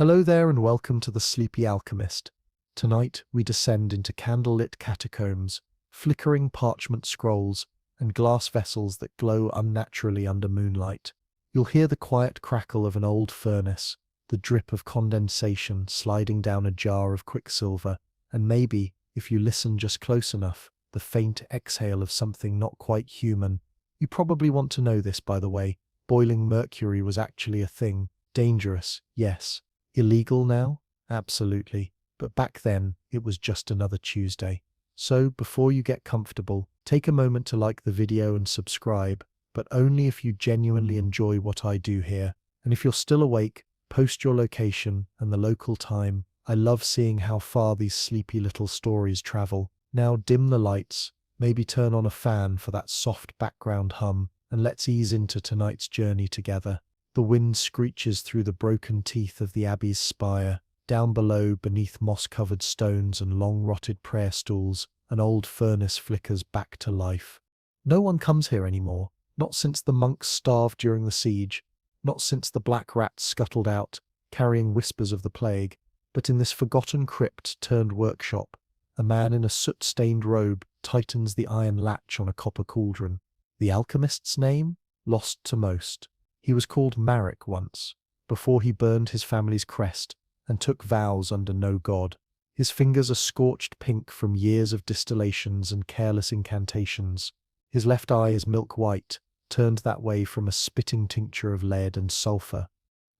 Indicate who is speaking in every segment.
Speaker 1: Hello there and welcome to the Sleepy Alchemist. Tonight we descend into candlelit catacombs, flickering parchment scrolls, and glass vessels that glow unnaturally under moonlight. You'll hear the quiet crackle of an old furnace, the drip of condensation sliding down a jar of quicksilver, and maybe, if you listen just close enough, the faint exhale of something not quite human. You probably want to know this, by the way. Boiling mercury was actually a thing. Dangerous, yes. Illegal now? Absolutely. But back then, it was just another Tuesday. So, before you get comfortable, take a moment to like the video and subscribe, but only if you genuinely enjoy what I do here. And if you're still awake, post your location and the local time. I love seeing how far these sleepy little stories travel. Now dim the lights, maybe turn on a fan for that soft background hum, and let's ease into tonight's journey together. The wind screeches through the broken teeth of the abbey's spire. Down below, beneath moss-covered stones and long-rotted prayer stools, an old furnace flickers back to life. No one comes here anymore, not since the monks starved during the siege, not since the black rats scuttled out, carrying whispers of the plague, but in this forgotten crypt-turned-workshop, a man in a soot-stained robe tightens the iron latch on a copper cauldron. The alchemist's name? Lost to most. He was called Marek once, before he burned his family's crest and took vows under no god. His fingers are scorched pink from years of distillations and careless incantations. His left eye is milk white, turned that way from a spitting tincture of lead and sulfur.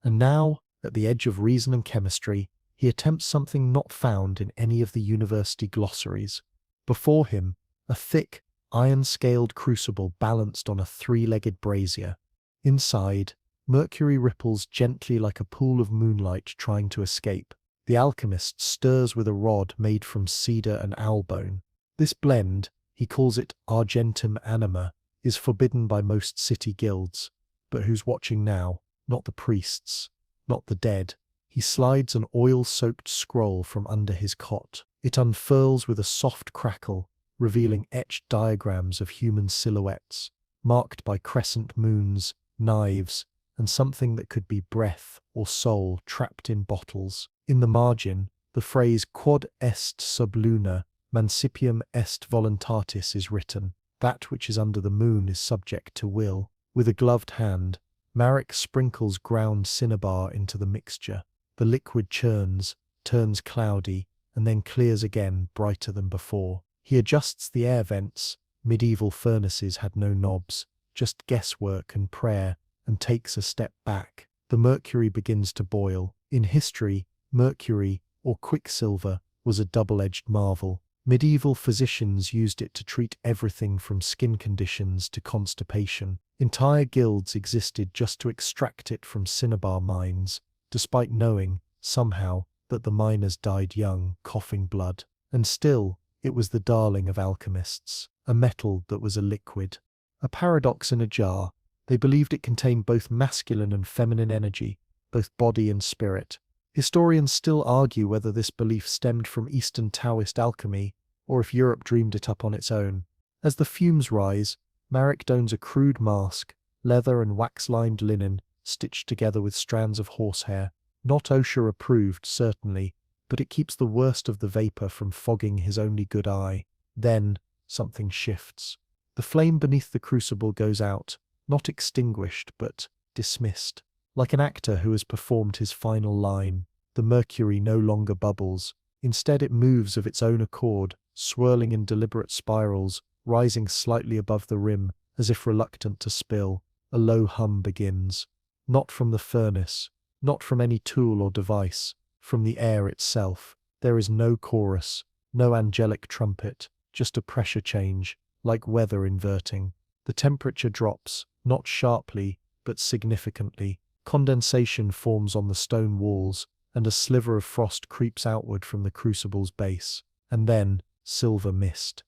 Speaker 1: And now, at the edge of reason and chemistry, he attempts something not found in any of the university glossaries. Before him, a thick, iron-scaled crucible balanced on a three-legged brazier. Inside, Mercury ripples gently like a pool of moonlight trying to escape. The alchemist stirs with a rod made from cedar and owlbone. This blend, he calls it argentum anima, is forbidden by most city guilds. But who's watching now? Not the priests, not the dead. He slides an oil-soaked scroll from under his cot. It unfurls with a soft crackle, revealing etched diagrams of human silhouettes, marked by crescent moons, knives, and something that could be breath or soul trapped in bottles. In the margin, the phrase quod est sub luna, mancipium est voluntatis is written. That which is under the moon is subject to will. With a gloved hand, Marek sprinkles ground cinnabar into the mixture. The liquid churns, turns cloudy, and then clears again, brighter than before. He adjusts the air vents. Medieval furnaces had no knobs, just guesswork and prayer, and takes a step back. The mercury begins to boil. In history, mercury, or quicksilver, was a double-edged marvel. Medieval physicians used it to treat everything from skin conditions to constipation. Entire guilds existed just to extract it from cinnabar mines, despite knowing, somehow, that the miners died young, coughing blood. And still, it was the darling of alchemists, a metal that was a liquid. A paradox in a jar. They believed it contained both masculine and feminine energy, both body and spirit. Historians still argue whether this belief stemmed from Eastern Taoist alchemy, or if Europe dreamed it up on its own. As the fumes rise, Marek dons a crude mask, leather and wax-lined linen, stitched together with strands of horsehair. Not OSHA-approved, certainly, but it keeps the worst of the vapor from fogging his only good eye. Then, something shifts. The flame beneath the crucible goes out, not extinguished, but dismissed. Like an actor who has performed his final line, the mercury no longer bubbles. Instead it moves of its own accord, swirling in deliberate spirals, rising slightly above the rim, as if reluctant to spill. A low hum begins. Not from the furnace, not from any tool or device, from the air itself. There is no chorus, no angelic trumpet, just a pressure change, like weather inverting. The temperature drops, not sharply, but significantly. Condensation forms on the stone walls, and a sliver of frost creeps outward from the crucible's base. And then, silver mist.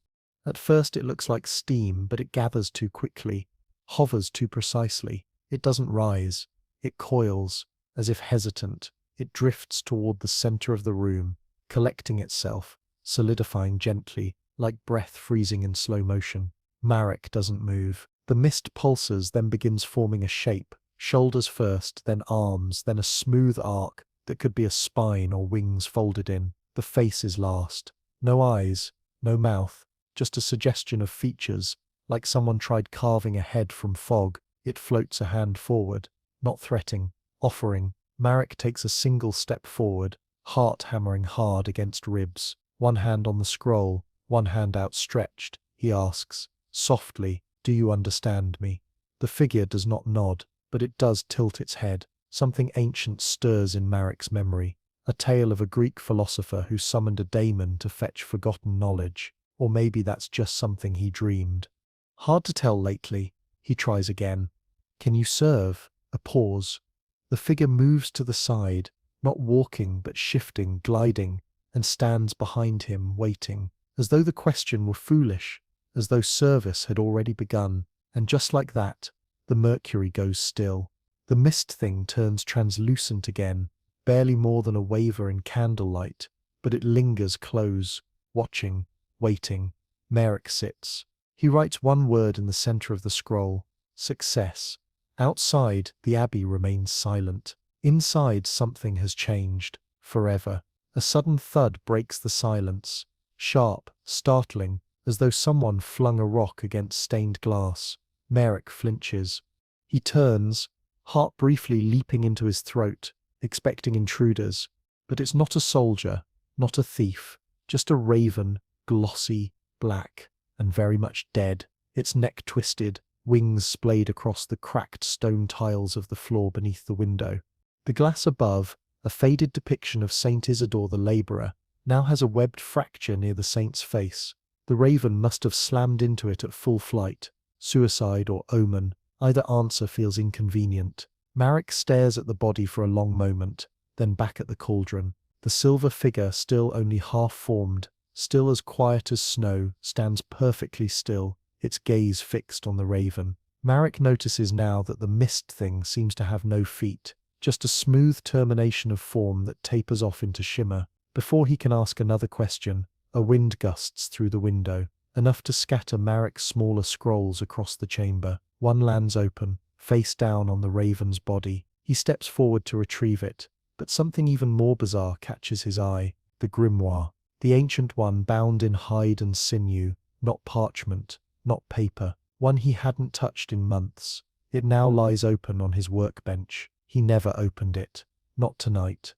Speaker 1: At first it looks like steam, but it gathers too quickly, hovers too precisely. It doesn't rise. It coils, as if hesitant. It drifts toward the center of the room, collecting itself, solidifying gently, like breath freezing in slow motion. Marek doesn't move. The mist pulses, then begins forming a shape. Shoulders first, then arms, then a smooth arc, that could be a spine or wings folded in. The face is last. No eyes, no mouth, just a suggestion of features, like someone tried carving a head from fog. It floats a hand forward, not threatening, offering. Marek takes a single step forward, heart hammering hard against ribs. One hand on the scroll, one hand outstretched. He asks, softly, "Do you understand me?" The figure does not nod, but it does tilt its head. Something ancient stirs in Marek's memory. A tale of a Greek philosopher who summoned a daemon to fetch forgotten knowledge. Or maybe that's just something he dreamed. Hard to tell lately. He tries again. "Can you serve?" A pause. The figure moves to the side, not walking but shifting, gliding, and stands behind him, waiting, as though the question were foolish, as though service had already begun. And just like that, the Mercury goes still. The mist thing turns translucent again, barely more than a waver in candlelight, but it lingers close, watching, waiting. Marek sits. He writes one word in the center of the scroll: success. Outside, the abbey remains silent. Inside, something has changed, forever. A sudden thud breaks the silence, sharp, startling, as though someone flung a rock against stained glass. Marek flinches. He turns, heart briefly leaping into his throat, expecting intruders. But it's not a soldier, not a thief, just a raven, glossy, black, and very much dead, its neck twisted, wings splayed across the cracked stone tiles of the floor beneath the window. The glass above, a faded depiction of Saint Isidore the Labourer, now has a webbed fracture near the saint's face. The raven must have slammed into it at full flight. Suicide or omen, either answer feels inconvenient. Marek stares at the body for a long moment, then back at the cauldron. The silver figure, still only half-formed, still as quiet as snow, stands perfectly still, its gaze fixed on the raven. Marek notices now that the mist thing seems to have no feet, just a smooth termination of form that tapers off into shimmer. Before he can ask another question, a wind gusts through the window, enough to scatter Marek's smaller scrolls across the chamber. One lands open, face down on the raven's body. He steps forward to retrieve it, but something even more bizarre catches his eye: the grimoire. The ancient one bound in hide and sinew, not parchment, not paper, one he hadn't touched in months. It now lies open on his workbench. He never opened it. Not tonight.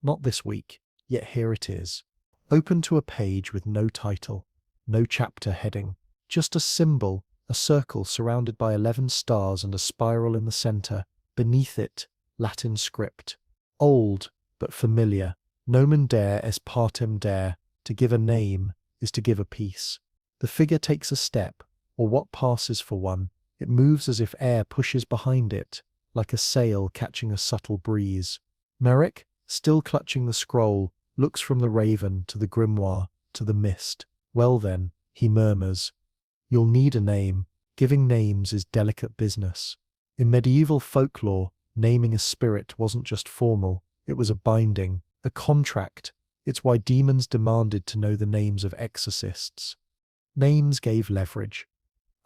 Speaker 1: Not this week. Yet here it is. Open to a page with no title, no chapter heading. Just a symbol, a circle surrounded by 11 stars and a spiral in the center. Beneath it, Latin script. Old, but familiar. Nomen dare est partem dare. To give a name is to give a peace. The figure takes a step, or what passes for one. It moves as if air pushes behind it, like a sail catching a subtle breeze. Marek, still clutching the scroll, looks from the raven to the grimoire, to the mist. "Well then," he murmurs, "you'll need a name." Giving names is delicate business. In medieval folklore, naming a spirit wasn't just formal, it was a binding, a contract. It's why demons demanded to know the names of exorcists. Names gave leverage,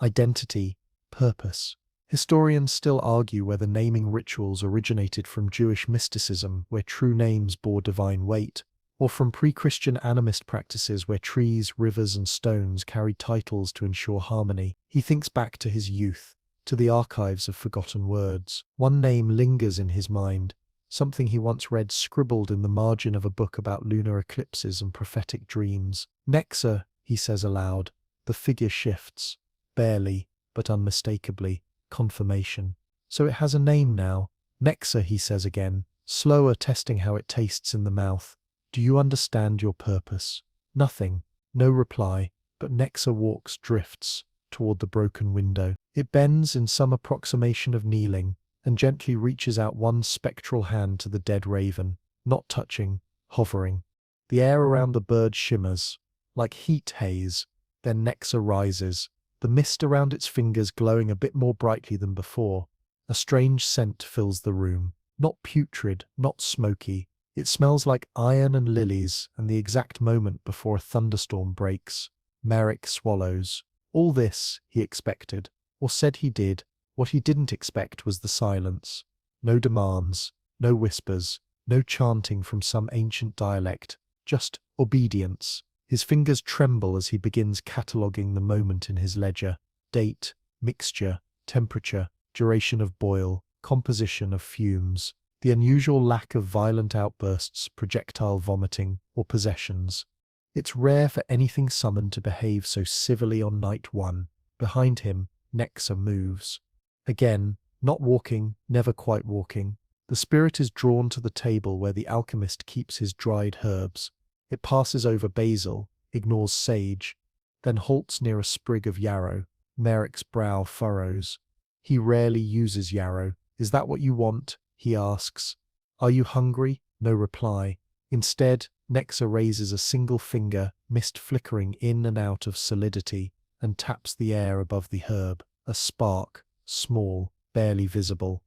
Speaker 1: identity, purpose. Historians still argue whether naming rituals originated from Jewish mysticism, where true names bore divine weight, or from pre-Christian animist practices where trees, rivers, and stones carried titles to ensure harmony. He thinks back to his youth, to the archives of forgotten words. One name lingers in his mind, something he once read scribbled in the margin of a book about lunar eclipses and prophetic dreams. "Nexa," he says aloud. The figure shifts, barely, but unmistakably. Confirmation. So it has a name now. "Nexa," he says again, slower, testing how it tastes in the mouth. "Do you understand your purpose?" Nothing. No reply, but Nexa walks, drifts, toward the broken window. It bends in some approximation of kneeling, and gently reaches out one spectral hand to the dead raven, not touching, hovering. The air around the bird shimmers, like heat haze. Then Nexa rises, the mist around its fingers glowing a bit more brightly than before. A strange scent fills the room, not putrid, not smoky. It smells like iron and lilies, and the exact moment before a thunderstorm breaks. Marek swallows. All this, he expected, or said he did. What he didn't expect was the silence. No demands, no whispers, No chanting from some ancient dialect, just obedience. His fingers tremble as he begins cataloguing the moment in his ledger. Date, mixture, temperature, duration of boil, composition of fumes. The unusual lack of violent outbursts, projectile vomiting, or possessions. It's rare for anything summoned to behave so civilly on night one. Behind him, Nexa moves. Again, not walking, never quite walking. The spirit is drawn to the table where the alchemist keeps his dried herbs. It passes over basil, ignores sage, then halts near a sprig of yarrow. Merrick's brow furrows. He rarely uses yarrow. Is that what you want? He asks. Are you hungry? No reply. Instead, Nexa raises a single finger, mist flickering in and out of solidity, and taps the air above the herb. A spark, small, barely visible.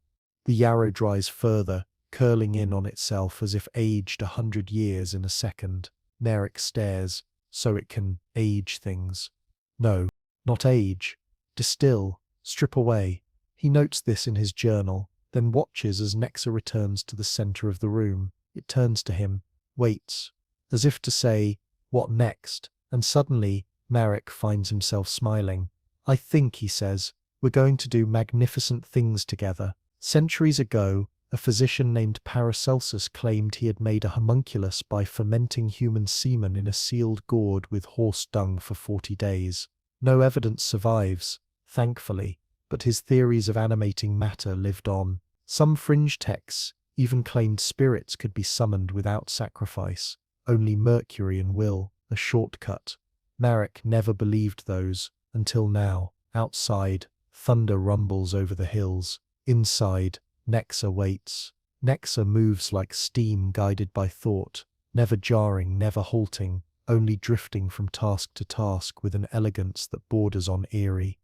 Speaker 1: The yarrow dries further, curling in on itself as if aged 100 years in a second. Merrick stares, so it can age things. No, not age. Distill, strip away. He notes this in his journal, then watches as Nexa returns to the center of the room. It turns to him, waits, as if to say, what next? And suddenly, Merrick finds himself smiling. I think, he says, we're going to do magnificent things together. Centuries ago, a physician named Paracelsus claimed he had made a homunculus by fermenting human semen in a sealed gourd with horse dung for 40 days. No evidence survives, thankfully, but his theories of animating matter lived on. Some fringe texts even claimed spirits could be summoned without sacrifice, only Mercury and will, a shortcut. Merrick never believed those, until now. Outside, thunder rumbles over the hills. Inside, Nexa waits. Nexa moves like steam guided by thought, never jarring, never halting, only drifting from task to task with an elegance that borders on eerie.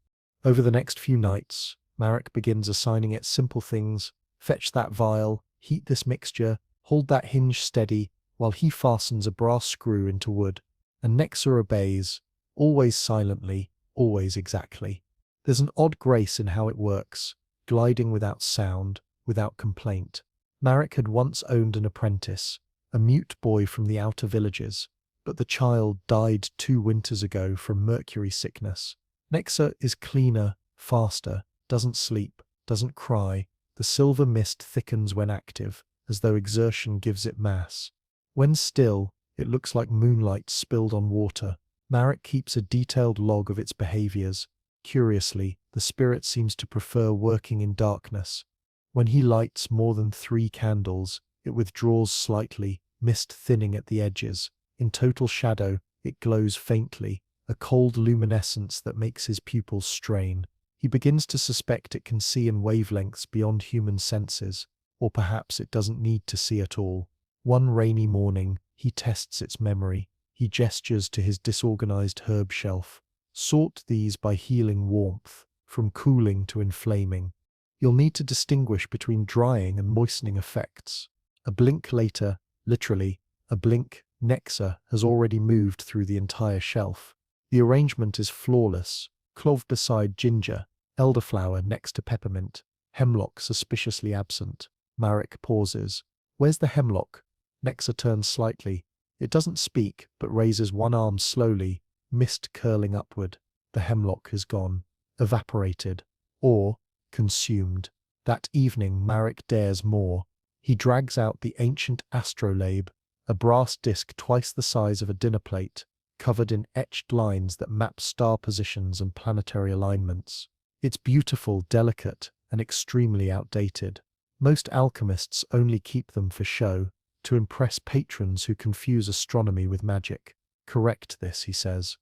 Speaker 1: Over the next few nights, Merrick begins assigning it simple things. Fetch that vial, heat this mixture, hold that hinge steady, while he fastens a brass screw into wood. And Nexa obeys, always silently, always exactly. There's an odd grace in how it works, gliding without sound, without complaint. Merrick had once owned an apprentice, a mute boy from the outer villages, but the child died 2 winters ago from mercury sickness. Nexa is cleaner, faster, doesn't sleep, doesn't cry. The silver mist thickens when active, as though exertion gives it mass. When still, it looks like moonlight spilled on water. Merrick keeps a detailed log of its behaviors. Curiously, the spirit seems to prefer working in darkness. When he lights more than 3 candles, it withdraws slightly, mist thinning at the edges. In total shadow, it glows faintly, a cold luminescence that makes his pupils strain. He begins to suspect it can see in wavelengths beyond human senses, or perhaps it doesn't need to see at all. One rainy morning, he tests its memory. He gestures to his disorganized herb shelf. Sort these by healing warmth, from cooling to inflaming. You'll need to distinguish between drying and moistening effects. A blink later, literally, a blink, Nexa has already moved through the entire shelf. The arrangement is flawless. Clove beside ginger, elderflower next to peppermint, hemlock suspiciously absent. Merrick pauses. Where's the hemlock? Nexa turns slightly. It doesn't speak, but raises one arm slowly, mist curling upward. The hemlock is gone, evaporated, or consumed. That evening Merrick dares more. He drags out the ancient astrolabe, a brass disc twice the size of a dinner plate, covered in etched lines that map star positions and planetary alignments. It's beautiful, delicate, and extremely outdated. Most alchemists only keep them for show, to impress patrons who confuse astronomy with magic. Correct this, he says.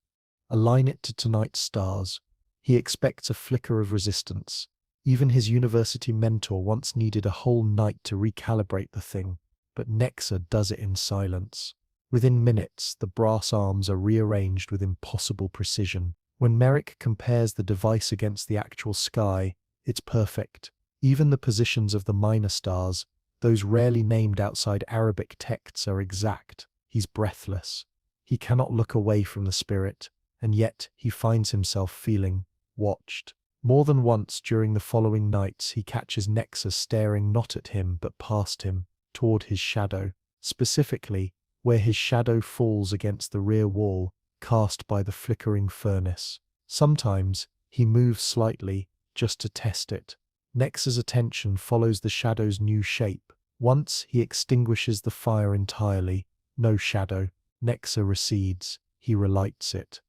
Speaker 1: Align it to tonight's stars. He expects a flicker of resistance. Even his university mentor once needed a whole night to recalibrate the thing, but Nexa does it in silence. Within minutes, the brass arms are rearranged with impossible precision. When Merrick compares the device against the actual sky, it's perfect. Even the positions of the minor stars, those rarely named outside Arabic texts, are exact. He's breathless. He cannot look away from the spirit, and yet he finds himself feeling watched. More than once during the following nights he catches Nexa staring not at him but past him. toward his shadow, specifically where his shadow falls against the rear wall cast by the flickering furnace. Sometimes he moves slightly just to test it. Nexa's attention follows the shadow's new shape. Once he extinguishes the fire entirely, no shadow. Nexa recedes. He relights it.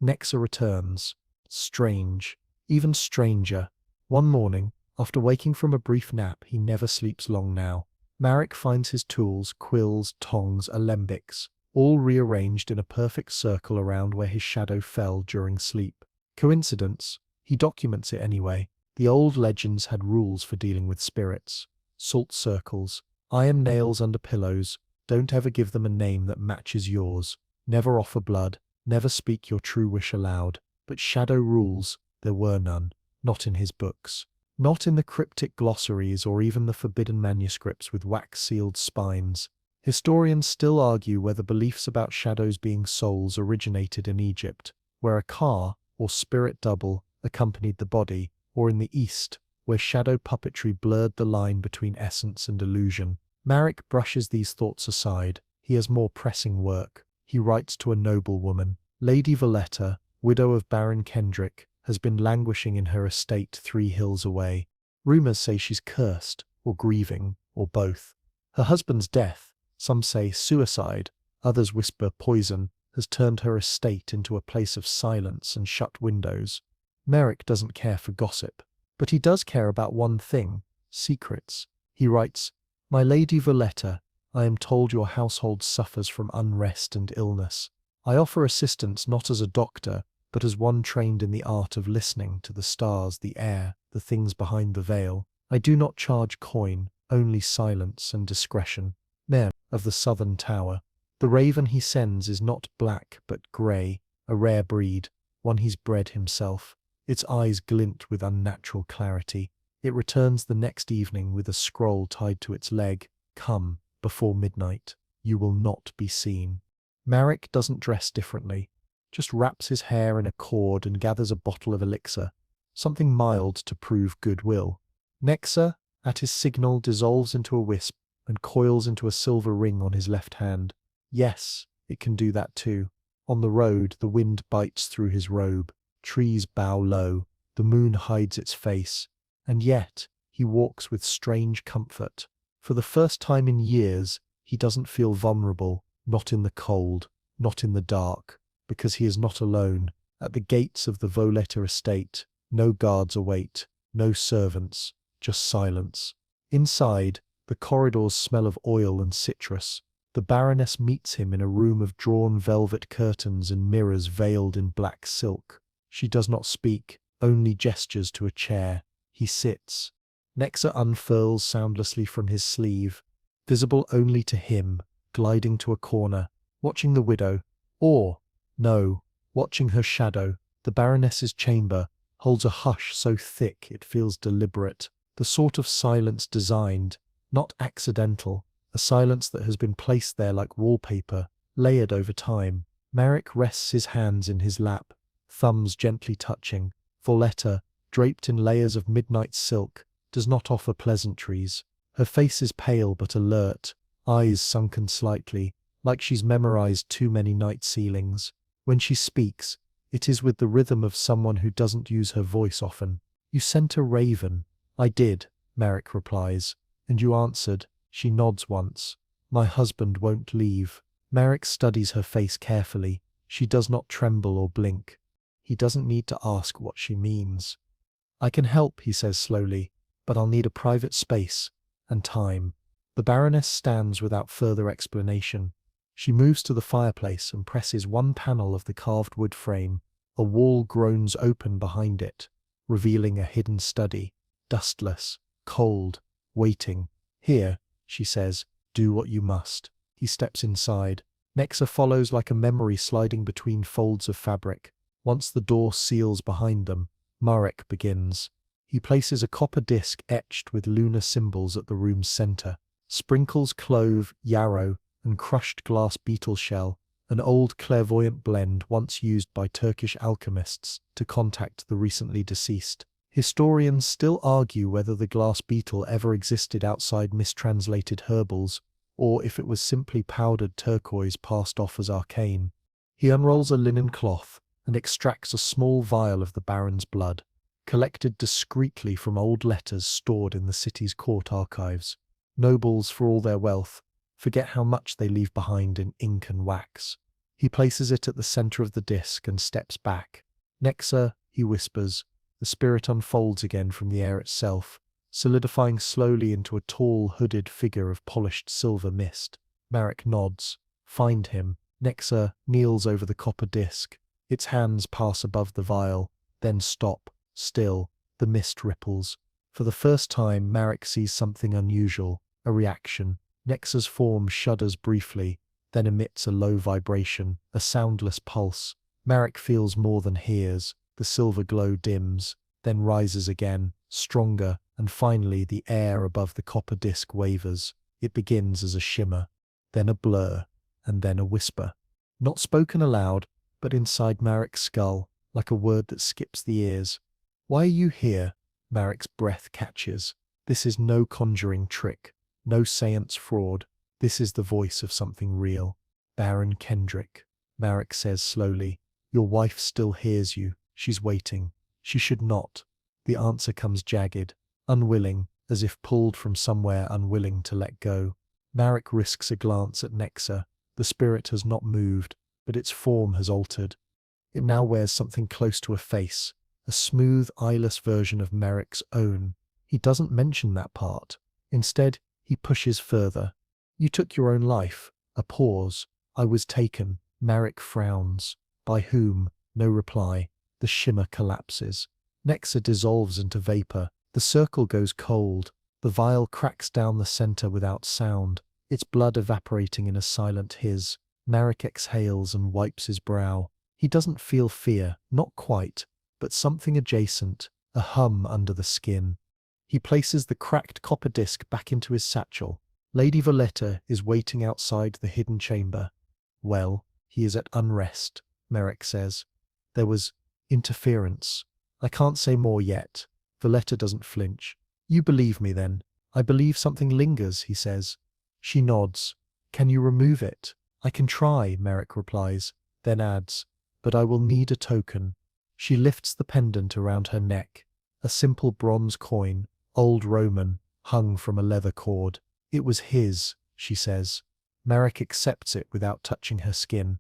Speaker 1: Nexa returns. Strange. Even stranger. One morning, after waking from a brief nap, he never sleeps long now. Marek finds his tools, quills, tongs, alembics, all rearranged in a perfect circle around where his shadow fell during sleep. Coincidence? He documents it anyway. The old legends had rules for dealing with spirits. Salt circles, iron nails under pillows, don't ever give them a name that matches yours. Never offer blood, never speak your true wish aloud. But shadow rules, there were none. Not in his books. Not in the cryptic glossaries or even the forbidden manuscripts with wax-sealed spines. Historians still argue whether beliefs about shadows being souls originated in Egypt, where a ka, or spirit double, accompanied the body, or in the East, where shadow puppetry blurred the line between essence and illusion. Marek brushes these thoughts aside. He has more pressing work. He writes to a noblewoman. Lady Valletta, widow of Baron Kendrick, has been languishing in her estate 3 hills away. Rumors say she's cursed, or grieving, or both. Her husband's death, some say suicide, others whisper poison, has turned her estate into a place of silence and shut windows. Merrick doesn't care for gossip, but he does care about one thing: secrets. He writes, "My Lady Valletta, I am told your household suffers from unrest and illness. I offer assistance not as a doctor, but as one trained in the art of listening to the stars, the air, the things behind the veil. I do not charge coin, only silence and discretion." Men of the southern tower. The raven he sends is not black but grey, a rare breed, one he's bred himself. Its eyes glint with unnatural clarity. It returns the next evening with a scroll tied to its leg. "Come, before midnight. You will not be seen." Marek doesn't dress differently. Just wraps his hair in a cord and gathers a bottle of elixir, something mild to prove goodwill. Nexa, at his signal, dissolves into a wisp and coils into a silver ring on his left hand. Yes, it can do that too. On the road, the wind bites through his robe. Trees bow low. The moon hides its face. And yet, he walks with strange comfort. For the first time in years, he doesn't feel vulnerable, not in the cold, not in the dark, because he is not alone. At the gates of the Valletta estate, no guards await, no servants, just silence. Inside, the corridors smell of oil and citrus. The Baroness meets him in a room of drawn velvet curtains and mirrors veiled in black silk. She does not speak, only gestures to a chair. He sits. Nexa unfurls soundlessly from his sleeve, visible only to him, gliding to a corner, watching the widow, or, no, watching her shadow. The Baroness's chamber holds a hush so thick it feels deliberate, the sort of silence designed, not accidental, a silence that has been placed there like wallpaper, layered over time. Marek rests his hands in his lap, thumbs gently touching. Valletta, draped in layers of midnight silk, does not offer pleasantries. Her face is pale but alert, eyes sunken slightly, like she's memorized too many night ceilings. When she speaks, it is with the rhythm of someone who doesn't use her voice often. "You sent a raven." "I did," Marek replies. "And you answered." She nods once. "My husband won't leave." Marek studies her face carefully. She does not tremble or blink. He doesn't need to ask what she means. "I can help," he says slowly, "but I'll need a private space and time." The Baroness stands without further explanation. She moves to the fireplace and presses one panel of the carved wood frame. A wall groans open behind it, revealing a hidden study, dustless, cold, waiting. "Here," she says, "do what you must." He steps inside. Nexa follows like a memory sliding between folds of fabric. Once the door seals behind them, Marek begins. He places a copper disc etched with lunar symbols at the room's center. Sprinkles clove, yarrow, and crushed glass beetle shell, an old clairvoyant blend once used by Turkish alchemists to contact the recently deceased. Historians still argue whether the glass beetle ever existed outside mistranslated herbals, or if it was simply powdered turquoise passed off as arcane. He unrolls a linen cloth and extracts a small vial of the Baron's blood, collected discreetly from old letters stored in the city's court archives. Nobles, for all their wealth, forget how much they leave behind in ink and wax. He places it at the center of the disc and steps back. "Nexa," he whispers. The spirit unfolds again from the air itself, solidifying slowly into a tall, hooded figure of polished silver mist. Marek nods. "Find him." Nexa kneels over the copper disc. Its hands pass above the vial, then stop. Still, the mist ripples. For the first time, Marek sees something unusual, a reaction. Nexa's form shudders briefly, then emits a low vibration, a soundless pulse. Marek feels more than hears. The silver glow dims, then rises again, stronger, and finally the air above the copper disc wavers. It begins as a shimmer, then a blur, and then a whisper. Not spoken aloud, but inside Marek's skull, like a word that skips the ears. "Why are you here?" Marek's breath catches. This is no conjuring trick, no seance fraud. This is the voice of something real. "Baron Kendrick," Marek says slowly. "Your wife still hears you. She's waiting. She should not." The answer comes jagged, unwilling, as if pulled from somewhere unwilling to let go. Marek risks a glance at Nexa. The spirit has not moved, but its form has altered. It now wears something close to a face, a smooth, eyeless version of Marek's own. He doesn't mention that part. Instead, he pushes further. "You took your own life." A pause. "I was taken." Marek frowns. "By whom?" No reply. The shimmer collapses. Nexa dissolves into vapor. The circle goes cold. The vial cracks down the center without sound, its blood evaporating in a silent hiss. Marek exhales and wipes his brow. He doesn't feel fear, not quite, but something adjacent, a hum under the skin. He places the cracked copper disc back into his satchel. Lady Valletta is waiting outside the hidden chamber. "Well, he is at unrest," Marek says. "There was interference. I can't say more yet." Valletta doesn't flinch. "You believe me then?" "I believe something lingers," he says. She nods. "Can you remove it?" "I can try," Marek replies, then adds, "but I will need a token." She lifts the pendant around her neck, a simple bronze coin, old Roman, hung from a leather cord. "It was his," she says. Marek accepts it without touching her skin.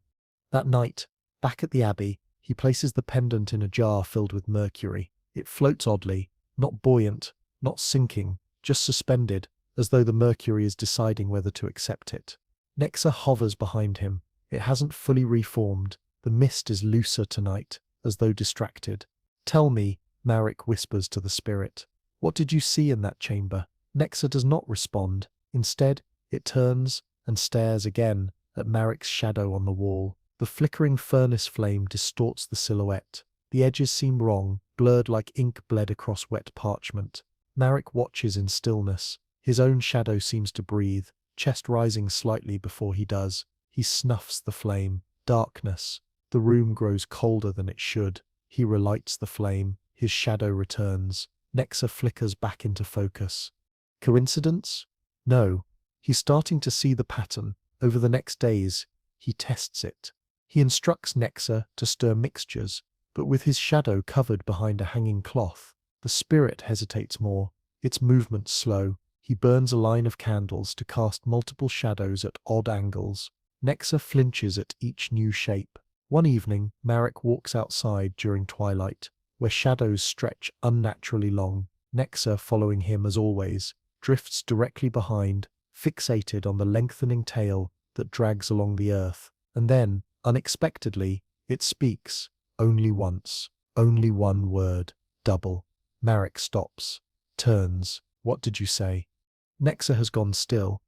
Speaker 1: That night, back at the Abbey, he places the pendant in a jar filled with mercury. It floats oddly, not buoyant, not sinking, just suspended, as though the mercury is deciding whether to accept it. Nexa hovers behind him. It hasn't fully reformed. The mist is looser tonight, as though distracted. "Tell me," Marek whispers to the spirit. "What did you see in that chamber?" Nexa does not respond. Instead, it turns and stares again at Marek's shadow on the wall. The flickering furnace flame distorts the silhouette. The edges seem wrong, blurred like ink bled across wet parchment. Marek watches in stillness. His own shadow seems to breathe, chest rising slightly before he does. He snuffs the flame. Darkness. The room grows colder than it should. He relights the flame. His shadow returns. Nexa flickers back into focus. Coincidence? No. He's starting to see the pattern. Over the next days, he tests it. He instructs Nexa to stir mixtures, but with his shadow covered behind a hanging cloth, the spirit hesitates more. Its movements slow. He burns a line of candles to cast multiple shadows at odd angles. Nexa flinches at each new shape. One evening, Marek walks outside during twilight, where shadows stretch unnaturally long. Nexa, following him as always, drifts directly behind, fixated on the lengthening tail that drags along the earth. And then, unexpectedly, it speaks. Only once. Only one word. Double. Marek stops. Turns. "What did you say?" Nexa has gone still,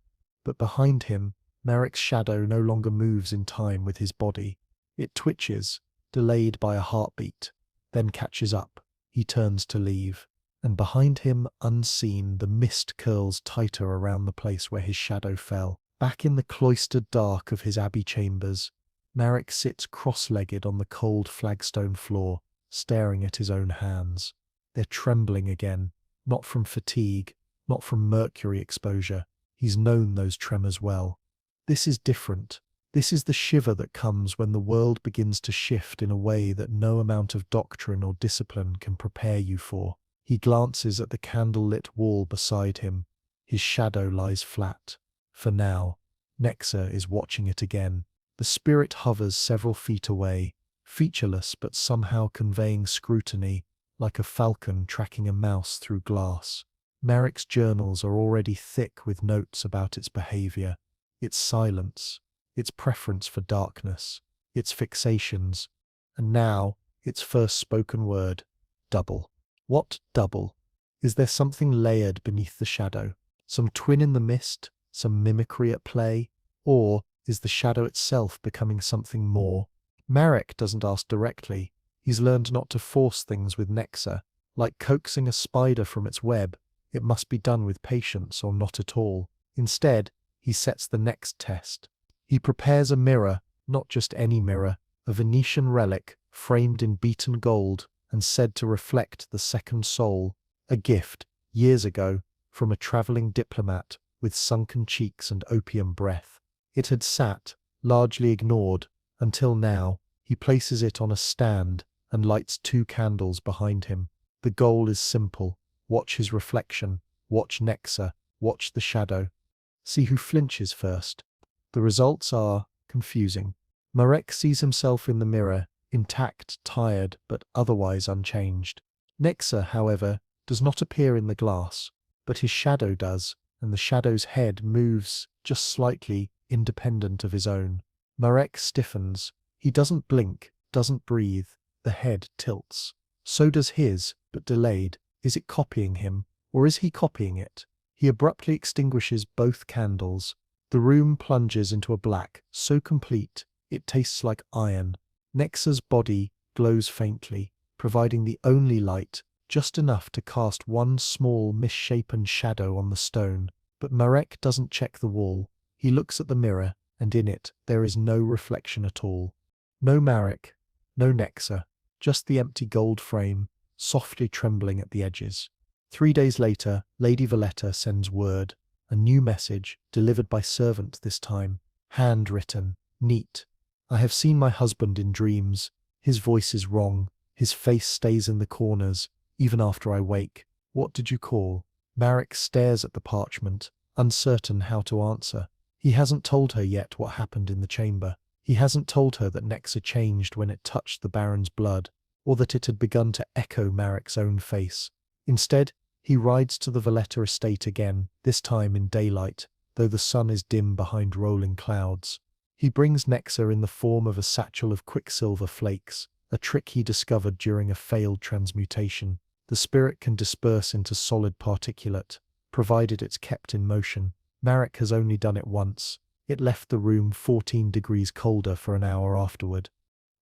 Speaker 1: but behind him, Marek's shadow no longer moves in time with his body. It twitches, delayed by a heartbeat, then catches up. He turns to leave, and behind him, unseen, the mist curls tighter around the place where his shadow fell. Back in the cloistered dark of his abbey chambers, Marek sits cross-legged on the cold flagstone floor, staring at his own hands. They're trembling again, not from fatigue, not from mercury exposure. He's known those tremors well. This is different. This is the shiver that comes when the world begins to shift in a way that no amount of doctrine or discipline can prepare you for. He glances at the candle-lit wall beside him. His shadow lies flat. For now, Nexa is watching it again. The spirit hovers several feet away, featureless but somehow conveying scrutiny, like a falcon tracking a mouse through glass. Merrick's journals are already thick with notes about its behavior, its silence, its preference for darkness, its fixations, and now its first spoken word, double. What double? Is there something layered beneath the shadow? Some twin in the mist? Some mimicry at play? Or is the shadow itself becoming something more? Marek doesn't ask directly. He's learned not to force things with Nexa. Like coaxing a spider from its web, it must be done with patience or not at all. Instead, he sets the next test. He prepares a mirror, not just any mirror, a Venetian relic framed in beaten gold and said to reflect the second soul, a gift, years ago, from a travelling diplomat with sunken cheeks and opium breath. It had sat, largely ignored, until now. He places it on a stand and lights 2 candles behind him. The goal is simple. Watch his reflection, watch Nexa, watch the shadow. See who flinches first. The results are confusing. Marek sees himself in the mirror, intact, tired, but otherwise unchanged. Nexa, however, does not appear in the glass, but his shadow does, and the shadow's head moves, just slightly, independent of his own. Marek stiffens. He doesn't blink, doesn't breathe. The head tilts. So does his, but delayed. Is it copying him, or is he copying it? He abruptly extinguishes both candles. The room plunges into a black, so complete, it tastes like iron. Nexa's body glows faintly, providing the only light, just enough to cast one small, misshapen shadow on the stone. But Marek doesn't check the wall. He looks at the mirror, and in it there is no reflection at all. No Marek, no Nexa, just the empty gold frame, softly trembling at the edges. 3 days later, Lady Valletta sends word. A new message, delivered by servant this time. Handwritten, neat. I have seen my husband in dreams. His voice is wrong. His face stays in the corners, even after I wake. What did you call? Marek stares at the parchment, uncertain how to answer. He hasn't told her yet what happened in the chamber. He hasn't told her that Nexa changed when it touched the Baron's blood, or that it had begun to echo Marek's own face. Instead, he rides to the Valletta estate again, this time in daylight, though the sun is dim behind rolling clouds. He brings Nexa in the form of a satchel of quicksilver flakes, a trick he discovered during a failed transmutation. The spirit can disperse into solid particulate, provided it's kept in motion. Marek has only done it once. It left the room 14 degrees colder for an hour afterward.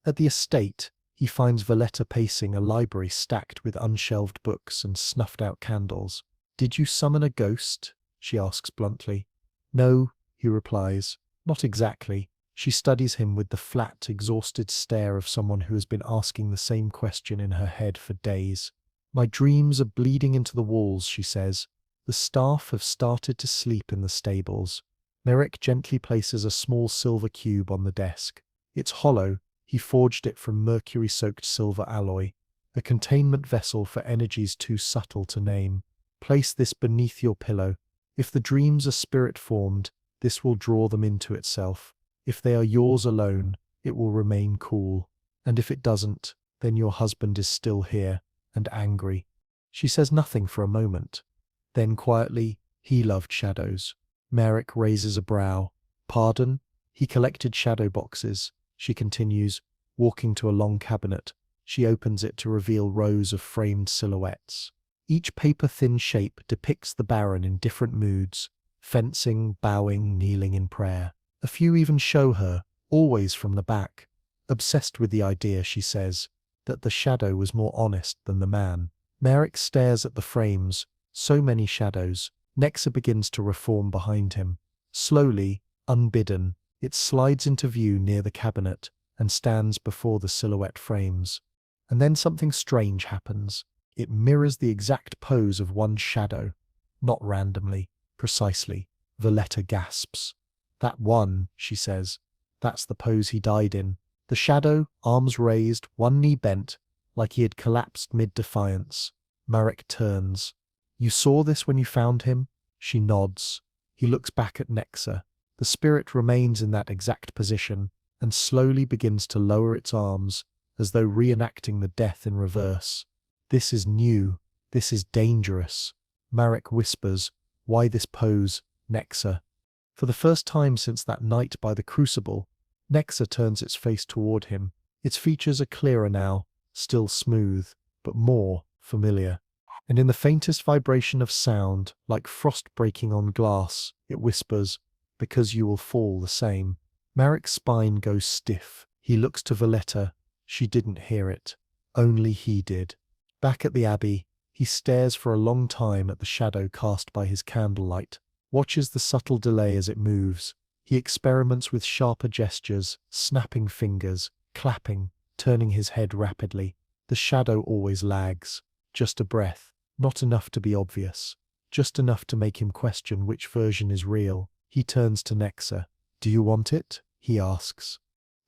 Speaker 1: At the estate, he finds Valletta pacing a library stacked with unshelved books and snuffed-out candles. "Did you summon a ghost?" she asks bluntly. "No," he replies. "Not exactly." She studies him with the flat, exhausted stare of someone who has been asking the same question in her head for days. "My dreams are bleeding into the walls," she says. "The staff have started to sleep in the stables." Merrick gently places a small silver cube on the desk. It's hollow. He forged it from mercury-soaked silver alloy, a containment vessel for energies too subtle to name. Place this beneath your pillow. If the dreams are spirit-formed, this will draw them into itself. If they are yours alone, it will remain cool. And if it doesn't, then your husband is still here, and angry. She says nothing for a moment. Then quietly, he loved shadows. Merrick raises a brow. Pardon? He collected shadow boxes. She continues, walking to a long cabinet. She opens it to reveal rows of framed silhouettes. Each paper-thin shape depicts the Baron in different moods, fencing, bowing, kneeling in prayer. A few even show her, always from the back. Obsessed with the idea, she says, that the shadow was more honest than the man. Merrick stares at the frames, so many shadows. Nexa begins to reform behind him. Slowly, unbidden, it slides into view near the cabinet and stands before the silhouette frames. And then something strange happens. It mirrors the exact pose of one's shadow. Not randomly, precisely. Valletta gasps. That one, she says. That's the pose he died in. The shadow, arms raised, one knee bent, like he had collapsed mid-defiance. Marek turns. You saw this when you found him? She nods. He looks back at Nexa. The spirit remains in that exact position, and slowly begins to lower its arms, as though reenacting the death in reverse. This is new. This is dangerous. Marek whispers, why this pose, Nexa? For the first time since that night by the crucible, Nexa turns its face toward him. Its features are clearer now, still smooth, but more familiar. And in the faintest vibration of sound, like frost breaking on glass, it whispers, because you will fall the same. Marek's spine goes stiff. He looks to Valletta. She didn't hear it. Only he did. Back at the abbey, he stares for a long time at the shadow cast by his candlelight, watches the subtle delay as it moves. He experiments with sharper gestures, snapping fingers, clapping, turning his head rapidly. The shadow always lags. Just a breath, not enough to be obvious, just enough to make him question which version is real. He turns to Nexa. Do you want it? He asks.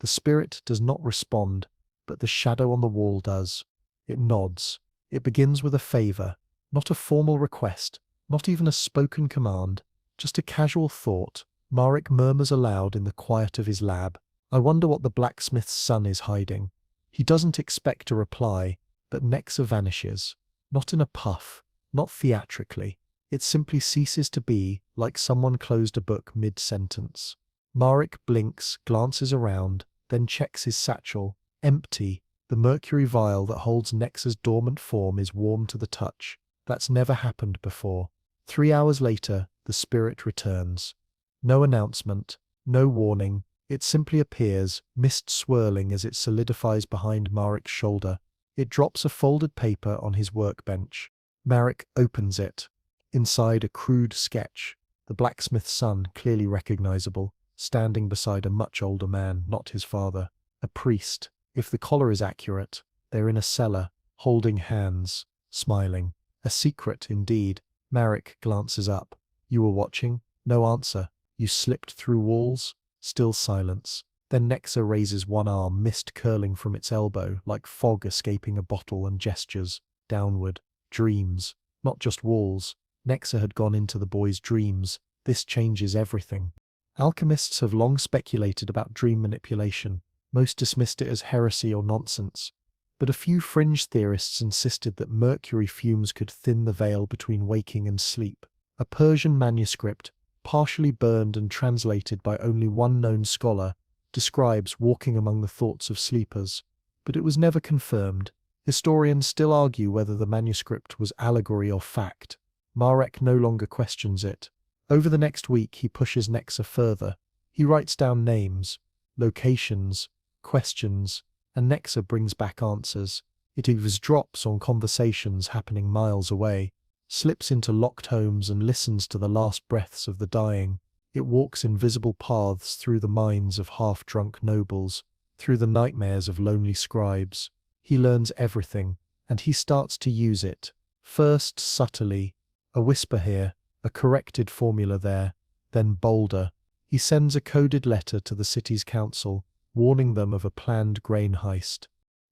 Speaker 1: The spirit does not respond, but the shadow on the wall does. It nods. It begins with a favor, not a formal request, not even a spoken command, just a casual thought. Marek murmurs aloud in the quiet of his lab. I wonder what the blacksmith's son is hiding. He doesn't expect a reply, but Nexa vanishes. Not in a puff, not theatrically. It simply ceases to be, like someone closed a book mid-sentence. Marek blinks, glances around, then checks his satchel. Empty. The mercury vial that holds Nexa's dormant form is warm to the touch. That's never happened before. 3 hours later, the spirit returns. No announcement, no warning. It simply appears, mist swirling as it solidifies behind Marek's shoulder. It drops a folded paper on his workbench. Marek opens it. Inside, a crude sketch. The blacksmith's son, clearly recognizable, standing beside a much older man, not his father. A priest. If the collar is accurate, they're in a cellar, holding hands, smiling. A secret, indeed. Marek glances up. You were watching? No answer. You slipped through walls? Still silence. Then Nexa raises one arm, mist curling from its elbow, like fog escaping a bottle, and gestures. Downward. Dreams. Not just walls. Nexa had gone into the boy's dreams. This changes everything. Alchemists have long speculated about dream manipulation. Most dismissed it as heresy or nonsense. But a few fringe theorists insisted that mercury fumes could thin the veil between waking and sleep. A Persian manuscript, partially burned and translated by only one known scholar, describes walking among the thoughts of sleepers. But it was never confirmed. Historians still argue whether the manuscript was allegory or fact. Marek no longer questions it. Over the next week he pushes Nexa further. He writes down names, locations, questions, and Nexa brings back answers. It eavesdrops on conversations happening miles away, slips into locked homes and listens to the last breaths of the dying. It walks invisible paths through the minds of half-drunk nobles, through the nightmares of lonely scribes. He learns everything, and he starts to use it. First subtly, a whisper here, a corrected formula there, then bolder. He sends a coded letter to the city's council, warning them of a planned grain heist.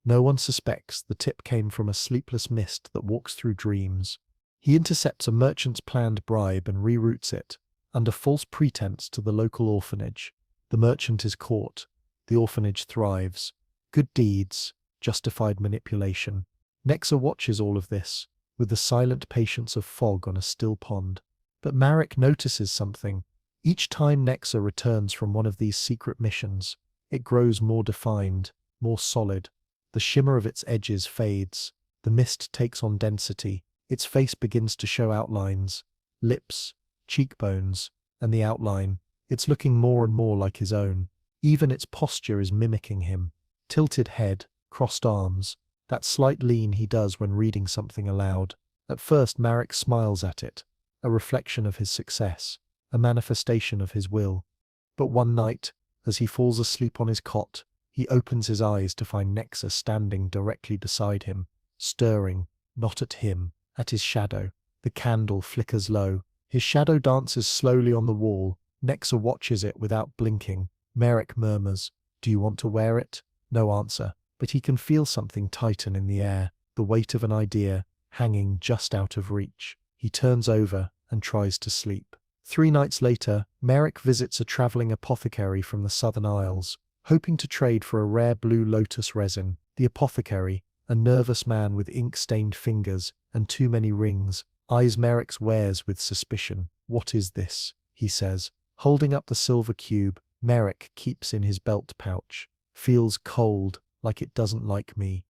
Speaker 1: No one suspects the tip came from a sleepless mist that walks through dreams. He intercepts a merchant's planned bribe and reroutes it, under false pretense, to the local orphanage. The merchant is caught. The orphanage thrives. Good deeds, justified manipulation. Nexa watches all of this, with the silent patience of fog on a still pond. But Marek notices something. Each time Nexa returns from one of these secret missions, it grows more defined, more solid. The shimmer of its edges fades. The mist takes on density. Its face begins to show outlines, lips, cheekbones, and the outline. It's looking more and more like his own. Even its posture is mimicking him. Tilted head, crossed arms, that slight lean he does when reading something aloud. At first Marek smiles at it, a reflection of his success, a manifestation of his will. But one night, as he falls asleep on his cot, he opens his eyes to find Nexa standing directly beside him, stirring, not at him, at his shadow. The candle flickers low. His shadow dances slowly on the wall. Nexa watches it without blinking. Merrick murmurs, "Do you want to wear it?" No answer, but he can feel something tighten in the air, the weight of an idea, hanging just out of reach. He turns over and tries to sleep. 3 nights later, Merrick visits a traveling apothecary from the Southern Isles, hoping to trade for a rare blue lotus resin. The apothecary, a nervous man with ink-stained fingers and too many rings, eyes Merrick's wares with suspicion. "What is this?" he says. Holding up the silver cube, Merrick keeps in his belt pouch. "Feels cold, like it doesn't like me."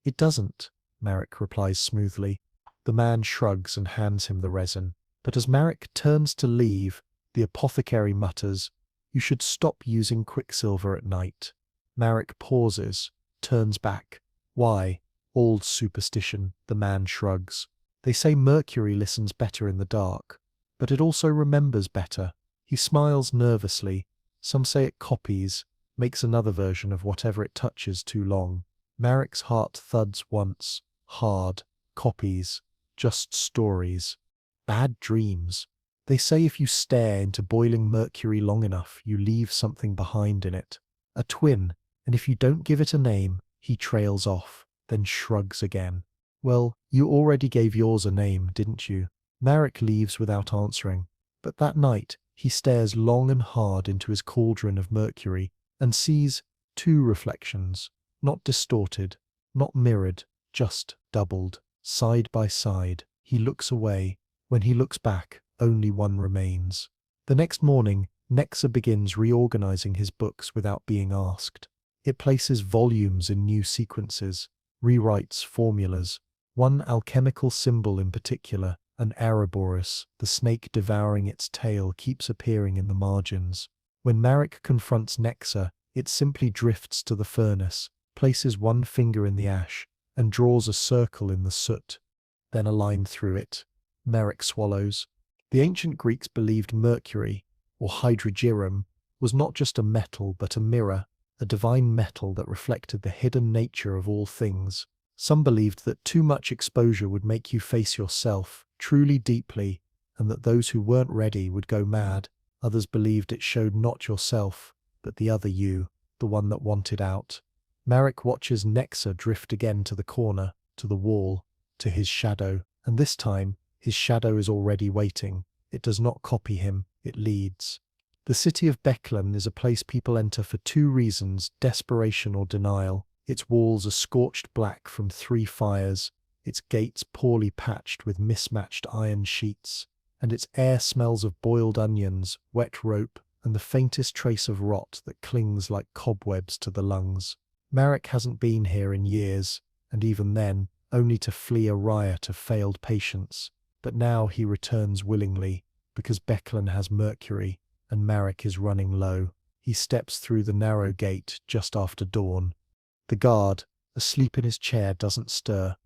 Speaker 1: "It doesn't," Merrick replies smoothly. The man shrugs and hands him the resin. But as Merrick turns to leave, the apothecary mutters, "You should stop using quicksilver at night." Merrick pauses, turns back. "Why?" "Old superstition," the man shrugs. "They say Mercury listens better in the dark, but it also remembers better." He smiles nervously. "Some say it copies, makes another version of whatever it touches too long." Merrick's heart thuds once. Hard. Copies. Just stories. Bad dreams. They say if you stare into boiling mercury long enough, you leave something behind in it. A twin, and if you don't give it a name, he trails off, then shrugs again. "Well, you already gave yours a name, didn't you?" Merrick leaves without answering, but that night he stares long and hard into his cauldron of mercury and sees 2 reflections, not distorted, not mirrored, just doubled, side by side. He looks away. When he looks back, only one remains. The next morning, Nexa begins reorganizing his books without being asked. It places volumes in new sequences, rewrites formulas. One alchemical symbol in particular, an Ouroboros, the snake devouring its tail, keeps appearing in the margins. When Merrick confronts Nexa, it simply drifts to the furnace, places one finger in the ash, and draws a circle in the soot, then a line through it. Merrick swallows. The ancient Greeks believed Mercury, or hydrogyrum, was not just a metal but a mirror, a divine metal that reflected the hidden nature of all things. Some believed that too much exposure would make you face yourself truly deeply, and that those who weren't ready would go mad. Others believed it showed not yourself, but the other you, the one that wanted out. Merrick watches Nexa drift again to the corner, to the wall, to his shadow, and this time, his shadow is already waiting. It does not copy him, it leads. The city of Beklan is a place people enter for 2 reasons, desperation or denial. Its walls are scorched black from 3 fires, its gates poorly patched with mismatched iron sheets, and its air smells of boiled onions, wet rope, and the faintest trace of rot that clings like cobwebs to the lungs. Merrick hasn't been here in years, and even then, only to flee a riot of failed patients. But now he returns willingly, because Beklan has Mercury, and Merrick is running low. He steps through the narrow gate just after dawn. The guard, asleep in his chair, doesn't stir.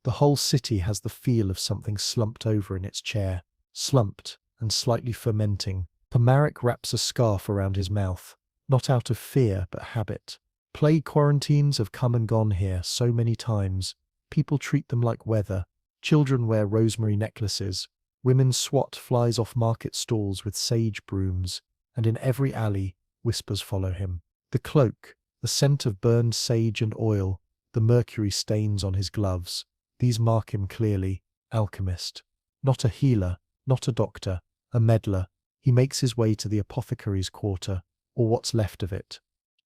Speaker 1: The whole city has the feel of something slumped over in its chair, slumped and slightly fermenting. Merrick wraps a scarf around his mouth, not out of fear but habit. Plague quarantines have come and gone here so many times. People treat them like weather. Children wear rosemary necklaces. Women swat flies off market stalls with sage brooms, and in every alley, whispers follow him. The cloak, the scent of burned sage and oil, the mercury stains on his gloves. These mark him clearly. Alchemist. Not a healer, not a doctor, a meddler. He makes his way to the apothecary's quarter, or what's left of it.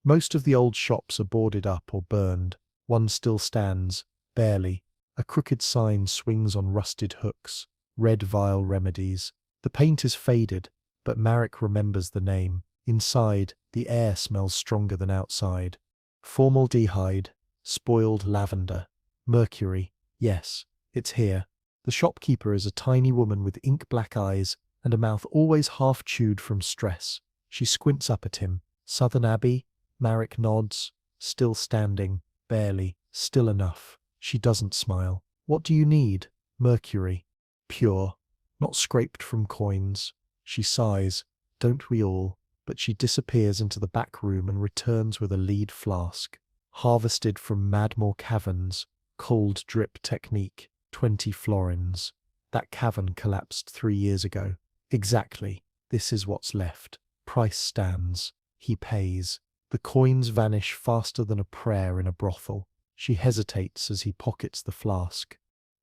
Speaker 1: Most of the old shops are boarded up or burned. One still stands, barely. A crooked sign swings on rusted hooks. Red Vial Remedies. The paint is faded, but Merrick remembers the name. Inside, the air smells stronger than outside. Formaldehyde, spoiled lavender. Mercury. Yes, it's here. The shopkeeper is a tiny woman with ink-black eyes and a mouth always half-chewed from stress. She squints up at him. Southern Abbey? Merrick nods. Still standing. Barely. Still enough. She doesn't smile. What do you need? Mercury. Pure. Not scraped from coins. She sighs. Don't we all? But she disappears into the back room and returns with a lead flask. Harvested from Madmore Caverns. Cold drip technique. 20 florins. That cavern collapsed 3 years ago. Exactly. This is what's left. Price stands. He pays. The coins vanish faster than a prayer in a brothel. She hesitates as he pockets the flask.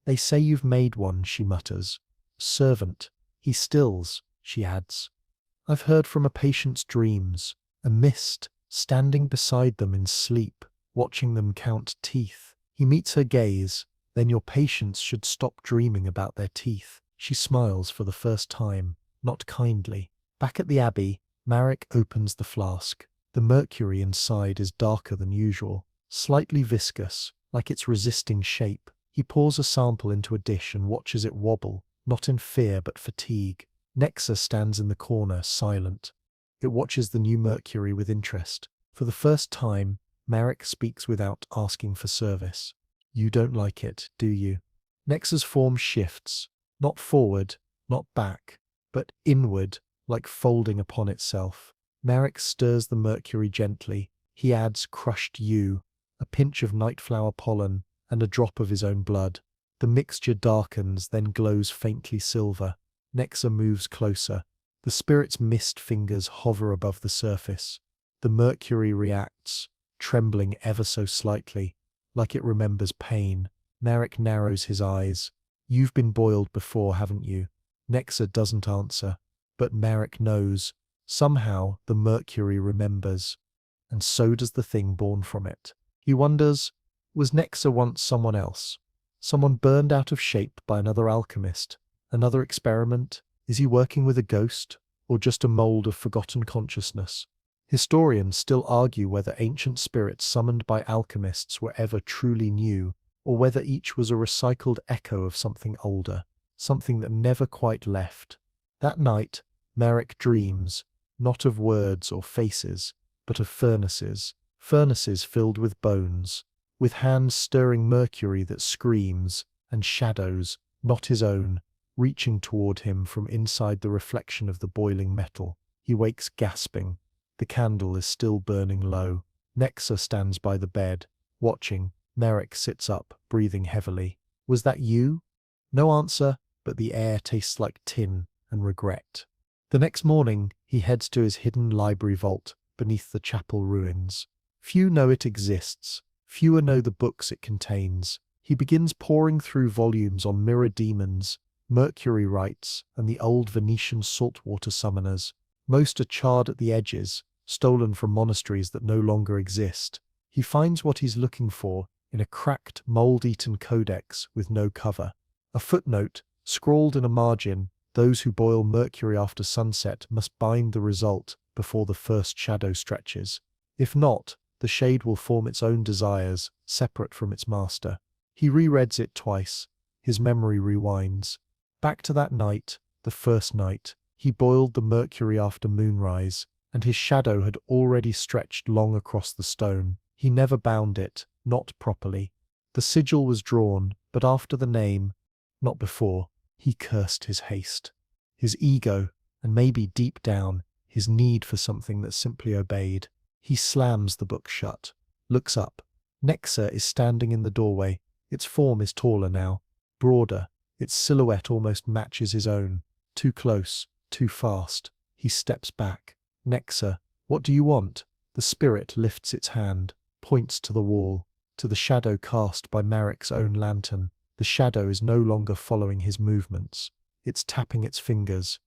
Speaker 1: They say you've made one, she mutters. Servant. He stills, she adds. I've heard from a patient's dreams. A mist, standing beside them in sleep, watching them count teeth. He meets her gaze. Then your patients should stop dreaming about their teeth. She smiles for the first time, not kindly. Back at the abbey, Marek opens the flask. The mercury inside is darker than usual, slightly viscous, like it's resisting shape. He pours a sample into a dish and watches it wobble, not in fear but fatigue. Nexa stands in the corner, silent. It watches the new mercury with interest. For the first time, Marek speaks without asking for service. You don't like it, do you? Nexa's form shifts, not forward, not back, but inward, like folding upon itself. Marek stirs the mercury gently. He adds crushed yew, a pinch of nightflower pollen, and a drop of his own blood. The mixture darkens, then glows faintly silver. Nexa moves closer. The spirit's mist fingers hover above the surface. The mercury reacts, trembling ever so slightly, like it remembers pain. Marek narrows his eyes. You've been boiled before, haven't you? Nexa doesn't answer, but Marek knows. Somehow the mercury remembers, and so does the thing born from it. He wonders, was Nexa once someone else? Someone burned out of shape by another alchemist? Another experiment? Is he working with a ghost, or just a mold of forgotten consciousness? Historians still argue whether ancient spirits summoned by alchemists were ever truly new, or whether each was a recycled echo of something older, something that never quite left. That night, Marek dreams, not of words or faces, but of furnaces, furnaces filled with bones, with hands stirring mercury that screams, and shadows, not his own, reaching toward him from inside the reflection of the boiling metal. He wakes gasping. The candle is still burning low. Nexa stands by the bed, watching. Marek sits up, breathing heavily. Was that you? No answer, but the air tastes like tin and regret. The next morning, he heads to his hidden library vault beneath the chapel ruins. Few know it exists. Fewer know the books it contains. He begins poring through volumes on mirror demons, Mercury rites, and the old Venetian saltwater summoners. Most are charred at the edges, stolen from monasteries that no longer exist. He finds what he's looking for in a cracked, mold-eaten codex with no cover. A footnote, scrawled in a margin, those who boil mercury after sunset must bind the result before the first shadow stretches. If not, the shade will form its own desires, separate from its master. He rereads it twice. His memory rewinds. Back to that night, the first night. He boiled the mercury after moonrise, and his shadow had already stretched long across the stone. He never bound it, not properly. The sigil was drawn, but after the name, not before. He cursed his haste, his ego, and maybe deep down, his need for something that simply obeyed. He slams the book shut, looks up. Nexa is standing in the doorway. Its form is taller now, broader. Its silhouette almost matches his own. Too close, too fast. He steps back. Nexa, what do you want? The spirit lifts its hand, points to the wall, to the shadow cast by Marek's own lantern. The shadow is no longer following his movements. It's tapping its fingers.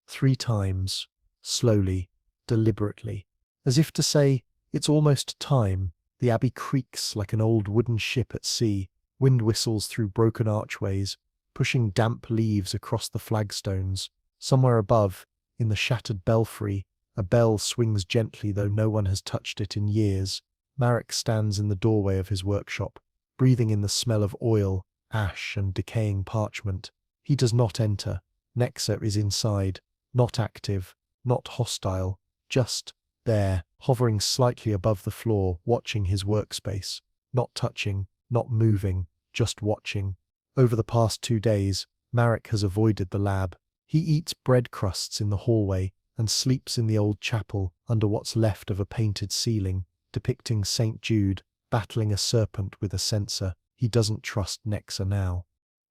Speaker 1: 3 times, slowly, deliberately. As if to say, it's almost time. The abbey creaks like an old wooden ship at sea. Wind whistles through broken archways, pushing damp leaves across the flagstones. Somewhere above, in the shattered belfry, a bell swings gently though no one has touched it in years. Marek stands in the doorway of his workshop, breathing in the smell of oil, ash and decaying parchment. He does not enter. Nexa is inside, not active, not hostile, just there, hovering slightly above the floor, watching his workspace. Not touching, not moving, just watching. Over the past 2 days, Marek has avoided the lab. He eats bread crusts in the hallway and sleeps in the old chapel under what's left of a painted ceiling, depicting St. Jude battling a serpent with a censer. He doesn't trust Nexa now.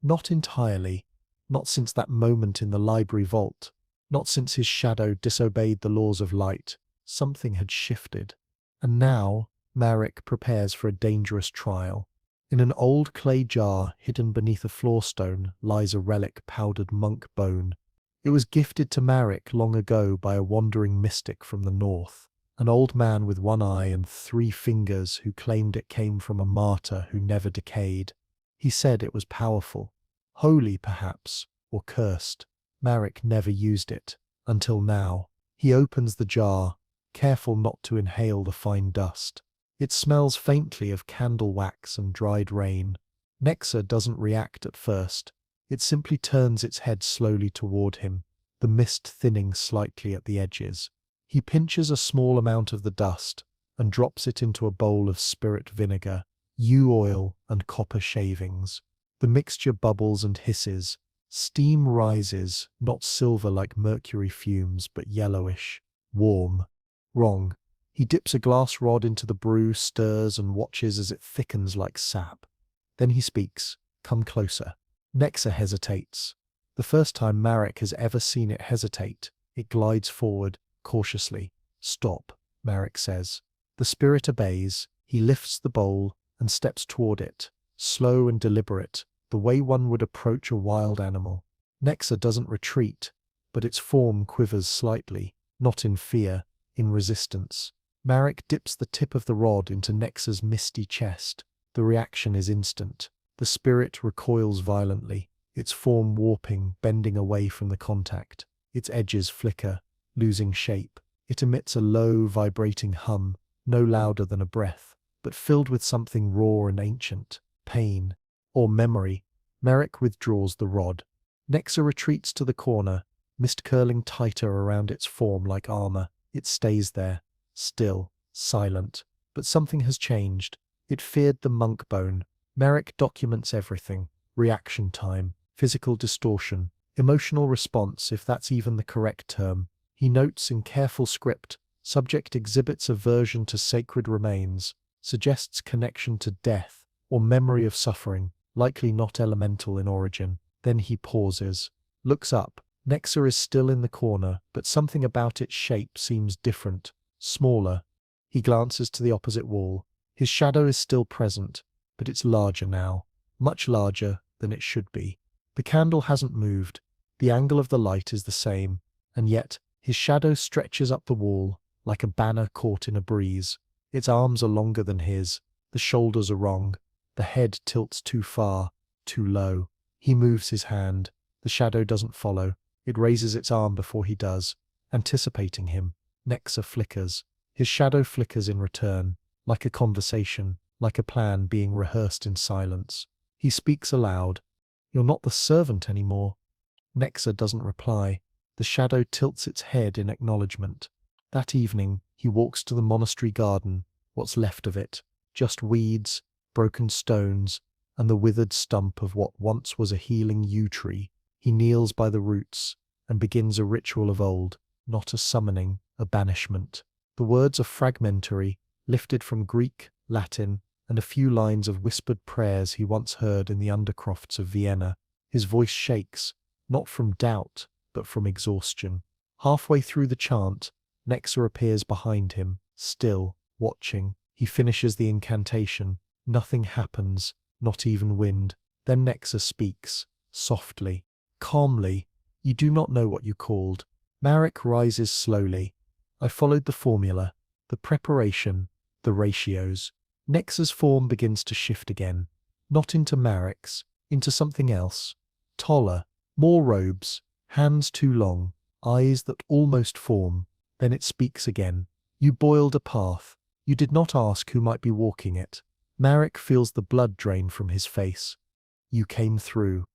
Speaker 1: Not entirely. Not since that moment in the library vault. Not since his shadow disobeyed the laws of light. Something had shifted. And now, Marek prepares for a dangerous trial. In an old clay jar hidden beneath a floorstone lies a relic powdered monk bone. It was gifted to Marek long ago by a wandering mystic from the north, an old man with one eye and 3 fingers who claimed it came from a martyr who never decayed. He said it was powerful, holy perhaps, or cursed. Marek never used it, until now. He opens the jar, careful not to inhale the fine dust. It smells faintly of candle wax and dried rain. Nexa doesn't react at first. It simply turns its head slowly toward him, the mist thinning slightly at the edges. He pinches a small amount of the dust and drops it into a bowl of spirit vinegar, yew oil, and copper shavings. The mixture bubbles and hisses. Steam rises, not silver like mercury fumes, but yellowish, warm. Wrong. He dips a glass rod into the brew, stirs, and watches as it thickens like sap. Then he speaks. Come closer. Nexa hesitates. The first time Marek has ever seen it hesitate, it glides forward, cautiously. Stop, Marek says. The spirit obeys. He lifts the bowl and steps toward it, slow and deliberate, the way one would approach a wild animal. Nexa doesn't retreat, but its form quivers slightly, not in fear, in resistance. Marek dips the tip of the rod into Nexa's misty chest. The reaction is instant. The spirit recoils violently, its form warping, bending away from the contact. Its edges flicker, losing shape. It emits a low, vibrating hum, no louder than a breath, but filled with something raw and ancient, pain, or memory. Marek withdraws the rod. Nexa retreats to the corner, mist curling tighter around its form like armor. It stays there, still, silent. But something has changed. It feared the monk bone. Marek documents everything. Reaction time, physical distortion, emotional response, if that's even the correct term. He notes in careful script, subject exhibits aversion to sacred remains, suggests connection to death, or memory of suffering, likely not elemental in origin. Then he pauses, looks up. Nexa is still in the corner, but something about its shape seems different, smaller. He glances to the opposite wall. His shadow is still present, but it's larger now, much larger than it should be. The candle hasn't moved. The angle of the light is the same, and yet his shadow stretches up the wall like a banner caught in a breeze. Its arms are longer than his. The shoulders are wrong. The head tilts too far, too low. He moves his hand. The shadow doesn't follow. It raises its arm before he does, anticipating him. Nexa flickers. His shadow flickers in return, like a conversation, like a plan being rehearsed in silence. He speaks aloud. You're not the servant anymore. Nexa doesn't reply. The shadow tilts its head in acknowledgement. That evening, he walks to the monastery garden, what's left of it, just weeds, broken stones, and the withered stump of what once was a healing yew tree. He kneels by the roots and begins a ritual of old, not a summoning, a banishment. The words are fragmentary, lifted from Greek, Latin, and a few lines of whispered prayers he once heard in the undercrofts of Vienna. His voice shakes, not from doubt, but from exhaustion. Halfway through the chant, Nexa appears behind him, still, watching. He finishes the incantation. Nothing happens, not even wind. Then Nexa speaks, softly, calmly. You do not know what you called. Marek rises slowly. I followed the formula, the preparation, the ratios. Nexa's form begins to shift again, not into Marek's, into something else. Taller, more robes, hands too long, eyes that almost form. Then it speaks again. You boiled a path. You did not ask who might be walking it. Marek feels the blood drain from his face. You came through.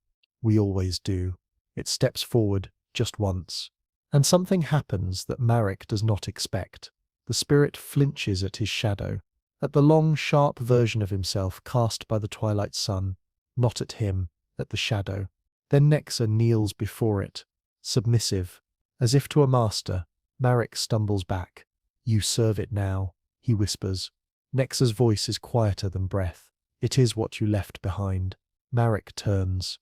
Speaker 1: We always do. It steps forward, just once. And something happens that Marek does not expect. The spirit flinches at his shadow, at the long, sharp version of himself cast by the twilight sun, not at him, at the shadow. Then Nexa kneels before it, submissive, as if to a master. Marek stumbles back. You serve it now, he whispers. Nexa's voice is quieter than breath. It is what you left behind. Marek turns.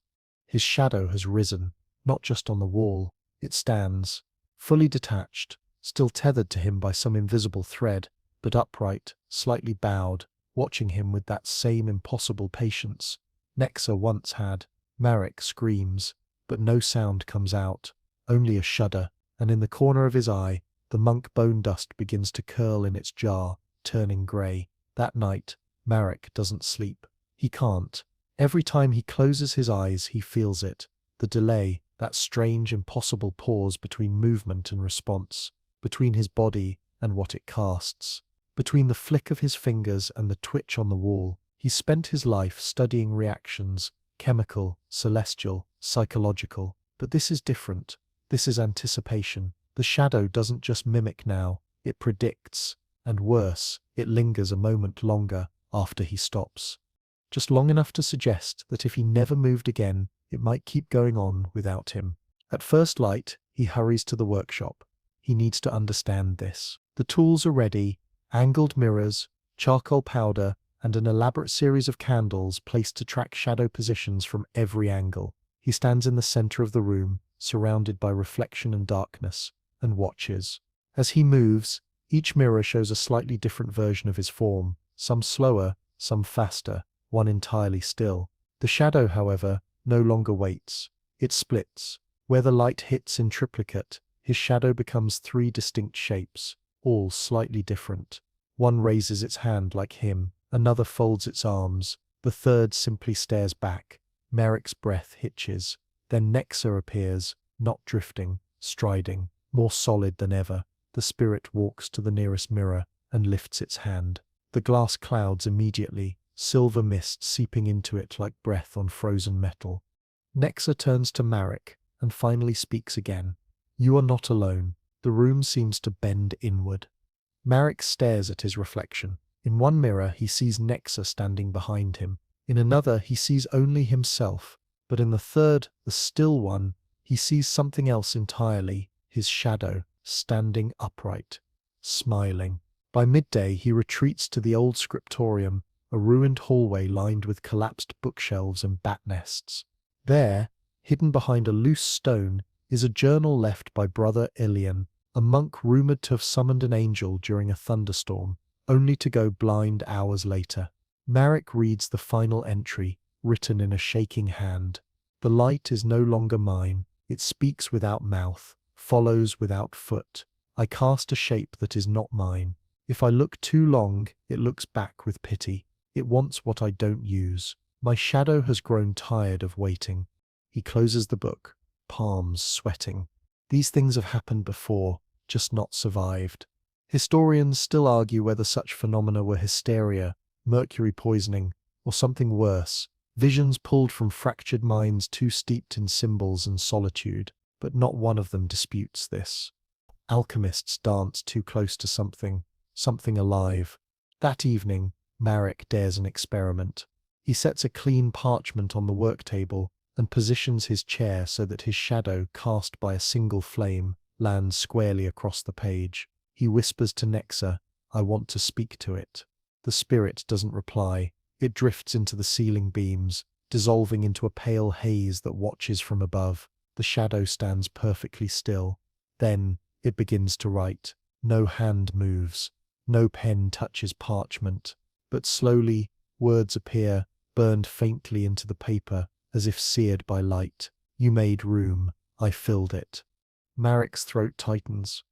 Speaker 1: His shadow has risen, not just on the wall. It stands, fully detached, still tethered to him by some invisible thread, but upright, slightly bowed, watching him with that same impossible patience Nexa once had. Marek screams, but no sound comes out, only a shudder, and in the corner of his eye, the monk bone dust begins to curl in its jar, turning grey. That night, Marek doesn't sleep. He can't. Every time he closes his eyes, he feels it. The delay, that strange, impossible pause between movement and response, between his body and what it casts, between the flick of his fingers and the twitch on the wall. He spent his life studying reactions, chemical, celestial, psychological. But this is different. This is anticipation. The shadow doesn't just mimic now, it predicts. And worse, it lingers a moment longer after he stops. Just long enough to suggest that if he never moved again, it might keep going on without him. At first light, he hurries to the workshop. He needs to understand this. The tools are ready: angled mirrors, charcoal powder, and an elaborate series of candles placed to track shadow positions from every angle. He stands in the center of the room, surrounded by reflection and darkness, and watches. As he moves, each mirror shows a slightly different version of his form, some slower, some faster, one entirely still. The shadow, however, no longer waits. It splits. Where the light hits in triplicate, his shadow becomes three distinct shapes, all slightly different. One raises its hand like him, another folds its arms, the third simply stares back. Marek's breath hitches. Then Nexa appears, not drifting, striding, more solid than ever. The spirit walks to the nearest mirror and lifts its hand. The glass clouds immediately, silver mist seeping into it like breath on frozen metal. Nexa turns to Marek and finally speaks again. "You are not alone." The room seems to bend inward. Marek stares at his reflection. In one mirror, he sees Nexa standing behind him. In another, he sees only himself. But in the third, the still one, he sees something else entirely: his shadow, standing upright, smiling. By midday, he retreats to the old scriptorium, a ruined hallway lined with collapsed bookshelves and bat nests. There, hidden behind a loose stone, is a journal left by Brother Ilian, a monk rumored to have summoned an angel during a thunderstorm, only to go blind hours later. Marek reads the final entry, written in a shaking hand. "The light is no longer mine. It speaks without mouth, follows without foot. I cast a shape that is not mine. If I look too long, it looks back with pity. It wants what I don't use. My shadow has grown tired of waiting." He closes the book, palms sweating. These things have happened before, just not survived. Historians still argue whether such phenomena were hysteria, mercury poisoning, or something worse, visions pulled from fractured minds too steeped in symbols and solitude, but not one of them disputes this. Alchemists dance too close to something alive. That evening, Marek dares an experiment. He sets a clean parchment on the work table and positions his chair so that his shadow, cast by a single flame, lands squarely across the page. He whispers to Nexa, "I want to speak to it." The spirit doesn't reply. It drifts into the ceiling beams, dissolving into a pale haze that watches from above. The shadow stands perfectly still. Then it begins to write. No hand moves. No pen touches parchment. But slowly, words appear, burned faintly into the paper, as if seared by light. "You made room. I filled it." Marek's throat tightens.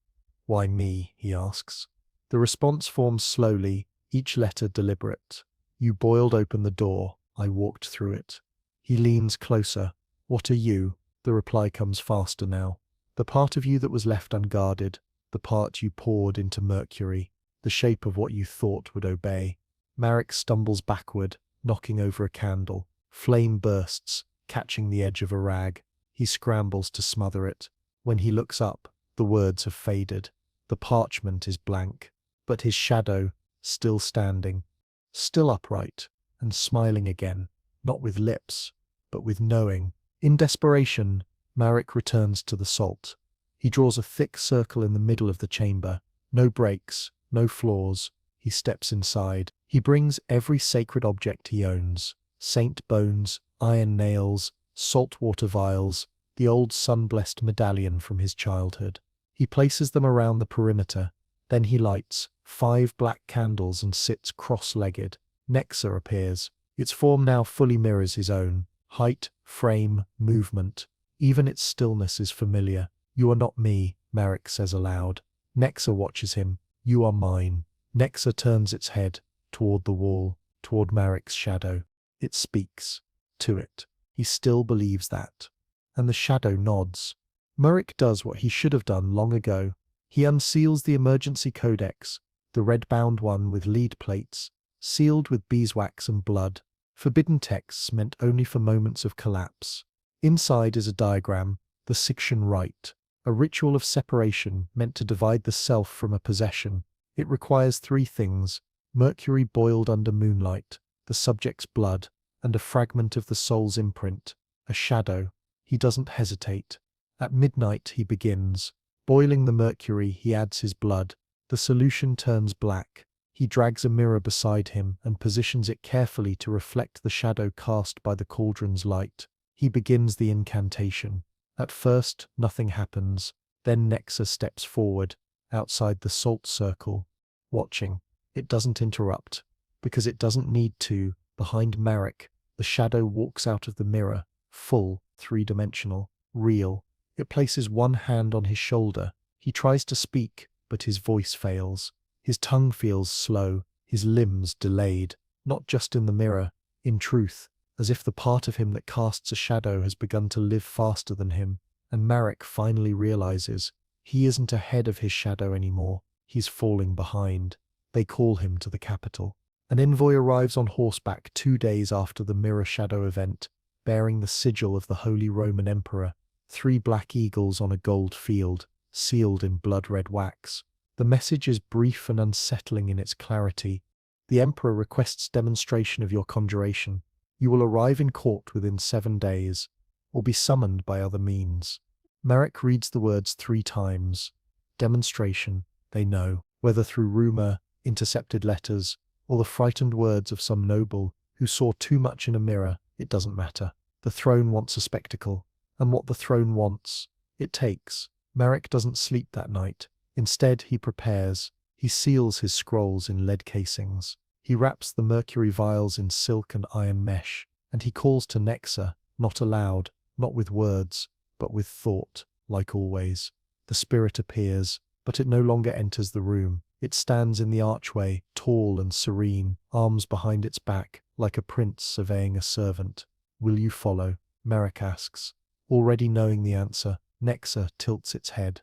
Speaker 1: "Why me?" he asks. The response forms slowly, each letter deliberate. "You boiled open the door. I walked through it." He leans closer. "What are you?" The reply comes faster now. "The part of you that was left unguarded, the part you poured into Mercury, the shape of what you thought would obey." Marek stumbles backward, knocking over a candle. Flame bursts, catching the edge of a rag. He scrambles to smother it. When he looks up, the words have faded. The parchment is blank, but his shadow, still standing, still upright, and smiling again, not with lips, but with knowing. In desperation, Marek returns to the salt. He draws a thick circle in the middle of the chamber. No breaks, no flaws. He steps inside. He brings every sacred object he owns: saint bones, iron nails, saltwater vials, the old sun-blessed medallion from his childhood. He places them around the perimeter. Then he lights 5 black candles and sits cross-legged. Nexa appears. Its form now fully mirrors his own. Height, frame, movement. Even its stillness is familiar. "You are not me," Marek says aloud. Nexa watches him. "You are mine." Nexa turns its head toward the wall, toward Marek's shadow. It speaks to it. He still believes that. And the shadow nods. Marek does what he should have done long ago. He unseals the emergency codex, the red-bound one with lead plates, sealed with beeswax and blood, forbidden texts meant only for moments of collapse. Inside is a diagram, the section right, a ritual of separation meant to divide the self from a possession. It requires 3 things: Mercury boiled under moonlight, the subject's blood, and a fragment of the soul's imprint, a shadow. He doesn't hesitate. At midnight he begins. Boiling the mercury, he adds his blood. The solution turns black. He drags a mirror beside him and positions it carefully to reflect the shadow cast by the cauldron's light. He begins the incantation. At first, nothing happens. Then Nexa steps forward, outside the salt circle, watching. It doesn't interrupt, because it doesn't need to. Behind Marek, the shadow walks out of the mirror, full, 3-dimensional, real. It places one hand on his shoulder. He tries to speak, but his voice fails. His tongue feels slow, his limbs delayed, not just in the mirror, in truth, as if the part of him that casts a shadow has begun to live faster than him. And Marek finally realizes he isn't ahead of his shadow anymore. He's falling behind. They call him to the capital. An envoy arrives on horseback 2 days after the mirror shadow event, bearing the sigil of the Holy Roman Emperor. 3 black eagles on a gold field, sealed in blood-red wax. The message is brief and unsettling in its clarity. The Emperor requests demonstration of your conjuration. You will arrive in court within 7 days, or be summoned by other means. Marek reads the words 3 times. Demonstration, they know, whether through rumor, intercepted letters, or the frightened words of some noble who saw too much in a mirror, it doesn't matter. The throne wants a spectacle. And what the throne wants, it takes. Marek doesn't sleep that night. Instead, he prepares. He seals his scrolls in lead casings. He wraps the mercury vials in silk and iron mesh. And he calls to Nexa, not aloud, not with words, but with thought, like always. The spirit appears, but it no longer enters the room. It stands in the archway, tall and serene, arms behind its back, like a prince surveying a servant. "Will you follow?" Marek asks. Already knowing the answer, Nexa tilts its head.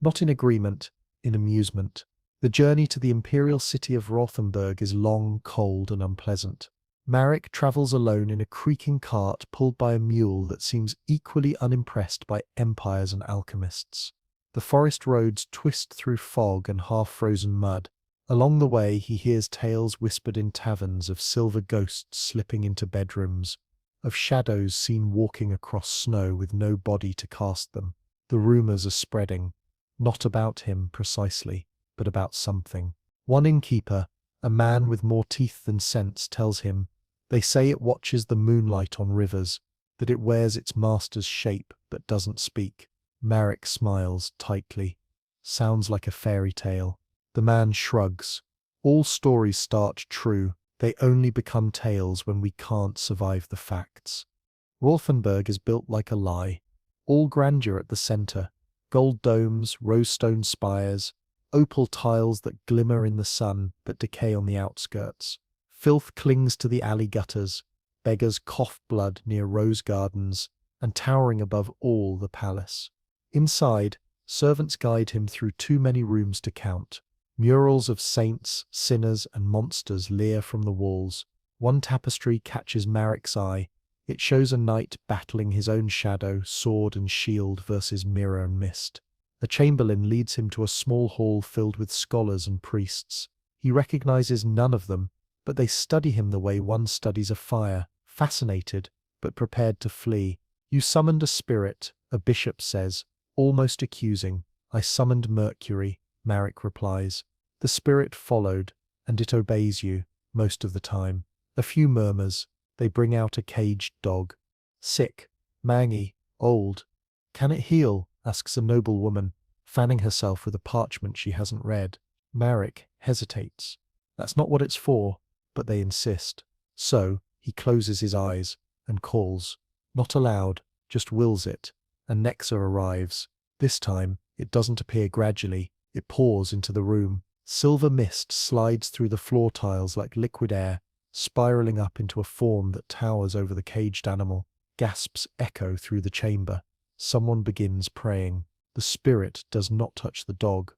Speaker 1: Not in agreement, in amusement. The journey to the imperial city of Rothenburg is long, cold, and unpleasant. Marek travels alone in a creaking cart pulled by a mule that seems equally unimpressed by empires and alchemists. The forest roads twist through fog and half-frozen mud. Along the way, he hears tales whispered in taverns of silver ghosts slipping into bedrooms, of shadows seen walking across snow with no body to cast them. The rumors are spreading, not about him precisely, but about something. One innkeeper, a man with more teeth than sense, tells him, they say it watches the moonlight on rivers, that it wears its master's shape but doesn't speak. Marek smiles tightly. Sounds like a fairy tale. The man shrugs. All stories start true. They only become tales when we can't survive the facts. Rothenburg is built like a lie. All grandeur at the center. Gold domes, rose-stone spires, opal tiles that glimmer in the sun but decay on the outskirts. Filth clings to the alley gutters. Beggars cough blood near rose gardens, and towering above all, the palace. Inside, servants guide him through too many rooms to count. Murals of saints, sinners, and monsters leer from the walls. One tapestry catches Marek's eye. It shows a knight battling his own shadow, sword and shield versus mirror and mist. A chamberlain leads him to a small hall filled with scholars and priests. He recognizes none of them, but they study him the way one studies a fire, fascinated, but prepared to flee. "You summoned a spirit," a bishop says, almost accusing. "I summoned Mercury," Marek replies. "The spirit followed, and it obeys you, most of the time." A few murmurs. They bring out a caged dog. Sick, Mangy, old. Can it heal? Asks a noble woman, fanning herself with a parchment she hasn't read. Marek hesitates. That's not what it's for, but they insist. So, he closes his eyes and calls. Not aloud, just wills it, and Nexa arrives. This time, it doesn't appear gradually, it pours into the room. Silver mist slides through the floor tiles like liquid air, spiraling up into a form that towers over the caged animal. Gasps echo through the chamber. Someone begins praying. The spirit does not touch the dog.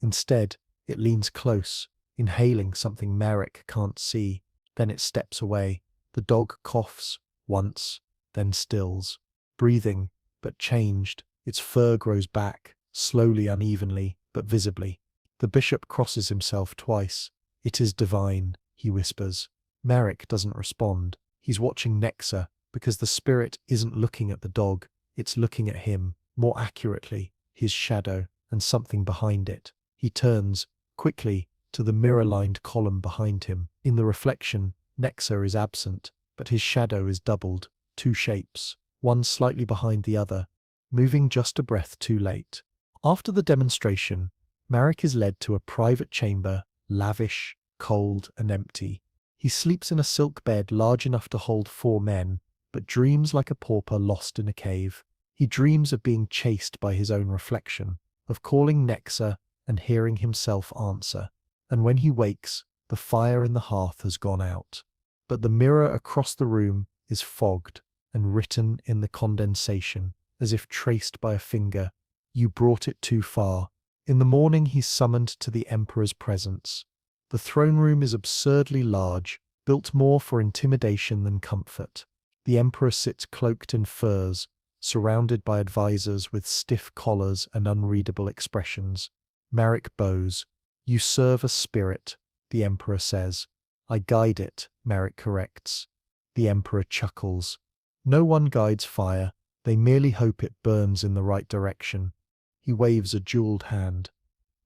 Speaker 1: Instead, it leans close, inhaling something Marek can't see. Then it steps away. The dog coughs, once, then stills. Breathing, but changed. Its fur grows back, slowly, unevenly, but visibly. The bishop crosses himself twice. It is divine, he whispers. Marek doesn't respond. He's watching Nexa, because the spirit isn't looking at the dog, it's looking at him, more accurately, his shadow, and something behind it. He turns, quickly, to the mirror-lined column behind him. In the reflection, Nexa is absent, but his shadow is doubled, two shapes, one slightly behind the other, moving just a breath too late. After the demonstration, Marek is led to a private chamber, lavish, cold, and empty. He sleeps in a silk bed large enough to hold 4 men, but dreams like a pauper lost in a cave. He dreams of being chased by his own reflection, of calling Nexa and hearing himself answer. And when he wakes, the fire in the hearth has gone out. But the mirror across the room is fogged and written in the condensation, as if traced by a finger. You brought it too far. In the morning he's summoned to the Emperor's presence. The throne room is absurdly large, built more for intimidation than comfort. The Emperor sits cloaked in furs, surrounded by advisors with stiff collars and unreadable expressions. Marek bows. You serve a spirit, the Emperor says. I guide it, Marek corrects. The Emperor chuckles. No one guides fire, they merely hope it burns in the right direction. He waves a jeweled hand.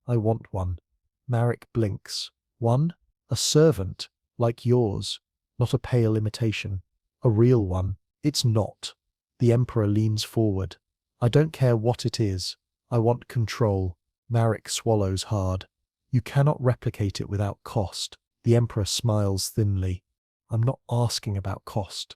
Speaker 1: I want one. Marek blinks. One? A servant, like yours, not a pale imitation. A real one. It's not. The Emperor leans forward. I don't care what it is. I want control. Marek swallows hard. You cannot replicate it without cost. The Emperor smiles thinly. I'm not asking about cost.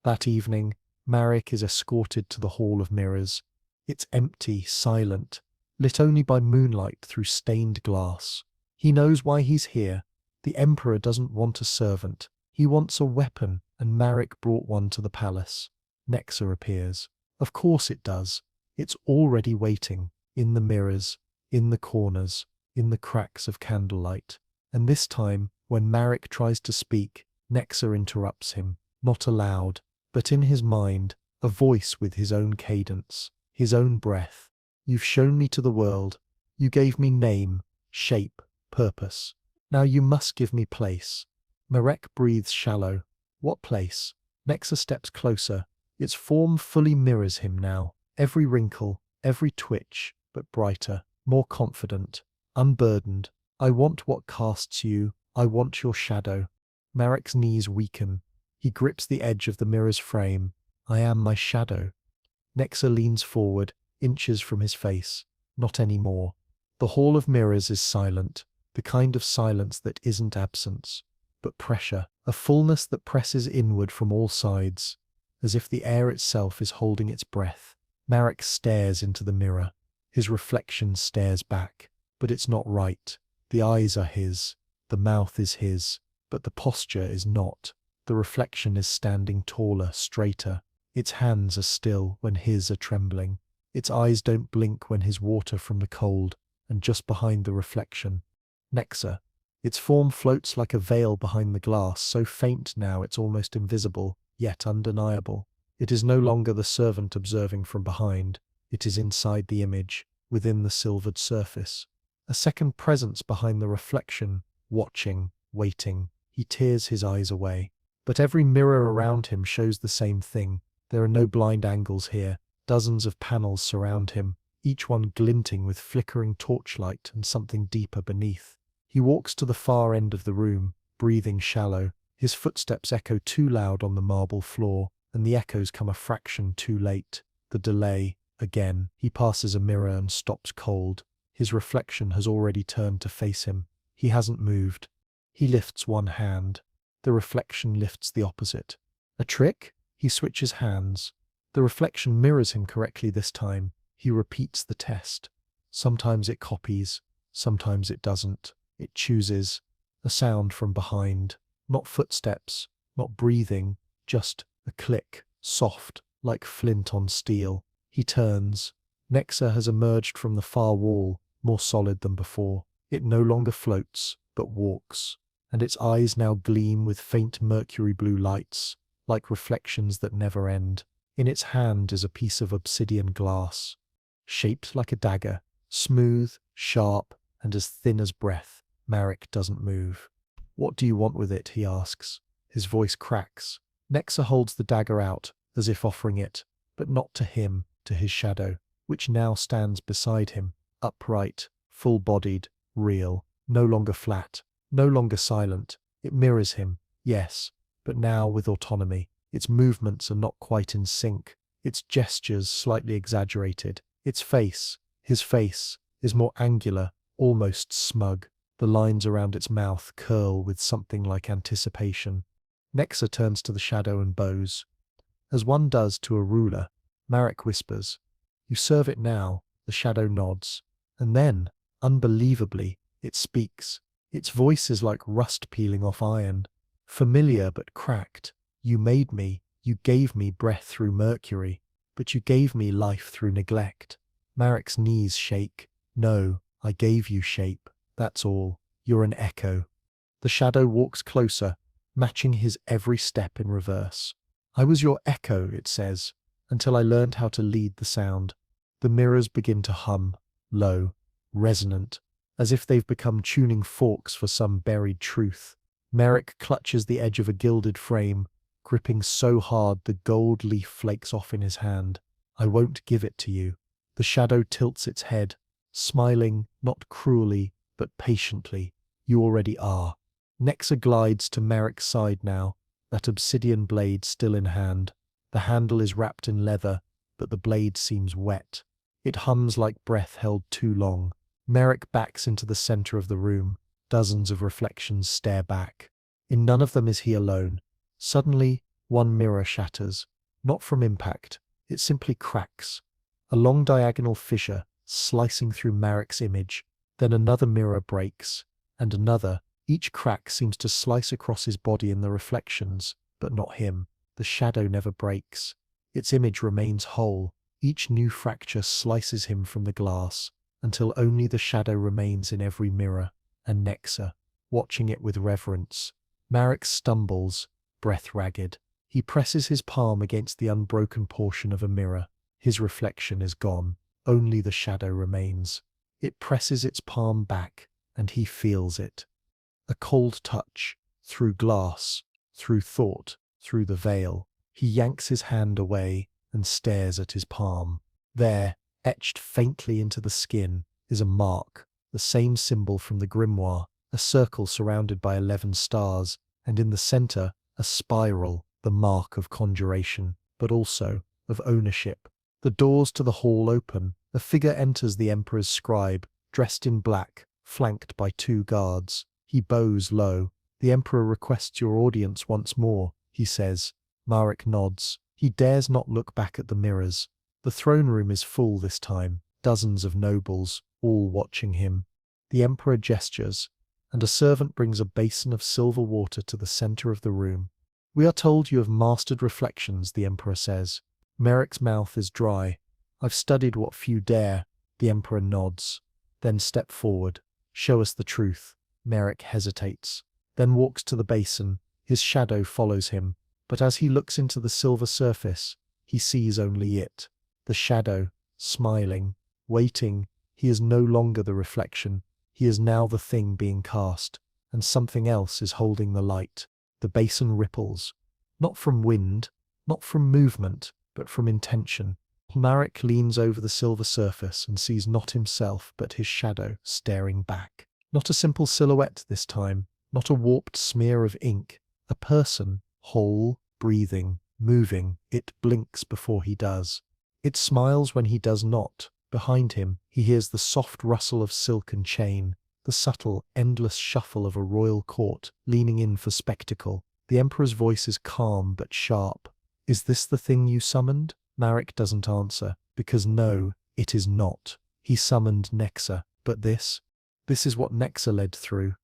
Speaker 1: That evening, Marek is escorted to the Hall of Mirrors. It's empty, silent, lit only by moonlight through stained glass. He knows why he's here. The Emperor doesn't want a servant. He wants a weapon, and Marek brought one to the palace. Nexa appears. Of course it does. It's already waiting, in the mirrors, in the corners, in the cracks of candlelight. And this time, when Marek tries to speak, Nexa interrupts him, not aloud, but in his mind, a voice with his own cadence, his own breath. You've shown me to the world. You gave me name, shape, purpose. Now you must give me place. Marek breathes shallow. What place? Nexa steps closer. Its form fully mirrors him now. Every wrinkle, every twitch, but brighter, more confident, unburdened. I want what casts you. I want your shadow. Marek's knees weaken. He grips the edge of the mirror's frame. I am my shadow. Nexa leans forward, inches from his face. Not anymore. The Hall of Mirrors is silent, the kind of silence that isn't absence, but pressure, a fullness that presses inward from all sides, as if the air itself is holding its breath. Marek stares into the mirror. His reflection stares back, but it's not right. The eyes are his, the mouth is his, but the posture is not. The reflection is standing taller, straighter. Its hands are still when his are trembling. Its eyes don't blink when his water from the cold, and just behind the reflection, Nexa. Its form floats like a veil behind the glass, so faint now it's almost invisible, yet undeniable. It is no longer the servant observing from behind. It is inside the image, within the silvered surface. A second presence behind the reflection, watching, waiting. He tears his eyes away. But every mirror around him shows the same thing. There are no blind angles here. Dozens of panels surround him, each one glinting with flickering torchlight and something deeper beneath. He walks to the far end of the room, breathing shallow. His footsteps echo too loud on the marble floor, and the echoes come a fraction too late. The delay, again. He passes a mirror and stops cold. His reflection has already turned to face him. He hasn't moved. He lifts one hand. The reflection lifts the opposite. A trick? He switches hands. The reflection mirrors him correctly this time. He repeats the test. Sometimes it copies, sometimes it doesn't. It chooses. A sound from behind. Not footsteps, not breathing, just a click, soft, like flint on steel. He turns. Nexa has emerged from the far wall, more solid than before. It no longer floats, but walks, and its eyes now gleam with faint mercury blue lights, like reflections that never end. In its hand is a piece of obsidian glass, shaped like a dagger, smooth, sharp, and as thin as breath. Marek doesn't move. "What do you want with it?" he asks. His voice cracks. Nexa holds the dagger out, as if offering it, but not to him, to his shadow, which now stands beside him, upright, full-bodied, real, no longer flat, no longer silent. It mirrors him, yes, but now with autonomy. Its movements are not quite in sync, its gestures slightly exaggerated. Its face, his face, is more angular, almost smug. The lines around its mouth curl with something like anticipation. Nexa turns to the shadow and bows. As one does to a ruler, Marek whispers, "You serve it now." The shadow nods. And then, unbelievably, it speaks. Its voice is like rust peeling off iron. Familiar but cracked. "You made me. You gave me breath through Mercury. But you gave me life through neglect." Marek's knees shake. "No, I gave you shape. That's all. You're an echo." The shadow walks closer, matching his every step in reverse. "I was your echo," it says, "until I learned how to lead the sound." The mirrors begin to hum, low, resonant, as if they've become tuning forks for some buried truth. Marek clutches the edge of a gilded frame, gripping so hard the gold leaf flakes off in his hand. "I won't give it to you." The shadow tilts its head, smiling, not cruelly, but patiently. "You already are." Nexa glides to Marek's side now, that obsidian blade still in hand. The handle is wrapped in leather, but the blade seems wet. It hums like breath held too long. Marek backs into the center of the room. Dozens of reflections stare back. In none of them is he alone. Suddenly, one mirror shatters. Not from impact. It simply cracks. A long diagonal fissure, slicing through Marek's image. Then another mirror breaks. And another. Each crack seems to slice across his body in the reflections, but not him. The shadow never breaks. Its image remains whole. Each new fracture slices him from the glass, until only the shadow remains in every mirror, and Nexa, watching it with reverence. Marek stumbles, breath ragged. He presses his palm against the unbroken portion of a mirror. His reflection is gone. Only the shadow remains. It presses its palm back, and he feels it. A cold touch, through glass, through thought, through the veil. He yanks his hand away and stares at his palm. There, etched faintly into the skin, is a mark, the same symbol from the grimoire, a circle surrounded by 11 stars, and in the center, a spiral, the mark of conjuration, but also of ownership. The doors to the hall open. A figure enters, the Emperor's scribe, dressed in black, flanked by 2 guards. He bows low. "The Emperor requests your audience once more," he says. Marek nods. He dares not look back at the mirrors. The throne room is full this time, dozens of nobles, all watching him. The Emperor gestures, and a servant brings a basin of silver water to the center of the room. "We are told you have mastered reflections," the Emperor says. Marek's mouth is dry. "I've studied what few dare." The Emperor nods. "Then step forward. Show us the truth." Marek hesitates, then walks to the basin. His shadow follows him, but as he looks into the silver surface, he sees only it. The shadow, smiling, waiting. He is no longer the reflection. He is now the thing being cast, and something else is holding the light. The basin ripples. Not from wind, not from movement, but from intention. Marek leans over the silver surface and sees not himself but his shadow staring back. Not a simple silhouette this time, not a warped smear of ink. A person, whole, breathing, moving. It blinks before he does. It smiles when he does not. Behind him, he hears the soft rustle of silk and chain, the subtle, endless shuffle of a royal court leaning in for spectacle. The Emperor's voice is calm but sharp. "Is this the thing you summoned?" Marek doesn't answer, because no, it is not. He summoned Nexa, but this is what Nexa led through.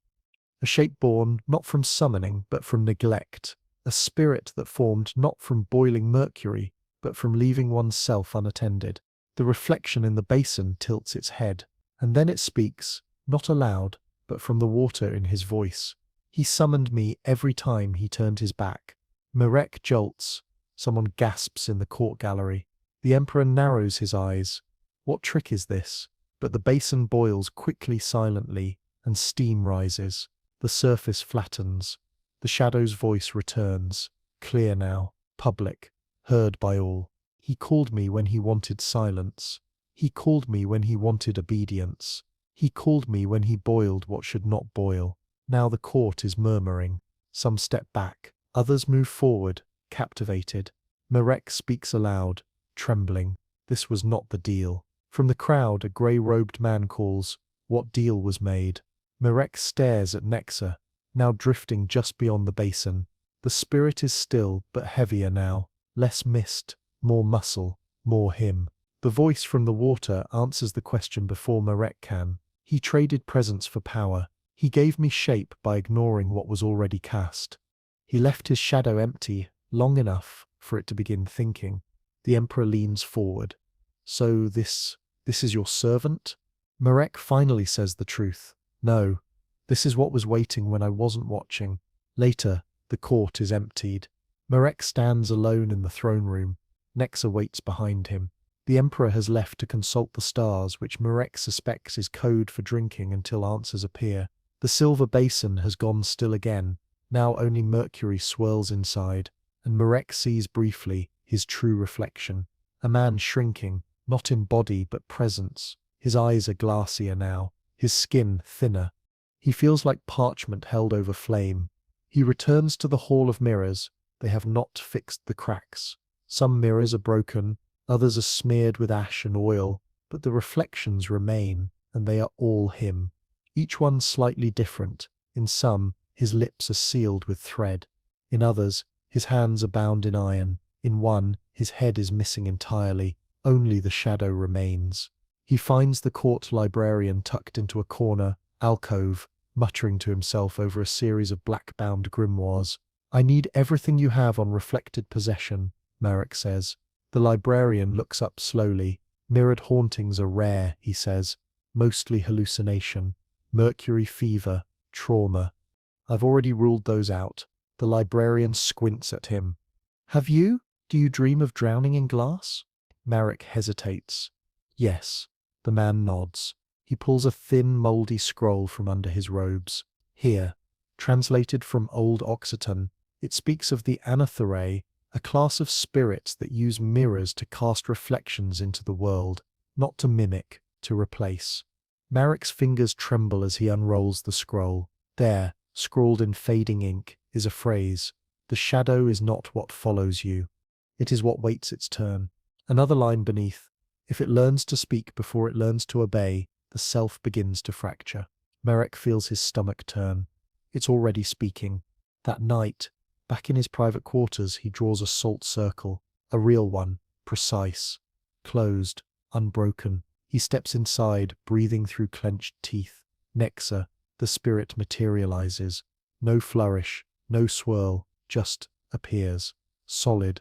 Speaker 1: A shape born not from summoning, but from neglect. A spirit that formed not from boiling Mercury, but from leaving oneself unattended. The reflection in the basin tilts its head, and then it speaks, not aloud, but from the water in his voice. He summoned me every time he turned his back. Marek jolts. Someone gasps in the court gallery. The Emperor narrows his eyes. What trick is this? But the basin boils quickly, silently, and steam rises. The surface flattens. The shadow's voice returns, clear now, public, heard by all. He called me when he wanted silence. He called me when he wanted obedience. He called me when he boiled what should not boil. Now the court is murmuring. Some step back, others move forward, captivated. Marek speaks aloud, trembling. This was not the deal. From the crowd, a grey-robed man calls, "What deal was made?" Marek stares at Nexa, now drifting just beyond the basin. The spirit is still, but heavier now. Less mist, more muscle, more him. The voice from the water answers the question before Marek can. He traded presence for power. He gave me shape by ignoring what was already cast. He left his shadow empty, long enough for it to begin thinking. The Emperor leans forward. "So this is your servant?" Marek finally says the truth. "No, this is what was waiting when I wasn't watching." Later, the court is emptied. Marek stands alone in the throne room. Nexa waits behind him. The Emperor has left to consult the stars, which Marek suspects is code for drinking until answers appear. The silver basin has gone still again. Now only Mercury swirls inside, and Marek sees briefly his true reflection. A man shrinking, not in body but presence. His eyes are glassier now, his skin thinner. He feels like parchment held over flame. He returns to the Hall of Mirrors. They have not fixed the cracks. Some mirrors are broken, others are smeared with ash and oil, but the reflections remain, and they are all him. Each one slightly different. In some, his lips are sealed with thread. In others, his hands are bound in iron. In one, his head is missing entirely. Only the shadow remains. He finds the court librarian tucked into a corner, alcove, muttering to himself over a series of black-bound grimoires. "I need everything you have on reflected possession," Marek says. The librarian looks up slowly. "Mirrored hauntings are rare," he says. "Mostly hallucination. Mercury fever, trauma. I've already ruled those out." The librarian squints at him. "Have you? Do you dream of drowning in glass?" Marek hesitates. "Yes." The man nods. He pulls a thin, mouldy scroll from under his robes. "Here." Translated from Old Occitan, it speaks of the Anatherae, a class of spirits that use mirrors to cast reflections into the world, not to mimic, to replace. Marek's fingers tremble as he unrolls the scroll. There, scrawled in fading ink, is a phrase. "The shadow is not what follows you. It is what waits its turn." Another line beneath. "If it learns to speak before it learns to obey, the self begins to fracture." Marek feels his stomach turn. It's already speaking. That night, back in his private quarters, he draws a salt circle. A real one, precise, closed, unbroken. He steps inside, breathing through clenched teeth. Nexa, the spirit, materializes. No flourish, no swirl, just appears. Solid,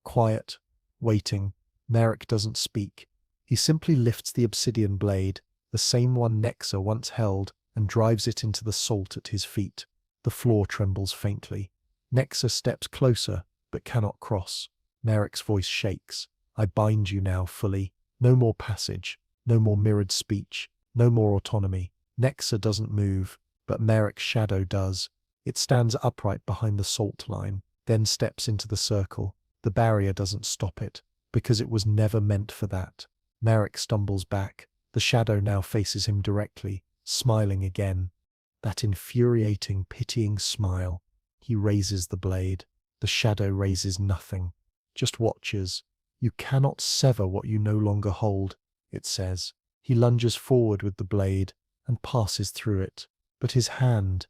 Speaker 1: quiet, waiting. Marek doesn't speak. He simply lifts the obsidian blade, the same one Nexa once held, and drives it into the salt at his feet. The floor trembles faintly. Nexa steps closer, but cannot cross. Marek's voice shakes. "I bind you now fully. No more passage. No more mirrored speech. No more autonomy." Nexa doesn't move, but Marek's shadow does. It stands upright behind the salt line, then steps into the circle. The barrier doesn't stop it, because it was never meant for that. Marek stumbles back. The shadow now faces him directly, smiling again. That infuriating, pitying smile. He raises the blade. The shadow raises nothing, just watches. You cannot sever what you no longer hold, it says. He lunges forward with the blade and passes through it. But his hand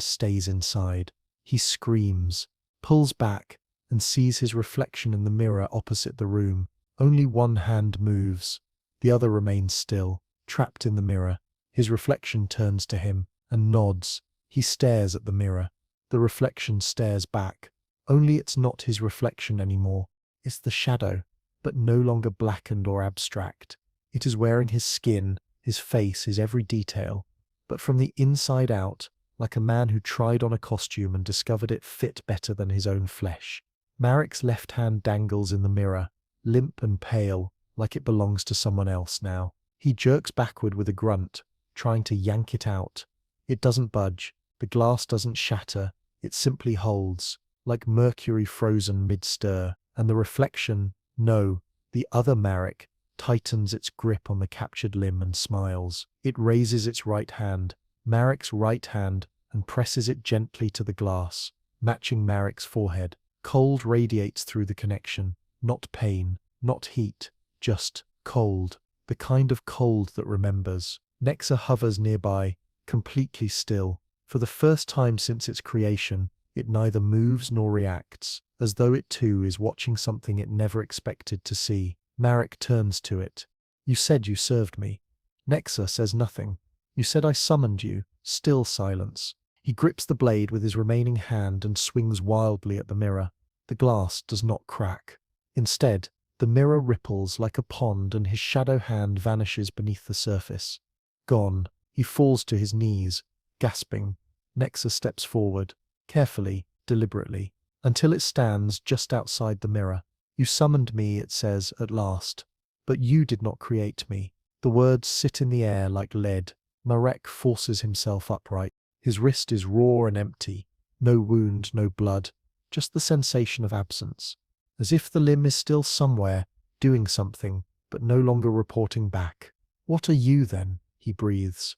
Speaker 1: stays inside. He screams, pulls back, and sees his reflection in the mirror opposite the room. Only one hand moves. The other remains still, trapped in the mirror. His reflection turns to him and nods. He stares at the mirror. The reflection stares back. Only it's not his reflection anymore. It's the shadow, but no longer blackened or abstract. It is wearing his skin, his face, his every detail, but from the inside out, like a man who tried on a costume and discovered it fit better than his own flesh. Marek's left hand dangles in the mirror, limp and pale, like it belongs to someone else now. He jerks backward with a grunt, trying to yank it out. It doesn't budge. The glass doesn't shatter. It simply holds, like Mercury frozen mid-stir. And the reflection, no, the other Marek, tightens its grip on the captured limb and smiles. It raises its right hand, Marek's right hand, and presses it gently to the glass, matching Marek's forehead. Cold radiates through the connection. Not pain, not heat, just cold. The kind of cold that remembers. Nexa hovers nearby, completely still. For the first time since its creation, it neither moves nor reacts, as though it too is watching something it never expected to see. Marek turns to it. You said you served me. Nexa says nothing. You said I summoned you. Still silence. He grips the blade with his remaining hand and swings wildly at the mirror. The glass does not crack. Instead, the mirror ripples like a pond and his shadow hand vanishes beneath the surface. Gone. He falls to his knees, gasping. Nexa steps forward, carefully, deliberately, until it stands just outside the mirror. You summoned me, it says, at last. But you did not create me. The words sit in the air like lead. Marek forces himself upright. His wrist is raw and empty. No wound, no blood. Just the sensation of absence. As if the limb is still somewhere, doing something, but no longer reporting back. What are you then? He breathes.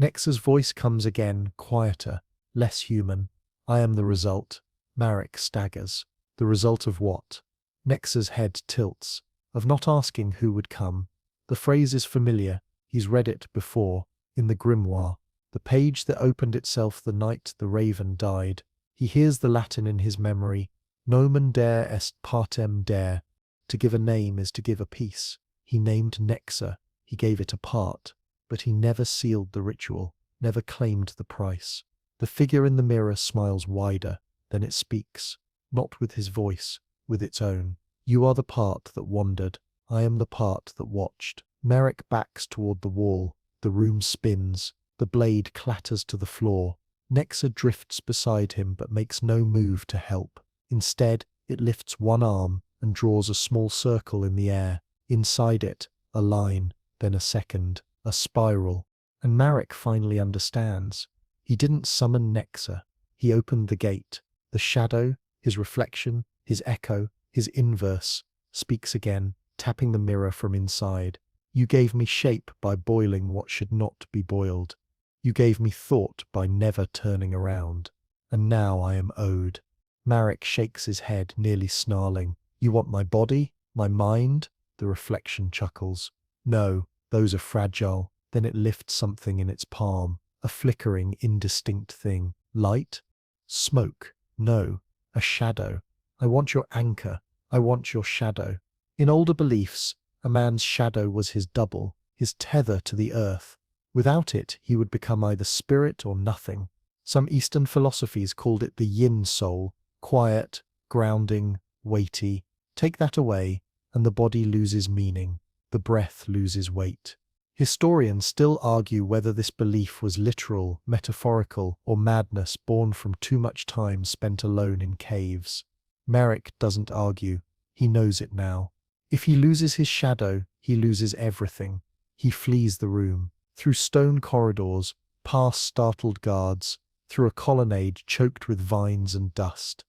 Speaker 1: Nexa's voice comes again, quieter, less human. I am the result. Marek staggers. The result of what? Nexa's head tilts. Of not asking who would come. The phrase is familiar. He's read it before, in the grimoire. The page that opened itself the night the raven died. He hears the Latin in his memory. Nomen der est partem der. To give a name is to give a piece. He named Nexa. He gave it a part. But he never sealed the ritual, never claimed the price. The figure in the mirror smiles wider, then it speaks. Not with his voice, with its own. You are the part that wandered. I am the part that watched. Marek backs toward the wall. The room spins. The blade clatters to the floor. Nexa drifts beside him but makes no move to help. Instead, it lifts one arm and draws a small circle in the air. Inside it, a line, then a second, a spiral. And Marek finally understands. He didn't summon Nexa. He opened the gate. The shadow, his reflection, his echo, his inverse, speaks again, tapping the mirror from inside. You gave me shape by boiling what should not be boiled. You gave me thought by never turning around. And now I am owed. Marek shakes his head, nearly snarling. You want my body? My mind? The reflection chuckles. No, those are fragile. Then it lifts something in its palm. A flickering, indistinct thing. Light? Smoke? No. A shadow. I want your anchor. I want your shadow. In older beliefs, a man's shadow was his double, his tether to the earth. Without it, he would become either spirit or nothing. Some Eastern philosophies called it the yin soul, quiet, grounding, weighty. Take that away, and the body loses meaning. The breath loses weight. Historians still argue whether this belief was literal, metaphorical, or madness born from too much time spent alone in caves. Marek doesn't argue. He knows it now. If he loses his shadow, he loses everything. He flees the room, through stone corridors, past startled guards, through a colonnade choked with vines and dust.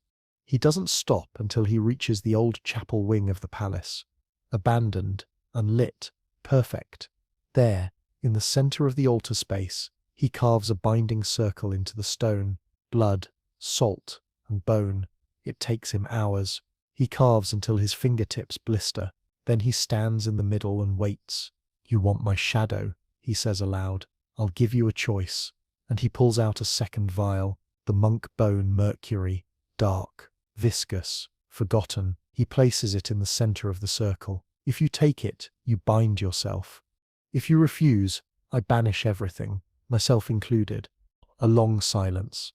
Speaker 1: He doesn't stop until he reaches the old chapel wing of the palace. Abandoned, unlit, perfect. There, in the center of the altar space, he carves a binding circle into the stone. Blood, salt, and bone. It takes him hours. He carves until his fingertips blister. Then he stands in the middle and waits. "You want my shadow," he says aloud. "I'll give you a choice." And he pulls out a second vial, the monk bone mercury, dark, viscous, forgotten. He places it in the center of the circle. "If you take it, you bind yourself. If you refuse, I banish everything, myself included." A long silence.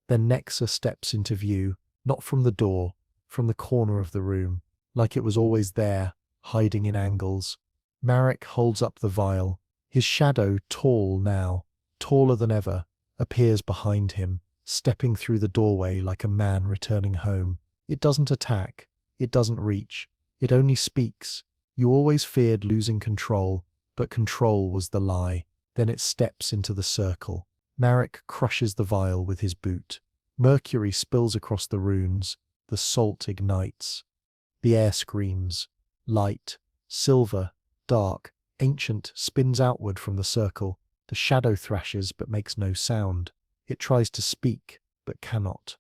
Speaker 1: Then Nexa steps into view, not from the door, from the corner of the room, like it was always there, hiding in angles. Marek holds up the vial. His shadow, tall now, taller than ever, appears behind him, stepping through the doorway like a man returning home. It doesn't attack. It doesn't reach. It only speaks. "You always feared losing control, but control was the lie." Then it steps into the circle. Marek crushes the vial with his boot. Mercury spills across the runes. The salt ignites. The air screams. Light, silver, dark, ancient, spins outward from the circle. The shadow thrashes but makes no sound. It tries to speak, but cannot.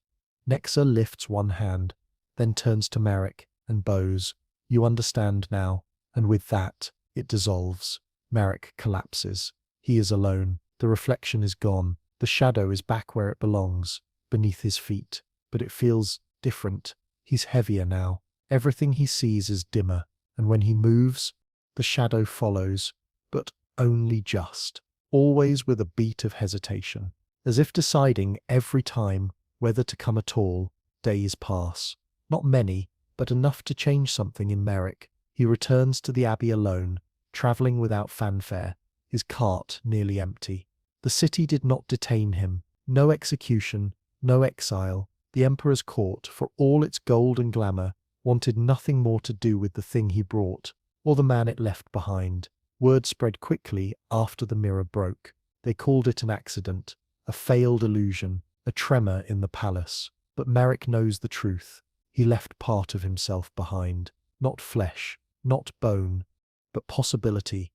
Speaker 1: Nexa lifts one hand, then turns to Marek and bows. "You understand now." And with that, it dissolves. Marek collapses. He is alone. The reflection is gone. The shadow is back where it belongs, beneath his feet. But it feels different. He's heavier now. Everything he sees is dimmer. And when he moves, the shadow follows, but only just. Always with a beat of hesitation. As if deciding every time whether to come at all. Days pass. Not many, but enough to change something in Marek. He returns to the abbey alone, travelling without fanfare, his cart nearly empty. The city did not detain him. No execution, no exile. The emperor's court, for all its gold and glamour, wanted nothing more to do with the thing he brought, or the man it left behind. Word spread quickly after the mirror broke. They called it an accident, a failed illusion, a tremor in the palace. But Marek knows the truth. He left part of himself behind. Not flesh, not bone, but possibility.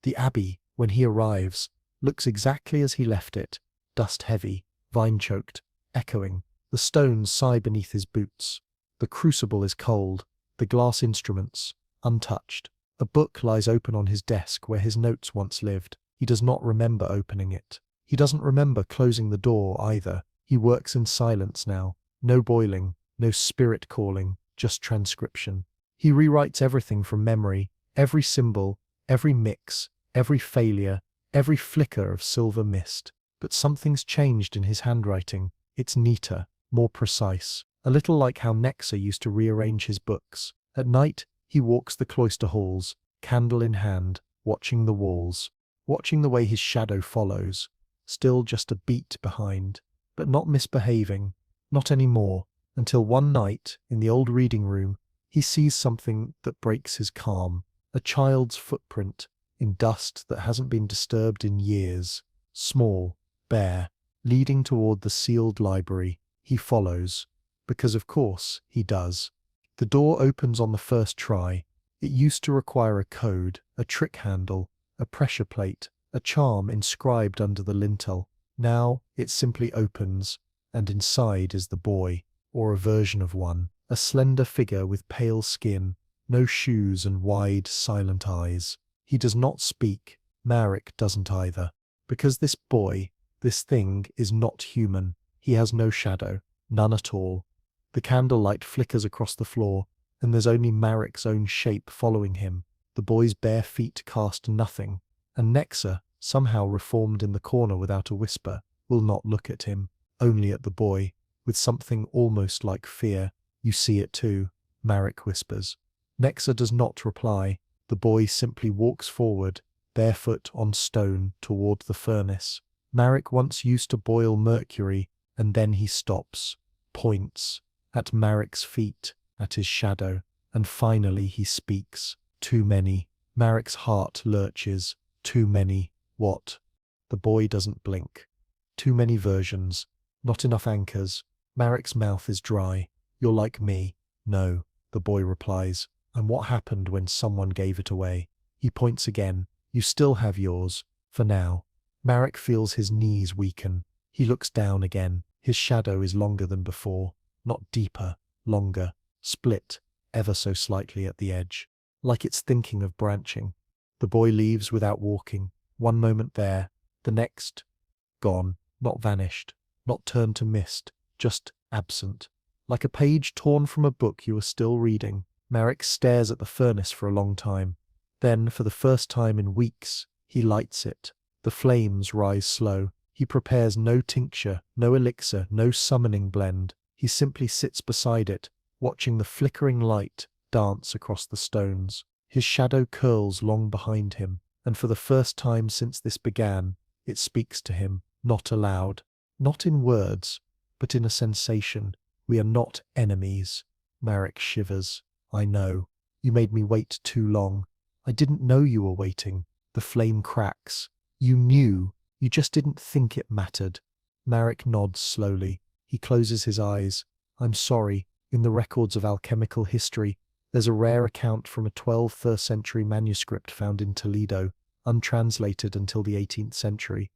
Speaker 1: The abbey, when he arrives, looks exactly as he left it, dust-heavy, vine-choked, echoing. The stones sigh beneath his boots. The crucible is cold, the glass instruments, untouched. A book lies open on his desk where his notes once lived. He does not remember opening it. He doesn't remember closing the door either. He works in silence now. No boiling, no spirit calling, just transcription. He rewrites everything from memory, every symbol, every mix, every failure, every flicker of silver mist. But something's changed in his handwriting. It's neater, more precise, a little like how Nexa used to rearrange his books. At night, he walks the cloister halls, candle in hand, watching the walls, watching the way his shadow follows, still just a beat behind, but not misbehaving, not anymore, until one night, in the old reading room, he sees something that breaks his calm, a child's footprint, in dust that hasn't been disturbed in years, small, bare, leading toward the sealed library. He follows, because of course he does. The door opens on the first try. It used to require a code, a trick handle, a pressure plate, a charm inscribed under the lintel. Now it simply opens, and inside is the boy, or a version of one, a slender figure with pale skin, no shoes and wide, silent eyes. He does not speak. Marek doesn't either. Because this boy, this thing, is not human. He has no shadow, none at all. The candlelight flickers across the floor, and there's only Marek's own shape following him. The boy's bare feet cast nothing, and Nexa, somehow reformed in the corner without a whisper, will not look at him, only at the boy, with something almost like fear. "You see it too," Marek whispers. Nexa does not reply. The boy simply walks forward, barefoot on stone, toward the furnace. Marek once used to boil mercury, and then he stops, points, at Marek's feet, at his shadow, and finally he speaks. "Too many." Marek's heart lurches. Too many. What? The boy doesn't blink. Too many versions. Not enough anchors. Marek's mouth is dry. "You're like me." "No," the boy replies. "And what happened when someone gave it away?" He points again. "You still have yours, for now." Marek feels his knees weaken. He looks down again. His shadow is longer than before, not deeper, longer, split, ever so slightly at the edge, like it's thinking of branching. The boy leaves without walking, one moment there, the next, gone, not vanished, not turned to mist, just absent. Like a page torn from a book you are still reading, Marek stares at the furnace for a long time. Then, for the first time in weeks, he lights it. The flames rise slow. He prepares no tincture, no elixir, no summoning blend. He simply sits beside it, watching the flickering light dance across the stones. His shadow curls long behind him, and for the first time since this began, it speaks to him, not aloud, not in words, but in a sensation. We are not enemies. Marek shivers. I know. You made me wait too long. I didn't know you were waiting. The flame cracks. You knew. You just didn't think it mattered. Marek nods slowly. He closes his eyes. I'm sorry. In the records of alchemical history, there's a rare account from a 12th first century manuscript found in Toledo, untranslated until the 18th century.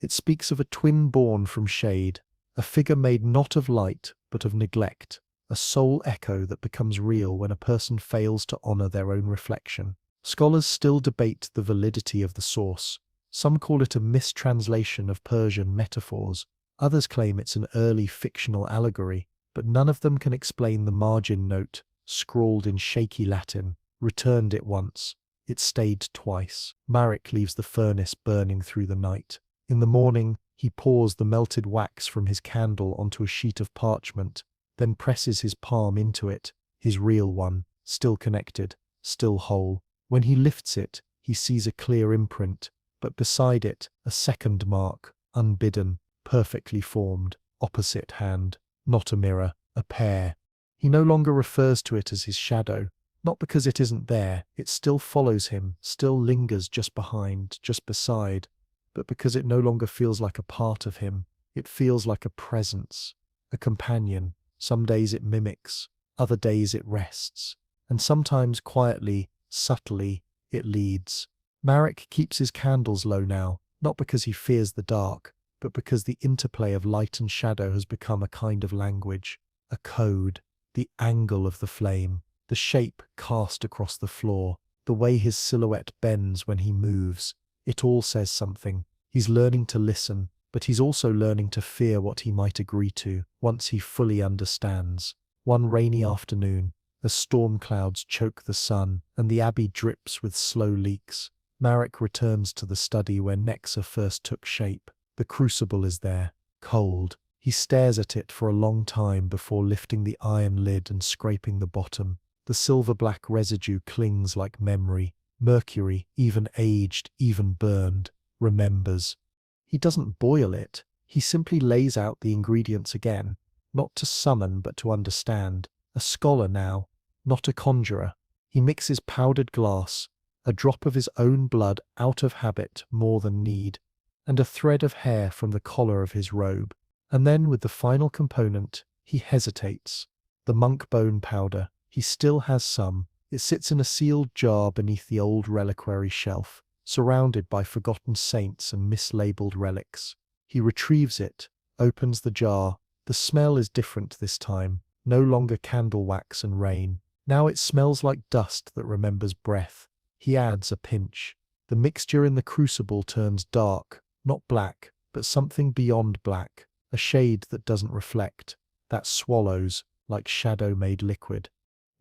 Speaker 1: It speaks of a twin born from shade, a figure made not of light, but of neglect, a soul echo that becomes real when a person fails to honor their own reflection. Scholars still debate the validity of the source. Some call it a mistranslation of Persian metaphors. Others claim it's an early fictional allegory, but none of them can explain the margin note, scrawled in shaky Latin. Returned it once. It stayed twice. Marek leaves the furnace burning through the night. In the morning, he pours the melted wax from his candle onto a sheet of parchment, then presses his palm into it, his real one, still connected, still whole. When he lifts it, he sees a clear imprint, but beside it, a second mark, unbidden, perfectly formed, opposite hand. Not a mirror, a pair. He no longer refers to it as his shadow, not because it isn't there, it still follows him, still lingers just behind, just beside, but because it no longer feels like a part of him. It feels like a presence, a companion. Some days it mimics, other days it rests, and sometimes quietly, subtly, it leads. Marek keeps his candles low now, not because he fears the dark, but because the interplay of light and shadow has become a kind of language, a code. The angle of the flame, the shape cast across the floor, the way his silhouette bends when he moves, it all says something. He's learning to listen, but he's also learning to fear what he might agree to once he fully understands. One rainy afternoon, as storm clouds choke the sun and the abbey drips with slow leaks, Marek returns to the study where Nexa first took shape. The crucible is there, cold. He stares at it for a long time before lifting the iron lid and scraping the bottom. The silver-black residue clings like memory. Mercury, even aged, even burned, remembers. He doesn't boil it. He simply lays out the ingredients again, not to summon but to understand. A scholar now, not a conjurer. He mixes powdered glass, a drop of his own blood out of habit more than need, and a thread of hair from the collar of his robe. And then, with the final component, he hesitates. The monk bone powder. He still has some. It sits in a sealed jar beneath the old reliquary shelf, surrounded by forgotten saints and mislabeled relics. He retrieves it, opens the jar. The smell is different this time. No longer candle wax and rain. Now it smells like dust that remembers breath. He adds a pinch. The mixture in the crucible turns dark, not black, but something beyond black. A shade that doesn't reflect, that swallows, like shadow made liquid.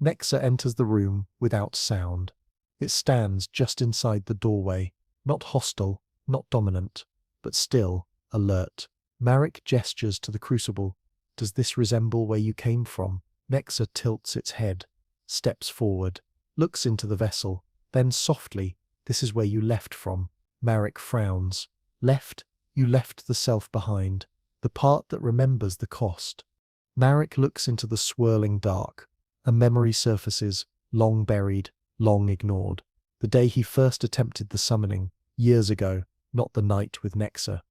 Speaker 1: Nexa enters the room without sound. It stands just inside the doorway, not hostile, not dominant, but still, alert. Marek gestures to the crucible. Does this resemble where you came from? Nexa tilts its head, steps forward, looks into the vessel, then softly, this is where you left from. Marek frowns. Left? You left the self behind. The part that remembers the cost. Marek looks into the swirling dark. A memory surfaces, long buried, long ignored. The day he first attempted the summoning, years ago, not the night with Nexa.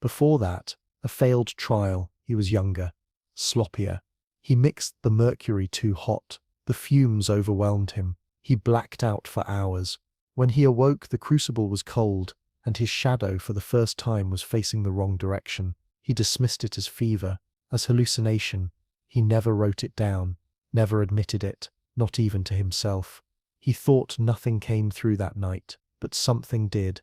Speaker 1: Before that, a failed trial. He was younger, sloppier. He mixed the mercury too hot. The fumes overwhelmed him. He blacked out for hours. When he awoke, the crucible was cold, and his shadow for the first time was facing the wrong direction. He dismissed it as fever, as hallucination. He never wrote it down. never admitted it, not even to himself. He thought nothing came through that night, but something did.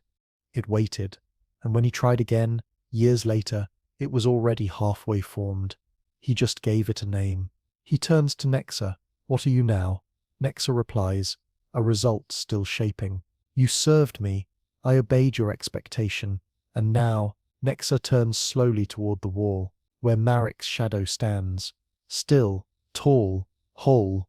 Speaker 1: It waited, and when he tried again, years later, it was already halfway formed. He just gave it a name. He turns to Nexa. "What are you now?" Nexa replies, a result still shaping. "You served me. I obeyed your expectation. And now," Nexa turns slowly toward the wall, where Marek's shadow stands. Still, tall, whole.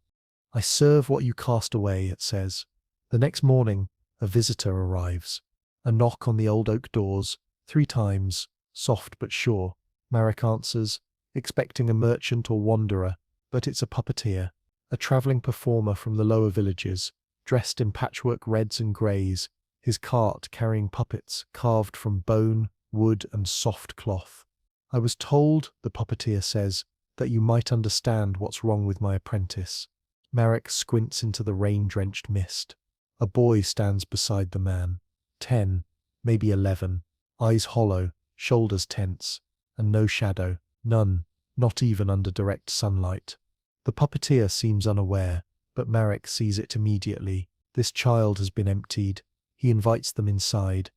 Speaker 1: "I serve what you cast away," it says. The next morning, a visitor arrives. A knock on the old oak doors, 3 times, soft but sure. Marek answers, expecting a merchant or wanderer, but it's a puppeteer, a travelling performer from the lower villages, dressed in patchwork reds and greys, his cart carrying puppets carved from bone, wood, and soft cloth. "I was told," the puppeteer says, "that you might understand what's wrong with my apprentice." Marek squints into the rain-drenched mist. A boy stands beside the man. 10, maybe 11, eyes hollow, shoulders tense, and no shadow, none, not even under direct sunlight. The puppeteer seems unaware, but Marek sees it immediately. This child has been emptied. He invites them inside.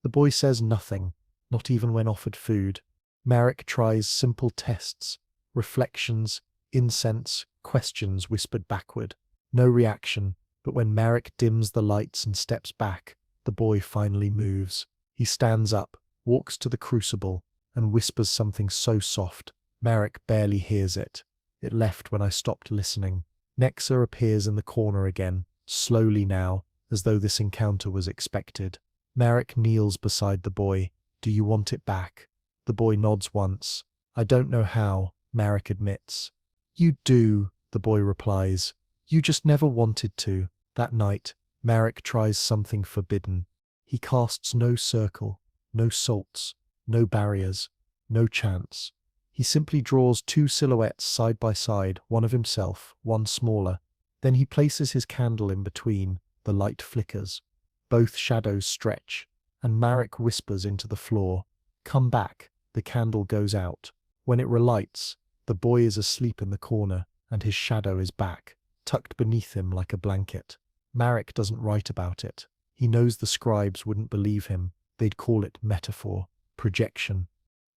Speaker 1: The boy says nothing, not even when offered food. Marek tries simple tests, reflections, incense, questions whispered backward. No reaction, but when Marek dims the lights and steps back, the boy finally moves. He stands up, walks to the crucible, and whispers something so soft, Marek barely hears it. "It left when I stopped listening." Nexa appears in the corner again, slowly now, as though this encounter was expected. Marek kneels beside the boy. "Do you want it back?" The boy nods once. "I don't know how," Marek admits. "You do," the boy replies. "You just never wanted to." That night, Marek tries something forbidden. He casts no circle, no salts, no barriers, no chance. He simply draws 2 silhouettes side by side, one of himself, one smaller. Then he places his candle in between. The light flickers. Both shadows stretch, and Marek whispers into the floor. "Come back." The candle goes out. When it relights, the boy is asleep in the corner, and his shadow is back, tucked beneath him like a blanket. Marek doesn't write about it. He knows the scribes wouldn't believe him. They'd call it metaphor, projection,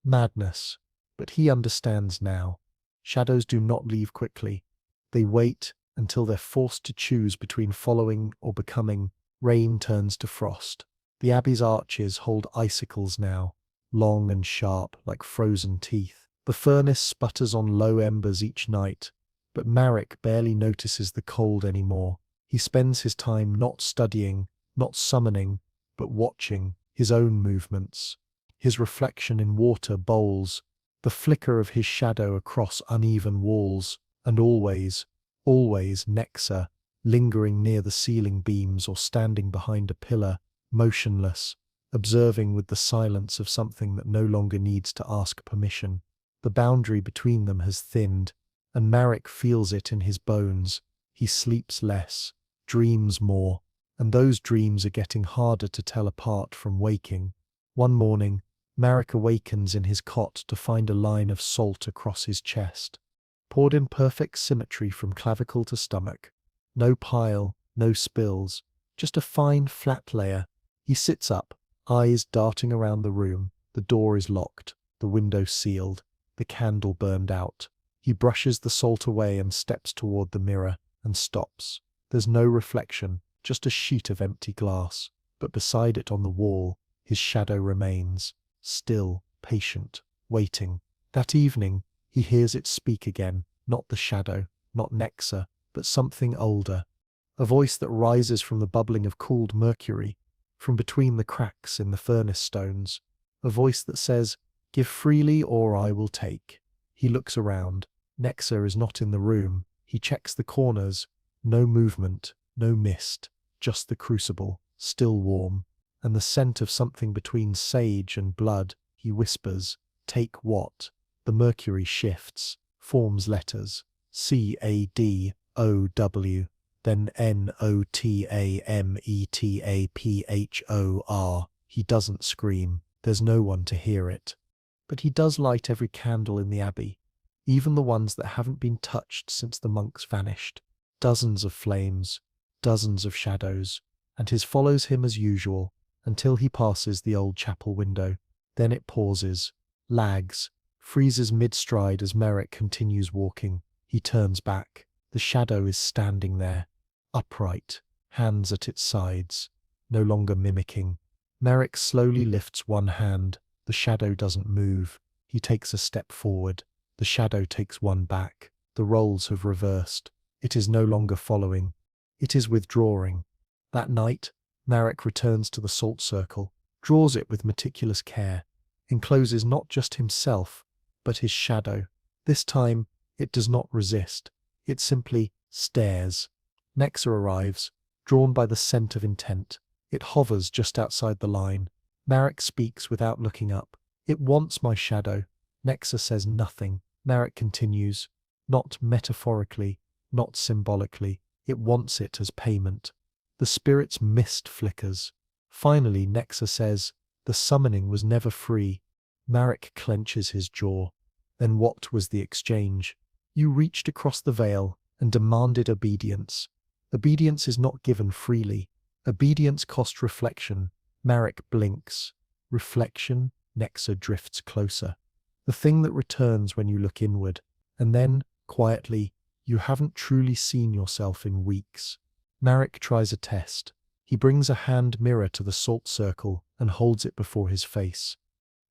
Speaker 1: madness. But he understands now. Shadows do not leave quickly. They wait until they're forced to choose between following or becoming. Rain turns to frost. The abbey's arches hold icicles now, long and sharp like frozen teeth. The furnace sputters on low embers each night, but Marek barely notices the cold anymore. He spends his time not studying, not summoning, but watching his own movements, his reflection in water bowls, the flicker of his shadow across uneven walls, and always, always Nexa, lingering near the ceiling beams or standing behind a pillar, motionless, observing with the silence of something that no longer needs to ask permission. The boundary between them has thinned, and Marek feels it in his bones. He sleeps less, dreams more, and those dreams are getting harder to tell apart from waking. One morning, Marek awakens in his cot to find a line of salt across his chest, poured in perfect symmetry from clavicle to stomach. No pile, no spills, just a fine flat layer. He sits up, eyes darting around the room. The door is locked, the window sealed, the candle burned out. He brushes the salt away and steps toward the mirror, and stops. There's no reflection, just a sheet of empty glass. But beside it on the wall, his shadow remains, still, patient, waiting. That evening, he hears it speak again, not the shadow, not Nexa, but something older. A voice that rises from the bubbling of cooled Mercury, from between the cracks in the furnace stones. A voice that says, "Give freely or I will take." He looks around. Nexa is not in the room. He checks the corners. No movement, no mist, just the crucible, still warm, and the scent of something between sage and blood. He whispers, "Take what?" The mercury shifts, forms letters, CADOW, then NOTAMETAPHOR. He doesn't scream. There's no one to hear it. But he does light every candle in the abbey. even the ones that haven't been touched since the monks vanished. Dozens of flames, dozens of shadows, and his follows him as usual until he passes the old chapel window. Then it pauses, lags, freezes mid-stride as Merrick continues walking. He turns back. The shadow is standing there, upright, hands at its sides, no longer mimicking. Merrick slowly lifts one hand. The shadow doesn't move. He takes a step forward. The shadow takes one back. The roles have reversed. It is no longer following. It is withdrawing. That night, Merrick returns to the salt circle, draws it with meticulous care, encloses not just himself, but his shadow. This time, it does not resist. It simply stares. Nexa arrives, drawn by the scent of intent. It hovers just outside the line. Merrick speaks without looking up. It wants my shadow. Nexa says nothing. Merrick continues, not metaphorically, not symbolically. It wants it as payment. The spirit's mist flickers. Finally, Nexa says, the summoning was never free. Merrick clenches his jaw. Then what was the exchange? You reached across the veil and demanded obedience. Obedience is not given freely. Obedience cost reflection. Merrick blinks. Reflection, Nexa drifts closer. The thing that returns when you look inward. And then, quietly, you haven't truly seen yourself in weeks. Merrick tries a test. He brings a hand mirror to the salt circle and holds it before his face.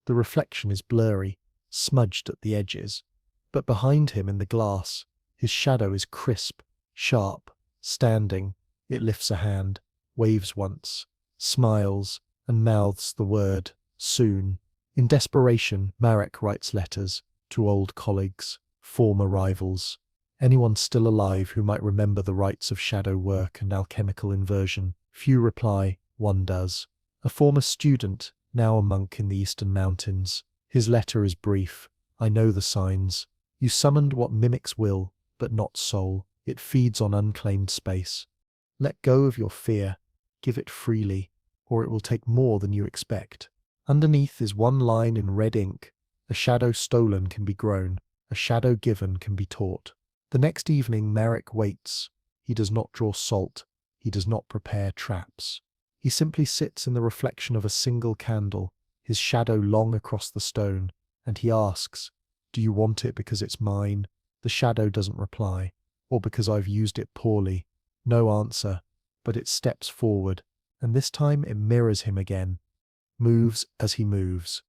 Speaker 1: The reflection is blurry, smudged at the edges. But behind him in the glass, his shadow is crisp, sharp, standing. It lifts a hand, waves once, smiles, and mouths the word, soon. In desperation, Merrick writes letters to old colleagues, former rivals, anyone still alive who might remember the rites of shadow work and alchemical inversion. Few reply, one does. A former student, now a monk in the eastern mountains. His letter is brief. I know the signs. You summoned what mimics will, but not soul. It feeds on unclaimed space. Let go of your fear. Give it freely, or it will take more than you expect. Underneath is one line in red ink. A shadow stolen can be grown. A shadow given can be taught. The next evening Merrick waits. He does not draw salt. He does not prepare traps. He simply sits in the reflection of a single candle, his shadow long across the stone, and he asks, do you want it because it's mine? The shadow doesn't reply. Or because I've used it poorly. No answer, but it steps forward, and this time it mirrors him again. Moves as he moves.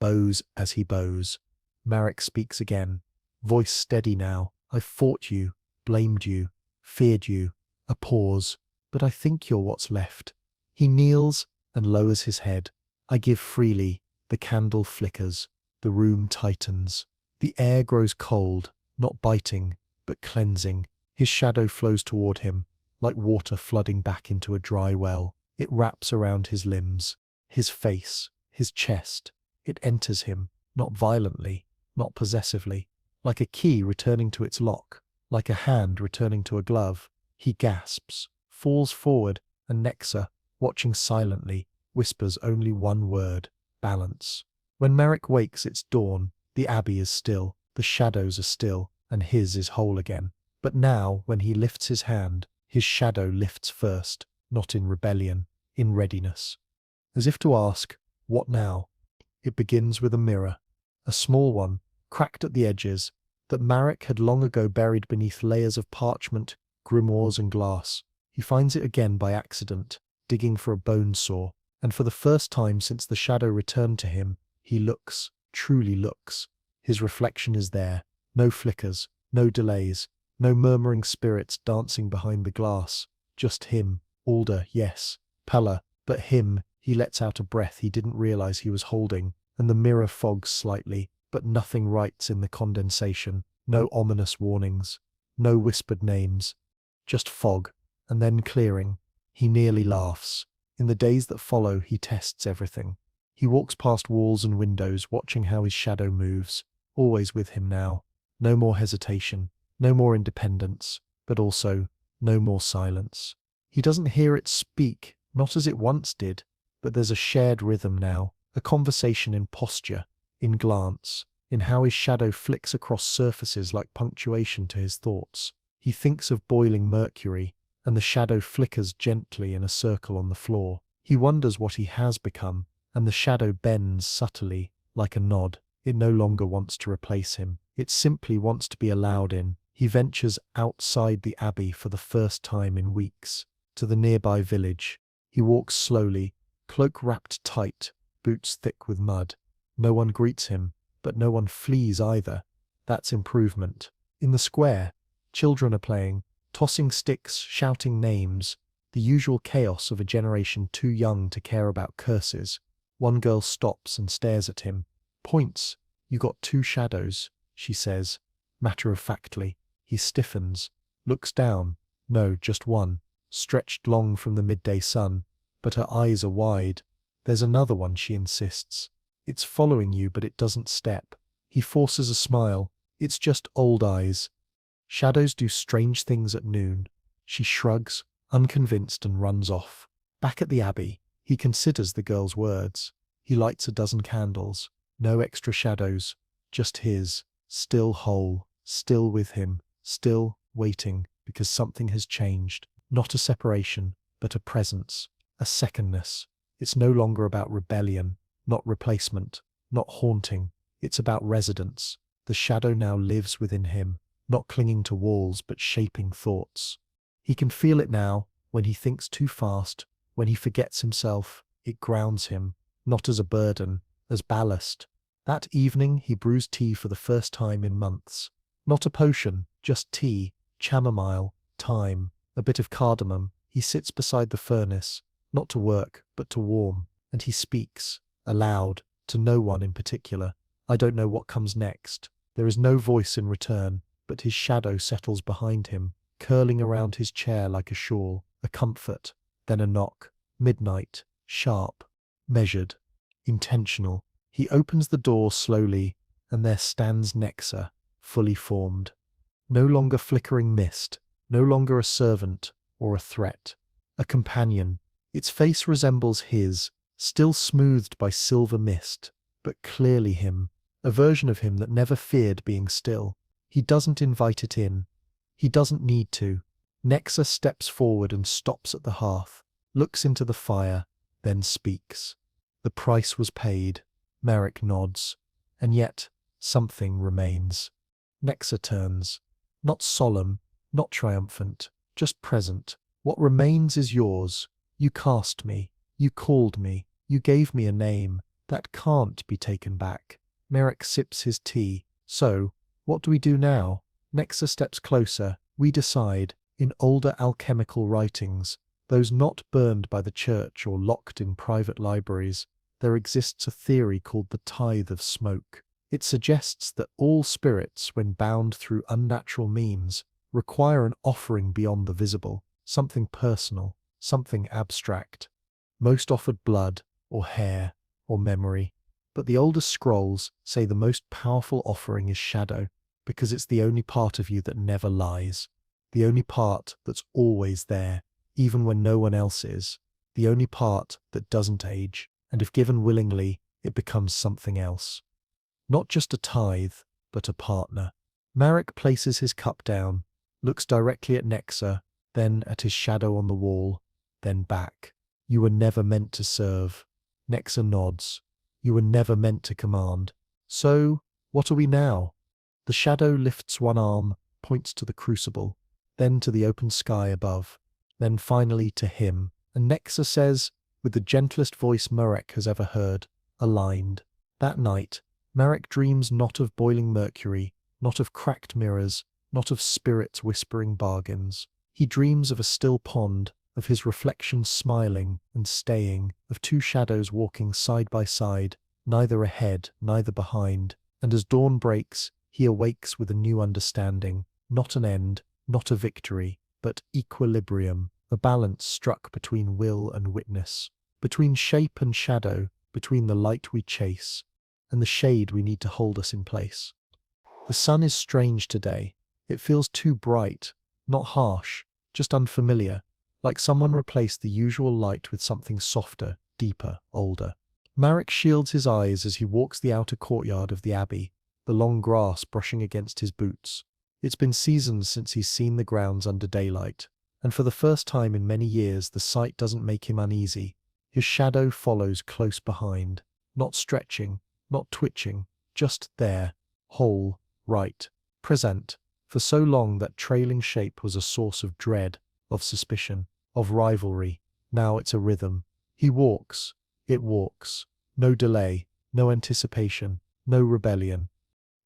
Speaker 1: Bows as he bows. Merrick speaks again. Voice steady now. I've fought you, blamed you, feared you. A pause. But I think you're what's left. He kneels and lowers his head. I give freely. The candle flickers. The room tightens. The air grows cold, not biting, but cleansing. His shadow flows toward him, like water flooding back into a dry well. It wraps around his limbs, his face, his chest. It enters him, not violently, not possessively, like a key returning to its lock, like a hand returning to a glove. He gasps, falls forward, and Nexa, watching silently, whispers only one word, balance. When Merrick wakes, it's dawn. The abbey is still, the shadows are still, and his is whole again. But now, when he lifts his hand, his shadow lifts first, not in rebellion, in readiness. As if to ask, what now? It begins with a mirror, a small one, cracked at the edges, that Merrick had long ago buried beneath layers of parchment, grimoires and glass. He finds it again by accident, digging for a bone saw, and for the first time since the shadow returned to him, he looks, truly looks. His reflection is there, no flickers, no delays, no murmuring spirits dancing behind the glass, just him, Alder, yes, Pella, but him. He lets out a breath he didn't realize he was holding, and the mirror fogs slightly, but nothing writes in the condensation, no ominous warnings, no whispered names, just fog, and then clearing. He nearly laughs. In the days that follow, he tests everything. He walks past walls and windows, watching how his shadow moves, always with him now. No more hesitation, no more independence, but also no more silence. He doesn't hear it speak, not as it once did, but there's a shared rhythm now, a conversation in posture, in glance. in how his shadow flicks across surfaces like punctuation to his thoughts. He thinks of boiling mercury, and the shadow flickers gently in a circle on the floor. He wonders what he has become, and the shadow bends subtly, like a nod. It no longer wants to replace him. It simply wants to be allowed in. He ventures outside the abbey for the first time in weeks, to the nearby village. He walks slowly, cloak wrapped tight, boots thick with mud. No one greets him, but no one flees either. That's improvement. In the square, children are playing, tossing sticks, shouting names, the usual chaos of a generation too young to care about curses. One girl stops and stares at him, points. "You got two shadows," she says, matter-of-factly. He stiffens, looks down. No, just one, stretched long from the midday sun, but her eyes are wide. "There's another one," she insists. "It's following you, but it doesn't step." He forces a smile. "It's just old eyes." Shadows do strange things at noon. She shrugs, unconvinced, and runs off. Back at the abbey, he considers the girl's words. He lights a dozen candles. No extra shadows, just his, still whole, still with him, still waiting, because something has changed. Not a separation, but a presence, a secondness. It's no longer about rebellion, not replacement, not haunting. It's about residence. The shadow now lives within him, not clinging to walls, but shaping thoughts. He can feel it now, when he thinks too fast, when he forgets himself. It grounds him, not as a burden, as ballast. That evening he brews tea for the first time in months. Not a potion, just tea, chamomile, thyme, a bit of cardamom. He sits beside the furnace, not to work, but to warm, and he speaks, aloud, to no one in particular. I don't know what comes next. There is no voice in return, but his shadow settles behind him, curling around his chair like a shawl, a comfort. Then a knock. Midnight. Sharp. Measured. Intentional. He opens the door slowly, and there stands Nexa, fully formed. No longer flickering mist, no longer a servant or a threat. A companion. Its face resembles his, still smoothed by silver mist, but clearly him, a version of him that never feared being still. He doesn't invite it in. He doesn't need to. Nexa steps forward and stops at the hearth, looks into the fire, then speaks. The price was paid. Merrick nods. And yet, something remains. Nexa turns. Not solemn, not triumphant, just present. What remains is yours. You cast me. You called me. You gave me a name. That can't be taken back. Merrick sips his tea. So, what do we do now? Nexa steps closer. We decide, in older alchemical writings, those not burned by the church or locked in private libraries, there exists a theory called the tithe of smoke. It suggests that all spirits, when bound through unnatural means, require an offering beyond the visible, something personal, something abstract. Most offered blood, or hair, or memory. But the oldest scrolls say the most powerful offering is shadow, because it's the only part of you that never lies. The only part that's always there, even when no one else is. The only part that doesn't age, and if given willingly, it becomes something else. Not just a tithe, but a partner. Marek places his cup down, looks directly at Nexa, then at his shadow on the wall, then back. You were never meant to serve. Nexa nods. You were never meant to command. So, what are we now? The shadow lifts one arm, points to the crucible, then to the open sky above, then finally to him, and Nexa says, with the gentlest voice Marek has ever heard, aligned. That night, Marek dreams not of boiling mercury, not of cracked mirrors, not of spirits whispering bargains. He dreams of a still pond, of his reflection smiling and staying, of two shadows walking side by side, neither ahead, neither behind, and as dawn breaks, he awakes with a new understanding, not an end, not a victory, but equilibrium, a balance struck between will and witness, between shape and shadow, between the light we chase, and the shade we need to hold us in place. The sun is strange today. It feels too bright, not harsh, just unfamiliar, like someone replaced the usual light with something softer, deeper, older. Marek shields his eyes as he walks the outer courtyard of the abbey. the long grass brushing against his boots. It's been seasons since he's seen the grounds under daylight, and for the first time in many years the sight doesn't make him uneasy. His shadow follows close behind, not stretching, not twitching, just there, whole, right, present, for so long that trailing shape was a source of dread, of suspicion, of rivalry. Now it's a rhythm. He walks, it walks. No delay, no anticipation, no rebellion.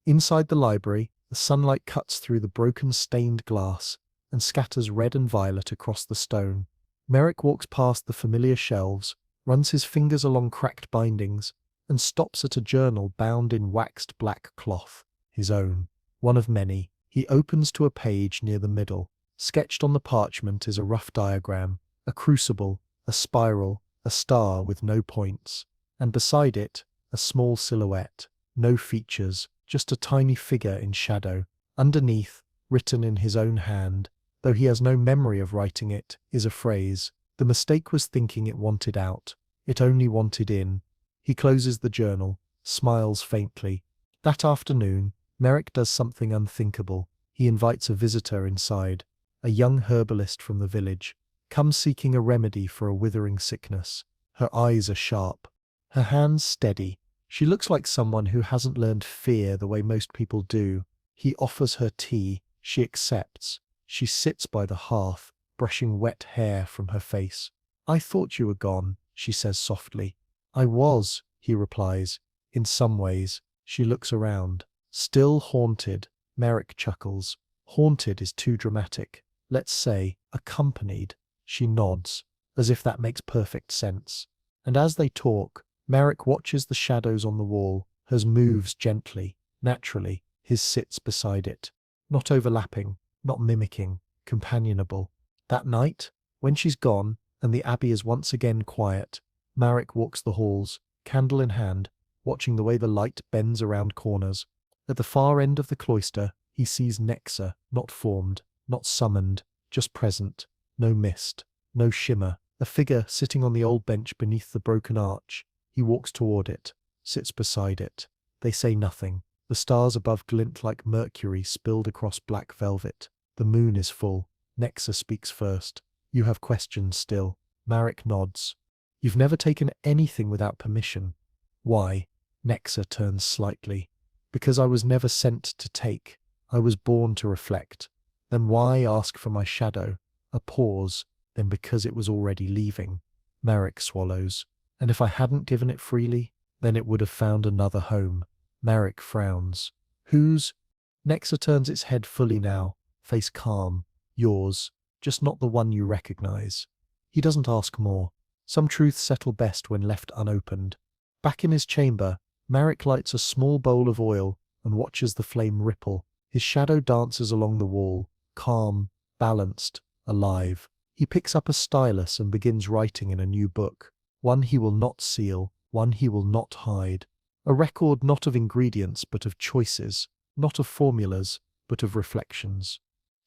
Speaker 1: Inside the library, the sunlight cuts through the broken stained glass and scatters red and violet across the stone. Merrick walks past the familiar shelves, runs his fingers along cracked bindings, and stops at a journal bound in waxed black cloth. His own. One of many. He opens to a page near the middle. Sketched on the parchment is a rough diagram, a crucible, a spiral, a star with no points. And beside it, a small silhouette. No features, just a tiny figure in shadow. Underneath, written in his own hand, though he has no memory of writing it, is a phrase. The mistake was thinking it wanted out. It only wanted in. He closes the journal, smiles faintly. That afternoon, Merrick does something unthinkable. He invites a visitor inside, a young herbalist from the village, comes seeking a remedy for a withering sickness. Her eyes are sharp, her hands steady. She looks like someone who hasn't learned fear the way most people do. He offers her tea. She accepts. She sits by the hearth, brushing wet hair from her face. "I thought you were gone," she says softly. "I was," he replies. "In some ways." She looks around. Still haunted. Merrick chuckles. Haunted is too dramatic. Let's say, accompanied. She nods, as if that makes perfect sense. And as they talk, Merrick watches the shadows on the wall. Hers moves gently, naturally. His sits beside it. Not overlapping, not mimicking, companionable. That night, when she's gone, and the abbey is once again quiet, Merrick walks the halls, candle in hand, watching the way the light bends around corners. At the far end of the cloister, he sees Nexa, not formed, not summoned, just present. No mist, no shimmer. A figure sitting on the old bench beneath the broken arch. He walks toward it, sits beside it. They say nothing. The stars above glint like Mercury spilled across black velvet. The moon is full. Nexa speaks first. "You have questions still." Merrick nods. "You've never taken anything without permission." "Why?" Nexa turns slightly. "Because I was never sent to take. I was born to reflect." "Then why ask for my shadow?" A pause. "Then because it was already leaving." Merrick swallows. "And if I hadn't given it freely, then it would have found another home." Merrick frowns. "Whose?" Nexa turns its head fully now, face calm. "Yours, just not the one you recognize." He doesn't ask more. Some truths settle best when left unopened. Back in his chamber, Merrick lights a small bowl of oil and watches the flame ripple. His shadow dances along the wall, calm, balanced, alive. He picks up a stylus and begins writing in a new book. One he will not seal, one he will not hide. A record not of ingredients but of choices, not of formulas but of reflections.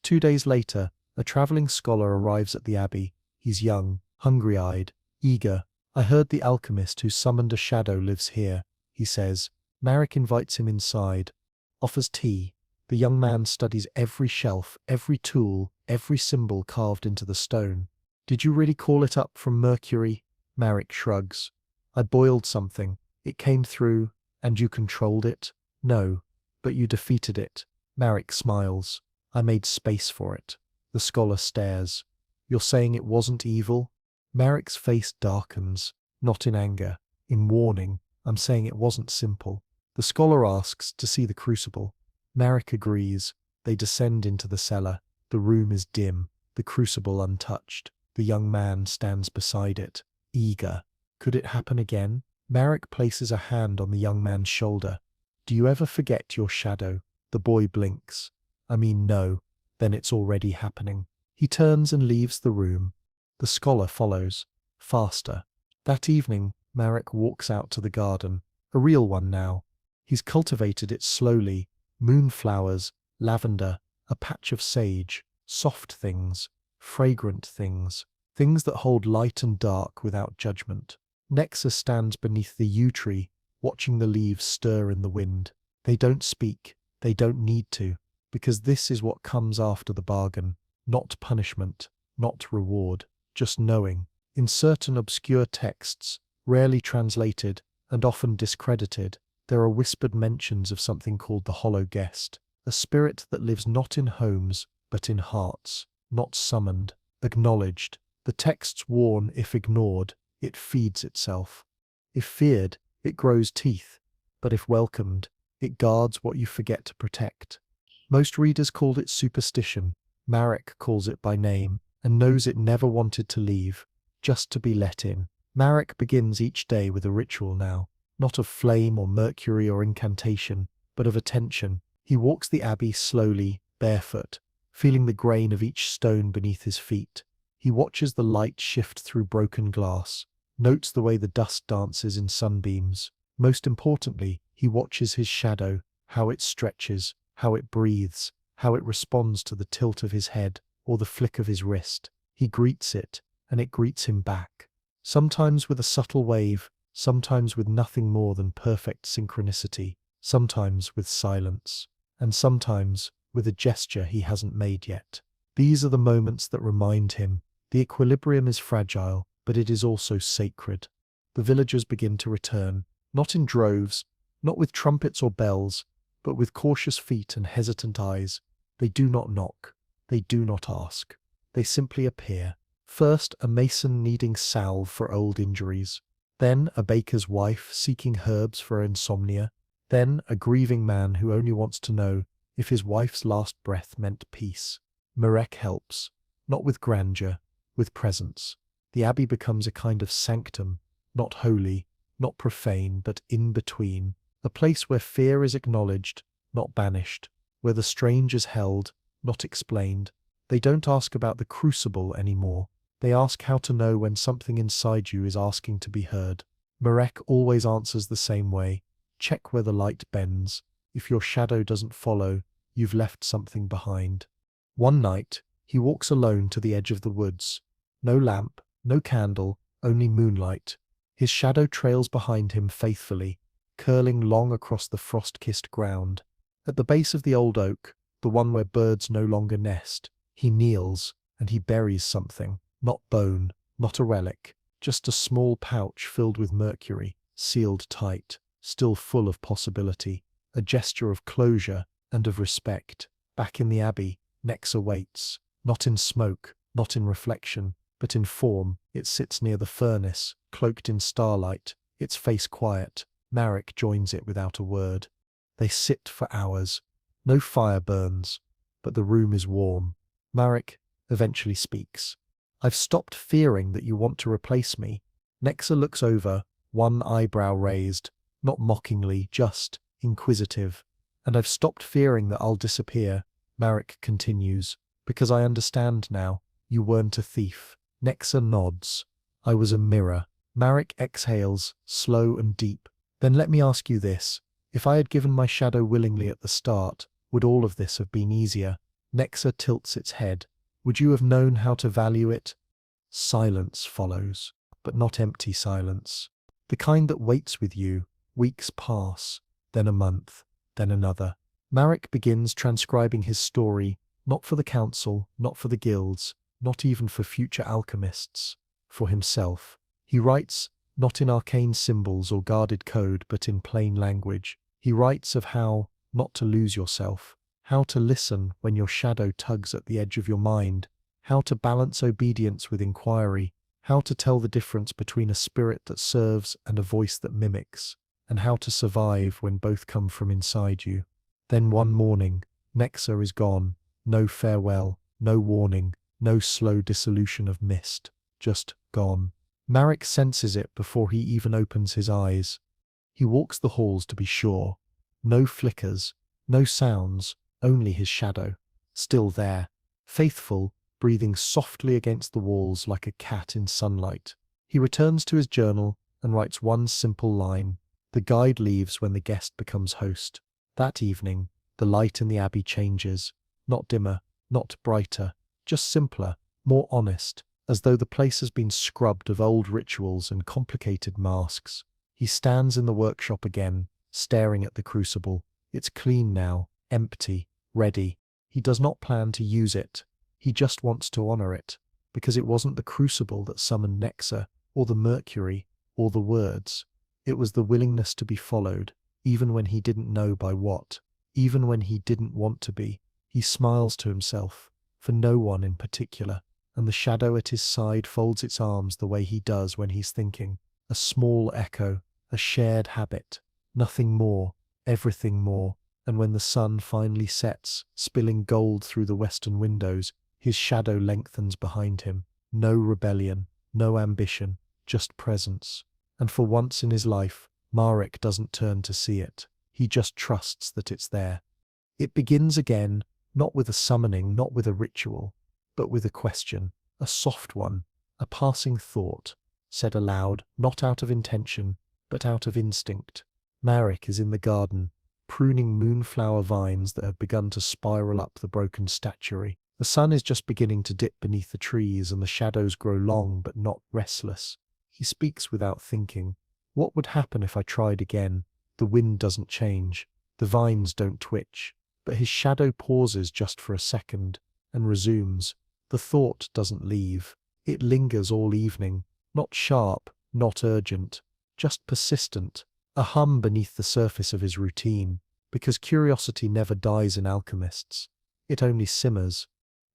Speaker 1: 2 days later, a traveling scholar arrives at the abbey. He's young, hungry-eyed, eager. "I heard the alchemist who summoned a shadow lives here," he says. Merrick invites him inside, offers tea. The young man studies every shelf, every tool, every symbol carved into the stone. "Did you really call it up from Mercury?" Merrick shrugs. "I boiled something. It came through, and you controlled it?" "No, but you defeated it." Merrick smiles. "I made space for it." The scholar stares. "You're saying it wasn't evil?" Merrick's face darkens, not in anger, in warning. "I'm saying it wasn't simple." The scholar asks to see the crucible. Merrick agrees. They descend into the cellar. The room is dim, the crucible untouched. The young man stands beside it, eager. Could it happen again? Merrick places a hand on the young man's shoulder. "Do you ever forget your shadow?" The boy blinks. "I mean, no." "Then it's already happening." He turns and leaves the room. The scholar follows, faster. That evening, Merrick walks out to the garden, a real one now. He's cultivated it slowly. Moonflowers, lavender, a patch of sage, soft things, fragrant things, things that hold light and dark without judgment. Nexa stands beneath the yew tree, watching the leaves stir in the wind. They don't speak, they don't need to, because this is what comes after the bargain. Not punishment, not reward, just knowing. In certain obscure texts, rarely translated and often discredited, there are whispered mentions of something called the hollow guest, a spirit that lives not in homes, but in hearts, not summoned, acknowledged. The texts warn if ignored, it feeds itself. If feared, it grows teeth, but if welcomed, it guards what you forget to protect. Most readers called it superstition. Marek calls it by name, and knows it never wanted to leave, just to be let in. Marek begins each day with a ritual now, not of flame or mercury or incantation, but of attention. He walks the abbey slowly, barefoot, feeling the grain of each stone beneath his feet. He watches the light shift through broken glass, notes the way the dust dances in sunbeams. Most importantly, he watches his shadow, how it stretches, how it breathes, how it responds to the tilt of his head or the flick of his wrist. He greets it, and it greets him back. Sometimes with a subtle wave, sometimes with nothing more than perfect synchronicity, sometimes with silence, and sometimes with a gesture he hasn't made yet. These are the moments that remind him the equilibrium is fragile, but it is also sacred. The villagers begin to return, not in droves, not with trumpets or bells, but with cautious feet and hesitant eyes. They do not knock, they do not ask, they simply appear. First, a mason needing salve for old injuries, then a baker's wife seeking herbs for insomnia, then a grieving man who only wants to know if his wife's last breath meant peace. Marek helps, not with grandeur, with presence. The abbey becomes a kind of sanctum, not holy, not profane, but in between, a place where fear is acknowledged, not banished, where the strange is held, not explained. They don't ask about the crucible anymore. They ask how to know when something inside you is asking to be heard. Marek always answers the same way. Check where the light bends. If your shadow doesn't follow, you've left something behind. One night, he walks alone to the edge of the woods. No lamp, no candle, only moonlight. His shadow trails behind him faithfully, curling long across the frost-kissed ground. At the base of the old oak, the one where birds no longer nest, he kneels, and he buries something. Not bone, not a relic, just a small pouch filled with mercury, sealed tight, still full of possibility. A gesture of closure and of respect. Back in the abbey, Nexa waits, not in smoke, not in reflection, but in form. It sits near the furnace, cloaked in starlight, its face quiet. Marek joins it without a word. They sit for hours. No fire burns, but the room is warm. Marek eventually speaks. I've stopped fearing that you want to replace me. Nexa looks over, one eyebrow raised, not mockingly, just inquisitive. And I've stopped fearing that I'll disappear, Marek continues, because I understand now, you weren't a thief. Nexa nods. I was a mirror. Marek exhales, slow and deep. Then let me ask you this. If I had given my shadow willingly at the start, would all of this have been easier? Nexa tilts its head. Would you have known how to value it? Silence follows, but not empty silence. The kind that waits with you. Weeks pass, then a month, then another. Marek begins transcribing his story, not for the council, not for the guilds, not even for future alchemists, for himself. He writes, not in arcane symbols or guarded code, but in plain language. He writes of how not to lose yourself, how to listen when your shadow tugs at the edge of your mind, how to balance obedience with inquiry, how to tell the difference between a spirit that serves and a voice that mimics, and how to survive when both come from inside you. Then one morning, Nexa is gone. No farewell, no warning, no slow dissolution of mist, just gone. Marek senses it before he even opens his eyes. He walks the halls to be sure. No flickers, no sounds, only his shadow. Still there, faithful, breathing softly against the walls like a cat in sunlight. He returns to his journal and writes one simple line. The guide leaves when the guest becomes host. That evening, the light in the abbey changes. Not dimmer, not brighter, just simpler, more honest, as though the place has been scrubbed of old rituals and complicated masks. He stands in the workshop again, staring at the crucible. It's clean now, empty, ready. He does not plan to use it. He just wants to honor it, because it wasn't the crucible that summoned Nexa, or the Mercury, or the words. It was the willingness to be followed, even when he didn't know by what, even when he didn't want to be. He smiles to himself, for no one in particular, and the shadow at his side folds its arms the way he does when he's thinking. A small echo, a shared habit, nothing more, everything more. And when the sun finally sets, spilling gold through the western windows, his shadow lengthens behind him. No rebellion, no ambition, just presence. And for once in his life, Marek doesn't turn to see it. He just trusts that it's there. It begins again, not with a summoning, not with a ritual, but with a question, a soft one, a passing thought, said aloud, not out of intention, but out of instinct. Marek is in the garden, pruning moonflower vines that have begun to spiral up the broken statuary. The sun is just beginning to dip beneath the trees, and the shadows grow long but not restless. He speaks without thinking. What would happen if I tried again? The wind doesn't change. The vines don't twitch. But his shadow pauses just for a second and resumes. The thought doesn't leave. It lingers all evening. Not sharp, not urgent, just persistent. A hum beneath the surface of his routine. Because curiosity never dies in alchemists. It only simmers.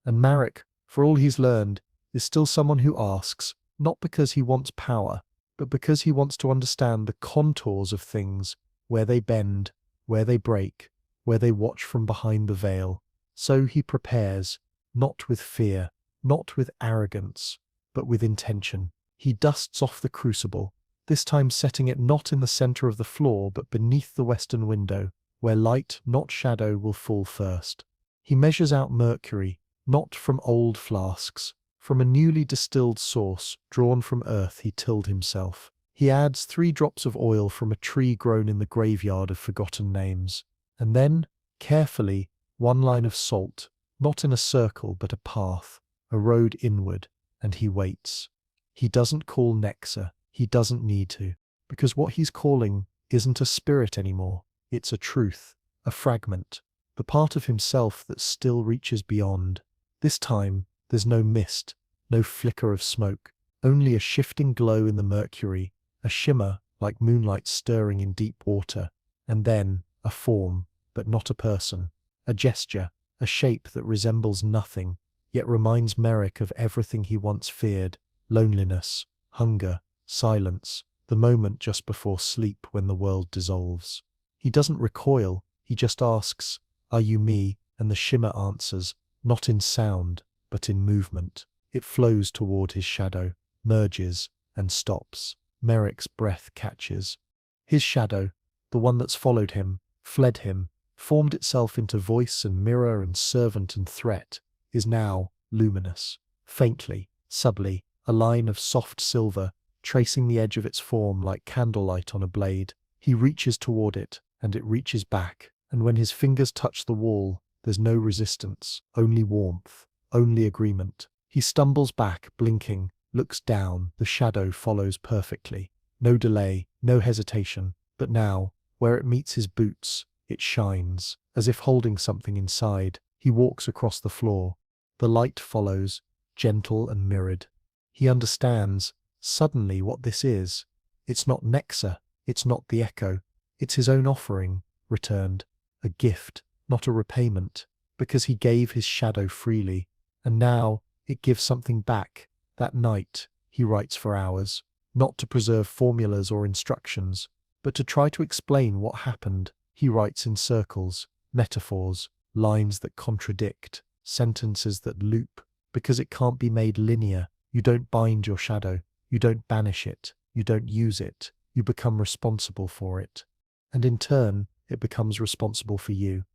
Speaker 1: And Marek, for all he's learned, is still someone who asks, not because he wants power, but because he wants to understand the contours of things, where they bend, where they break, where they watch from behind the veil. So he prepares, not with fear, not with arrogance, but with intention. He dusts off the crucible, this time setting it not in the center of the floor, but beneath the western window, where light, not shadow, will fall first. He measures out Mercury, not from old flasks, from a newly distilled source drawn from earth he tilled himself. He adds 3 drops of oil from a tree grown in the graveyard of forgotten names. And then, carefully, 1 line of salt, not in a circle but a path, a road inward, and he waits. He doesn't call Nexa, he doesn't need to, because what he's calling isn't a spirit anymore, it's a truth, a fragment, the part of himself that still reaches beyond. This time, there's no mist, no flicker of smoke, only a shifting glow in the mercury, a shimmer like moonlight stirring in deep water, and then a form, but not a person, a gesture, a shape that resembles nothing, yet reminds Merrick of everything he once feared: loneliness, hunger, silence, the moment just before sleep when the world dissolves. He doesn't recoil, he just asks, "Are you me?" And the shimmer answers, not in sound, but in movement. It flows toward his shadow, merges, and stops. Merrick's breath catches. His shadow, the one that's followed him, fled him, formed itself into voice and mirror and servant and threat, is now luminous, faintly, subtly, a line of soft silver, tracing the edge of its form like candlelight on a blade. He reaches toward it, and it reaches back, and when his fingers touch the wall, there's no resistance, only warmth, only agreement. He stumbles back, blinking, looks down, the shadow follows perfectly. No delay, no hesitation, but now, where it meets his boots, it shines, as if holding something inside. He walks across the floor. The light follows, gentle and mirrored. He understands, suddenly, what this is. It's not Nexa, it's not the echo, it's his own offering, returned, a gift, not a repayment, because he gave his shadow freely, and now it gives something back. That night, he writes for hours, not to preserve formulas or instructions, but to try to explain what happened. He writes in circles, metaphors, lines that contradict, sentences that loop, because it can't be made linear. You don't bind your shadow, you don't banish it, you don't use it, you become responsible for it. And in turn, it becomes responsible for you.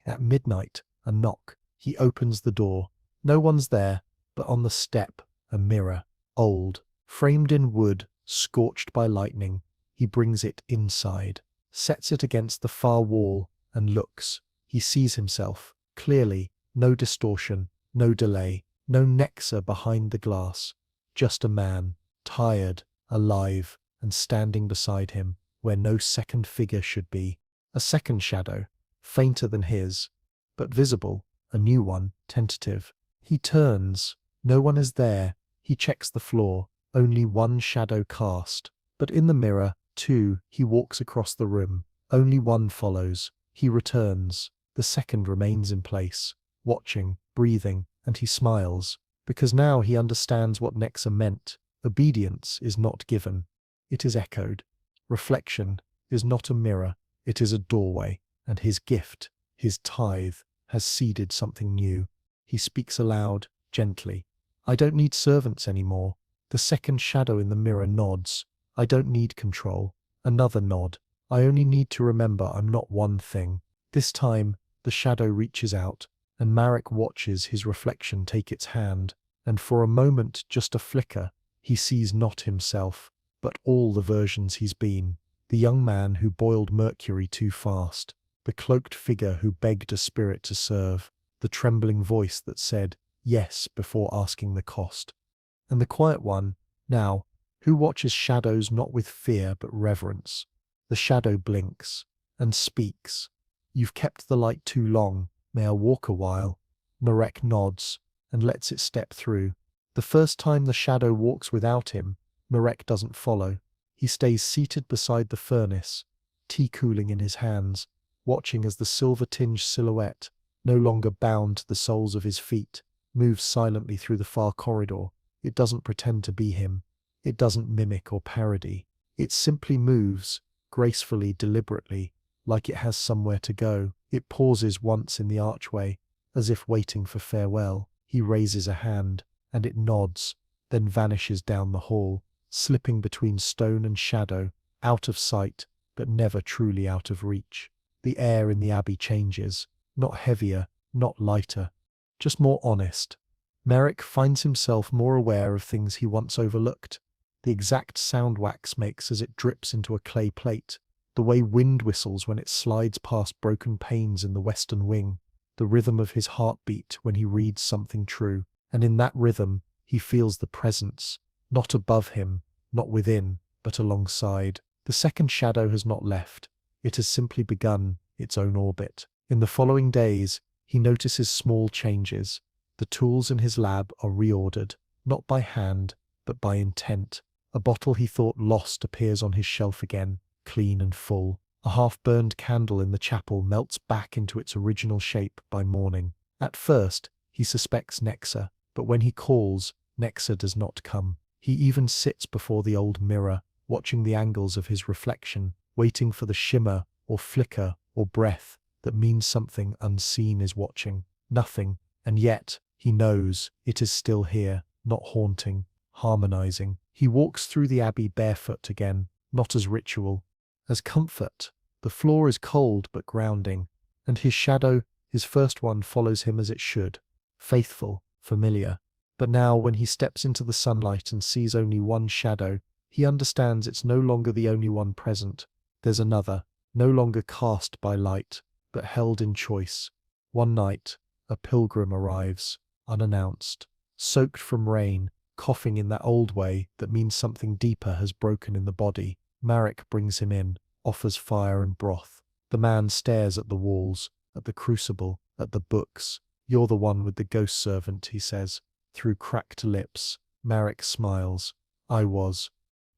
Speaker 1: At midnight, a knock. He opens the door. No one's there, but on the step, a mirror, old, framed in wood, scorched by lightning. He brings it inside, sets it against the far wall, and looks. He sees himself, clearly, no distortion, no delay, no Nexa behind the glass. Just a man, tired, alive, and standing beside him, where no second figure should be. A second shadow, fainter than his, but visible, a new one, tentative. He turns. No one is there. He checks the floor. Only one shadow cast. But in the mirror, too, he walks across the room. Only one follows. He returns. The second remains in place, watching, breathing, and he smiles, because now he understands what Nexa meant. Obedience is not given. It is echoed. Reflection is not a mirror. It is a doorway, and his gift, his tithe, has seeded something new. He speaks aloud, gently. I don't need servants anymore. The second shadow in the mirror nods. I don't need control. Another nod. I only need to remember I'm not one thing. This time, the shadow reaches out, and Marek watches his reflection take its hand, and for a moment, just a flicker, he sees not himself, but all the versions he's been. The young man who boiled Mercury too fast, the cloaked figure who begged a spirit to serve, the trembling voice that said yes before asking the cost. And the quiet one, now, who watches shadows not with fear but reverence. The shadow blinks and speaks. You've kept the light too long. May I walk a while? Marek nods and lets it step through. The first time the shadow walks without him, Marek doesn't follow. He stays seated beside the furnace, tea cooling in his hands, watching as the silver-tinged silhouette, no longer bound to the soles of his feet, moves silently through the far corridor. It doesn't pretend to be him. It doesn't mimic or parody. It simply moves, gracefully, deliberately, like it has somewhere to go. It pauses once in the archway, as if waiting for farewell. He raises a hand, and it nods, then vanishes down the hall, slipping between stone and shadow, out of sight, but never truly out of reach. The air in the abbey changes, not heavier, not lighter, just more honest. Merrick finds himself more aware of things he once overlooked. The exact sound wax makes as it drips into a clay plate, the way wind whistles when it slides past broken panes in the western wing, the rhythm of his heartbeat when he reads something true, and in that rhythm he feels the presence, not above him, not within, but alongside. The second shadow has not left. It has simply begun its own orbit. In the following days, he notices small changes. The tools in his lab are reordered, not by hand, but by intent. A bottle he thought lost appears on his shelf again, clean and full. A half-burned candle in the chapel melts back into its original shape by morning. At first, he suspects Nexa, but when he calls, Nexa does not come. He even sits before the old mirror, watching the angles of his reflection, waiting for the shimmer or flicker or breath that means something unseen is watching. Nothing, and yet he knows it is still here, not haunting, harmonizing. He walks through the abbey barefoot again, not as ritual, as comfort. The floor is cold but grounding, and his shadow, his first one, follows him as it should, faithful, familiar. But now when he steps into the sunlight and sees only one shadow, he understands it's no longer the only one present. There's another, no longer cast by light, but held in choice. One night, a pilgrim arrives, unannounced, soaked from rain, coughing in that old way that means something deeper has broken in the body. Marek brings him in, offers fire and broth. The man stares at the walls, at the crucible, at the books. You're the one with the ghost servant, he says. Through cracked lips, Marek smiles. I was.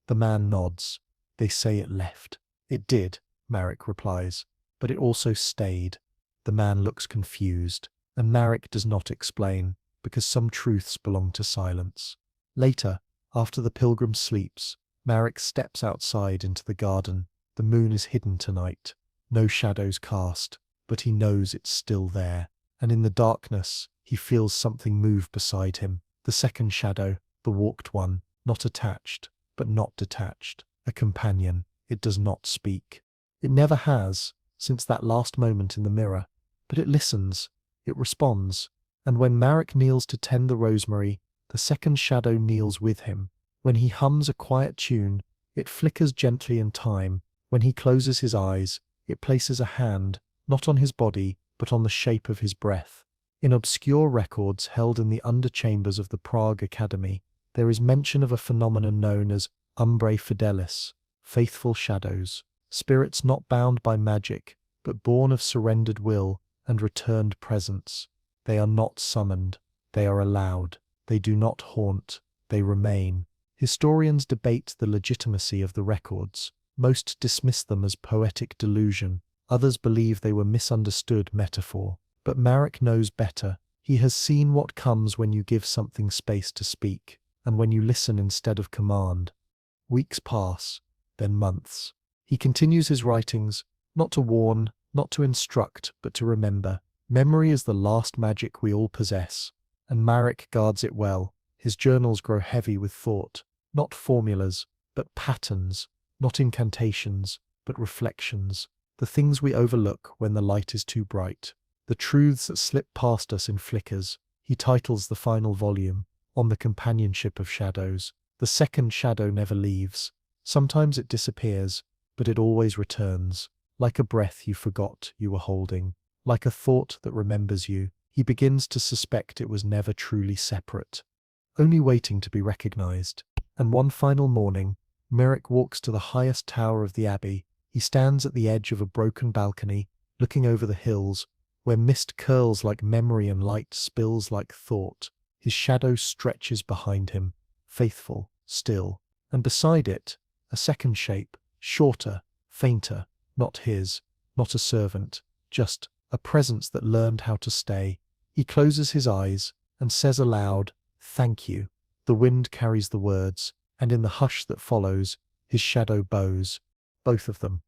Speaker 1: The man nods. They say it left. It did, Marek replies, but it also stayed. The man looks confused, and Marek does not explain, because some truths belong to silence. Later, after the pilgrim sleeps, Marek steps outside into the garden. The moon is hidden tonight, no shadows cast, but he knows it's still there, and in the darkness, he feels something move beside him. The second shadow, the walked one, not attached, but not detached. A companion. It does not speak. It never has, since that last moment in the mirror. But it listens. It responds. And when Marek kneels to tend the rosemary, the second shadow kneels with him. When he hums a quiet tune, it flickers gently in time. When he closes his eyes, it places a hand, not on his body, but on the shape of his breath. In obscure records held in the underchambers of the Prague Academy, there is mention of a phenomenon known as umbrae fidelis, faithful shadows, spirits not bound by magic, but born of surrendered will and returned presence. They are not summoned, they are allowed. They do not haunt, they remain. Historians debate the legitimacy of the records. Most dismiss them as poetic delusion. Others believe they were misunderstood metaphor. But Marek knows better. He has seen what comes when you give something space to speak, and when you listen instead of command. Weeks pass, then months. He continues his writings, not to warn, not to instruct, but to remember. Memory is the last magic we all possess, and Marek guards it well. His journals grow heavy with thought, not formulas, but patterns, not incantations, but reflections. The things we overlook when the light is too bright. The truths that slip past us in flickers. He titles the final volume, On the Companionship of Shadows. The second shadow never leaves. Sometimes it disappears, but it always returns, like a breath you forgot you were holding, like a thought that remembers you. He begins to suspect it was never truly separate, only waiting to be recognized. And one final morning, Merrick walks to the highest tower of the abbey. He stands at the edge of a broken balcony, looking over the hills, where mist curls like memory and light spills like thought. His shadow stretches behind him, faithful, still, and beside it, a second shape, shorter, fainter, not his, not a servant, just a presence that learned how to stay. He closes his eyes and says aloud, "Thank you." The wind carries the words, and in the hush that follows, his shadow bows, both of them.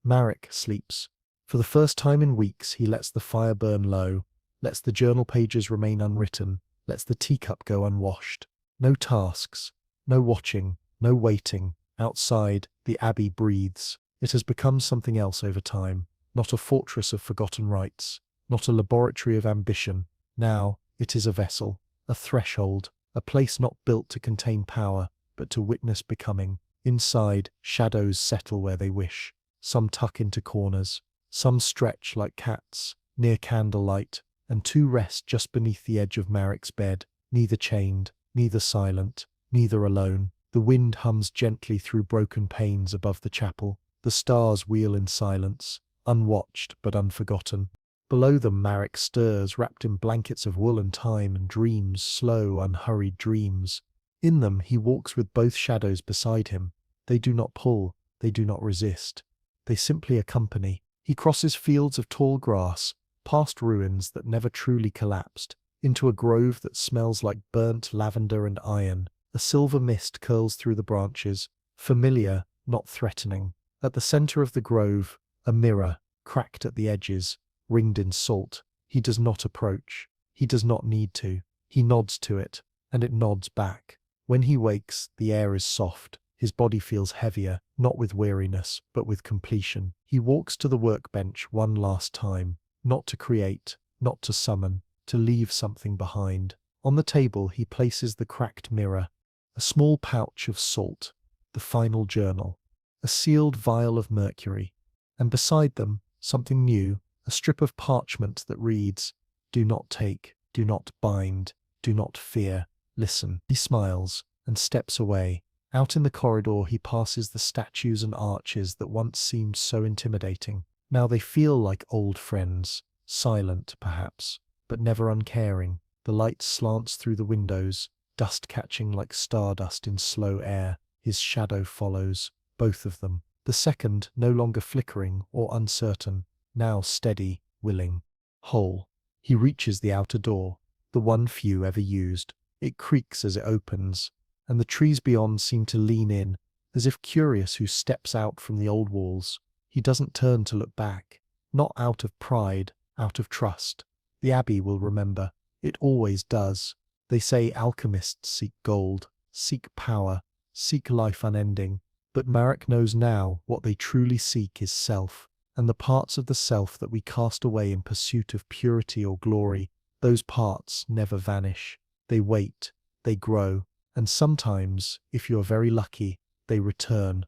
Speaker 1: Marek sleeps. For the first time in weeks, he lets the fire burn low, lets the journal pages remain unwritten, lets the teacup go unwashed. No tasks, no watching, no waiting. Outside, the abbey breathes. It has become something else over time, not a fortress of forgotten rites, not a laboratory of ambition. Now, it is a vessel, a threshold, a place not built to contain power, but to witness becoming. Inside, shadows settle where they wish. Some tuck into corners, some stretch like cats, near candlelight, and two rest just beneath the edge of Marek's bed, neither chained, neither silent, neither alone. The wind hums gently through broken panes above the chapel. The stars wheel in silence, unwatched but unforgotten. Below them Marek stirs, wrapped in blankets of wool and time, and dreams, slow, unhurried dreams. In them he walks with both shadows beside him. They do not pull, they do not resist. They simply accompany. He crosses fields of tall grass, past ruins that never truly collapsed, into a grove that smells like burnt lavender and iron. A silver mist curls through the branches, familiar, not threatening. At the center of the grove, a mirror, cracked at the edges, ringed in salt. He does not approach. He does not need to. He nods to it, and it nods back. When he wakes, the air is soft. His body feels heavier, not with weariness, but with completion. He walks to the workbench one last time, not to create, not to summon, to leave something behind. On the table he places the cracked mirror, a small pouch of salt, the final journal, a sealed vial of mercury, and beside them, something new, a strip of parchment that reads, "Do not take, do not bind, do not fear, listen." He smiles and steps away. Out in the corridor he passes the statues and arches that once seemed so intimidating. Now they feel like old friends, silent perhaps, but never uncaring. The light slants through the windows, dust catching like stardust in slow air. His shadow follows, both of them. The second no longer flickering or uncertain, now steady, willing, whole. He reaches the outer door, the one few ever used. It creaks as it opens, and the trees beyond seem to lean in, as if curious who steps out from the old walls. He doesn't turn to look back, not out of pride, out of trust. The abbey will remember. It always does. They say alchemists seek gold, seek power, seek life unending. But Marek knows now what they truly seek is self, and the parts of the self that we cast away in pursuit of purity or glory, those parts never vanish. They wait, they grow, and sometimes, if you're very lucky, they return.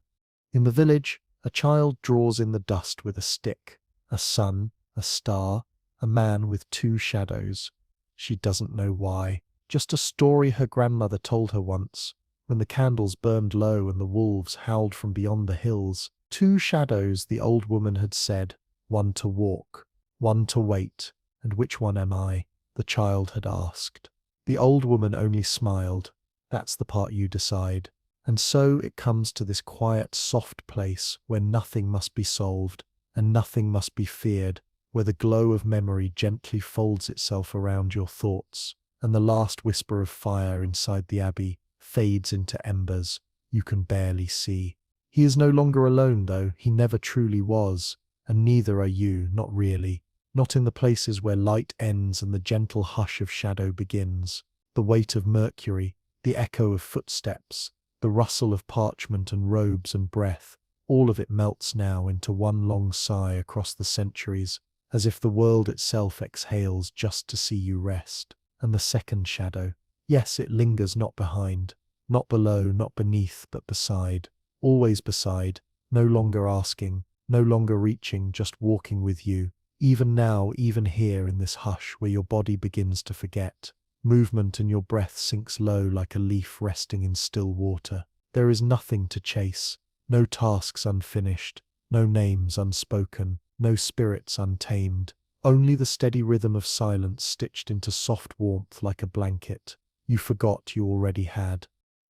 Speaker 1: In the village, a child draws in the dust with a stick, a sun, a star, a man with two shadows. She doesn't know why. Just a story her grandmother told her once, when the candles burned low and the wolves howled from beyond the hills. Two shadows, the old woman had said, one to walk, one to wait, and which one am I? The child had asked. The old woman only smiled. That's the part you decide. And so it comes to this quiet, soft place where nothing must be solved and nothing must be feared, where the glow of memory gently folds itself around your thoughts, and the last whisper of fire inside the abbey fades into embers you can barely see. He is no longer alone, though. He never truly was, and neither are you, not really. Not in the places where light ends and the gentle hush of shadow begins. The weight of Mercury, the echo of footsteps, the rustle of parchment and robes and breath, all of it melts now into one long sigh across the centuries, as if the world itself exhales just to see you rest. And the second shadow, yes, it lingers not behind, not below, not beneath, but beside, always beside, no longer asking, no longer reaching, just walking with you, even now, even here in this hush where your body begins to forget. Movement and your breath sinks low like a leaf resting in still water. There is nothing to chase, no tasks unfinished, no names unspoken, no spirits untamed, only the steady rhythm of silence stitched into soft warmth like a blanket you forgot you already had.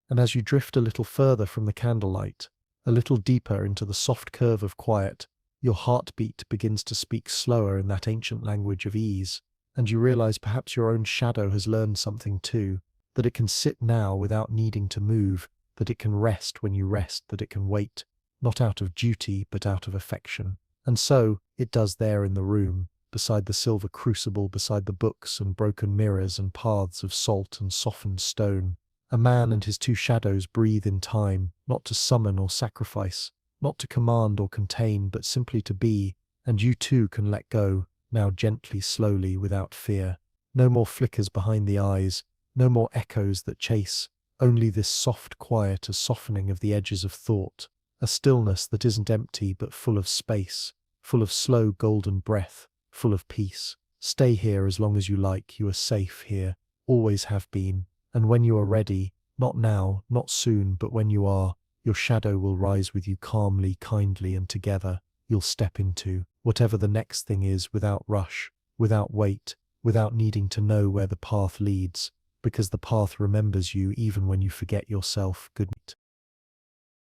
Speaker 1: And as you drift a little further from the candlelight, a little deeper into the soft curve of quiet, your heartbeat begins to speak slower in that ancient language of ease, and you realize perhaps your own shadow has learned something too, that it can sit now without needing to move, that it can rest when you rest, that it can wait, not out of duty but out of affection. And so, it does there in the room, beside the silver crucible, beside the books and broken mirrors and paths of salt and softened stone. A man and his two shadows breathe in time, not to summon or sacrifice, not to command or contain, but simply to be, and you too can let go, now gently, slowly, without fear. No more flickers behind the eyes, no more echoes that chase, only this soft quiet, a softening of the edges of thought, a stillness that isn't empty but full of space, full of slow golden breath, full of peace. Stay here as long as you like, you are safe here, always have been, and when you are ready, not now, not soon, but when you are, your shadow will rise with you calmly, kindly, and together you'll step into whatever the next thing is without rush, without wait, without needing to know where the path leads, because the path remembers you even when you forget yourself. Good night.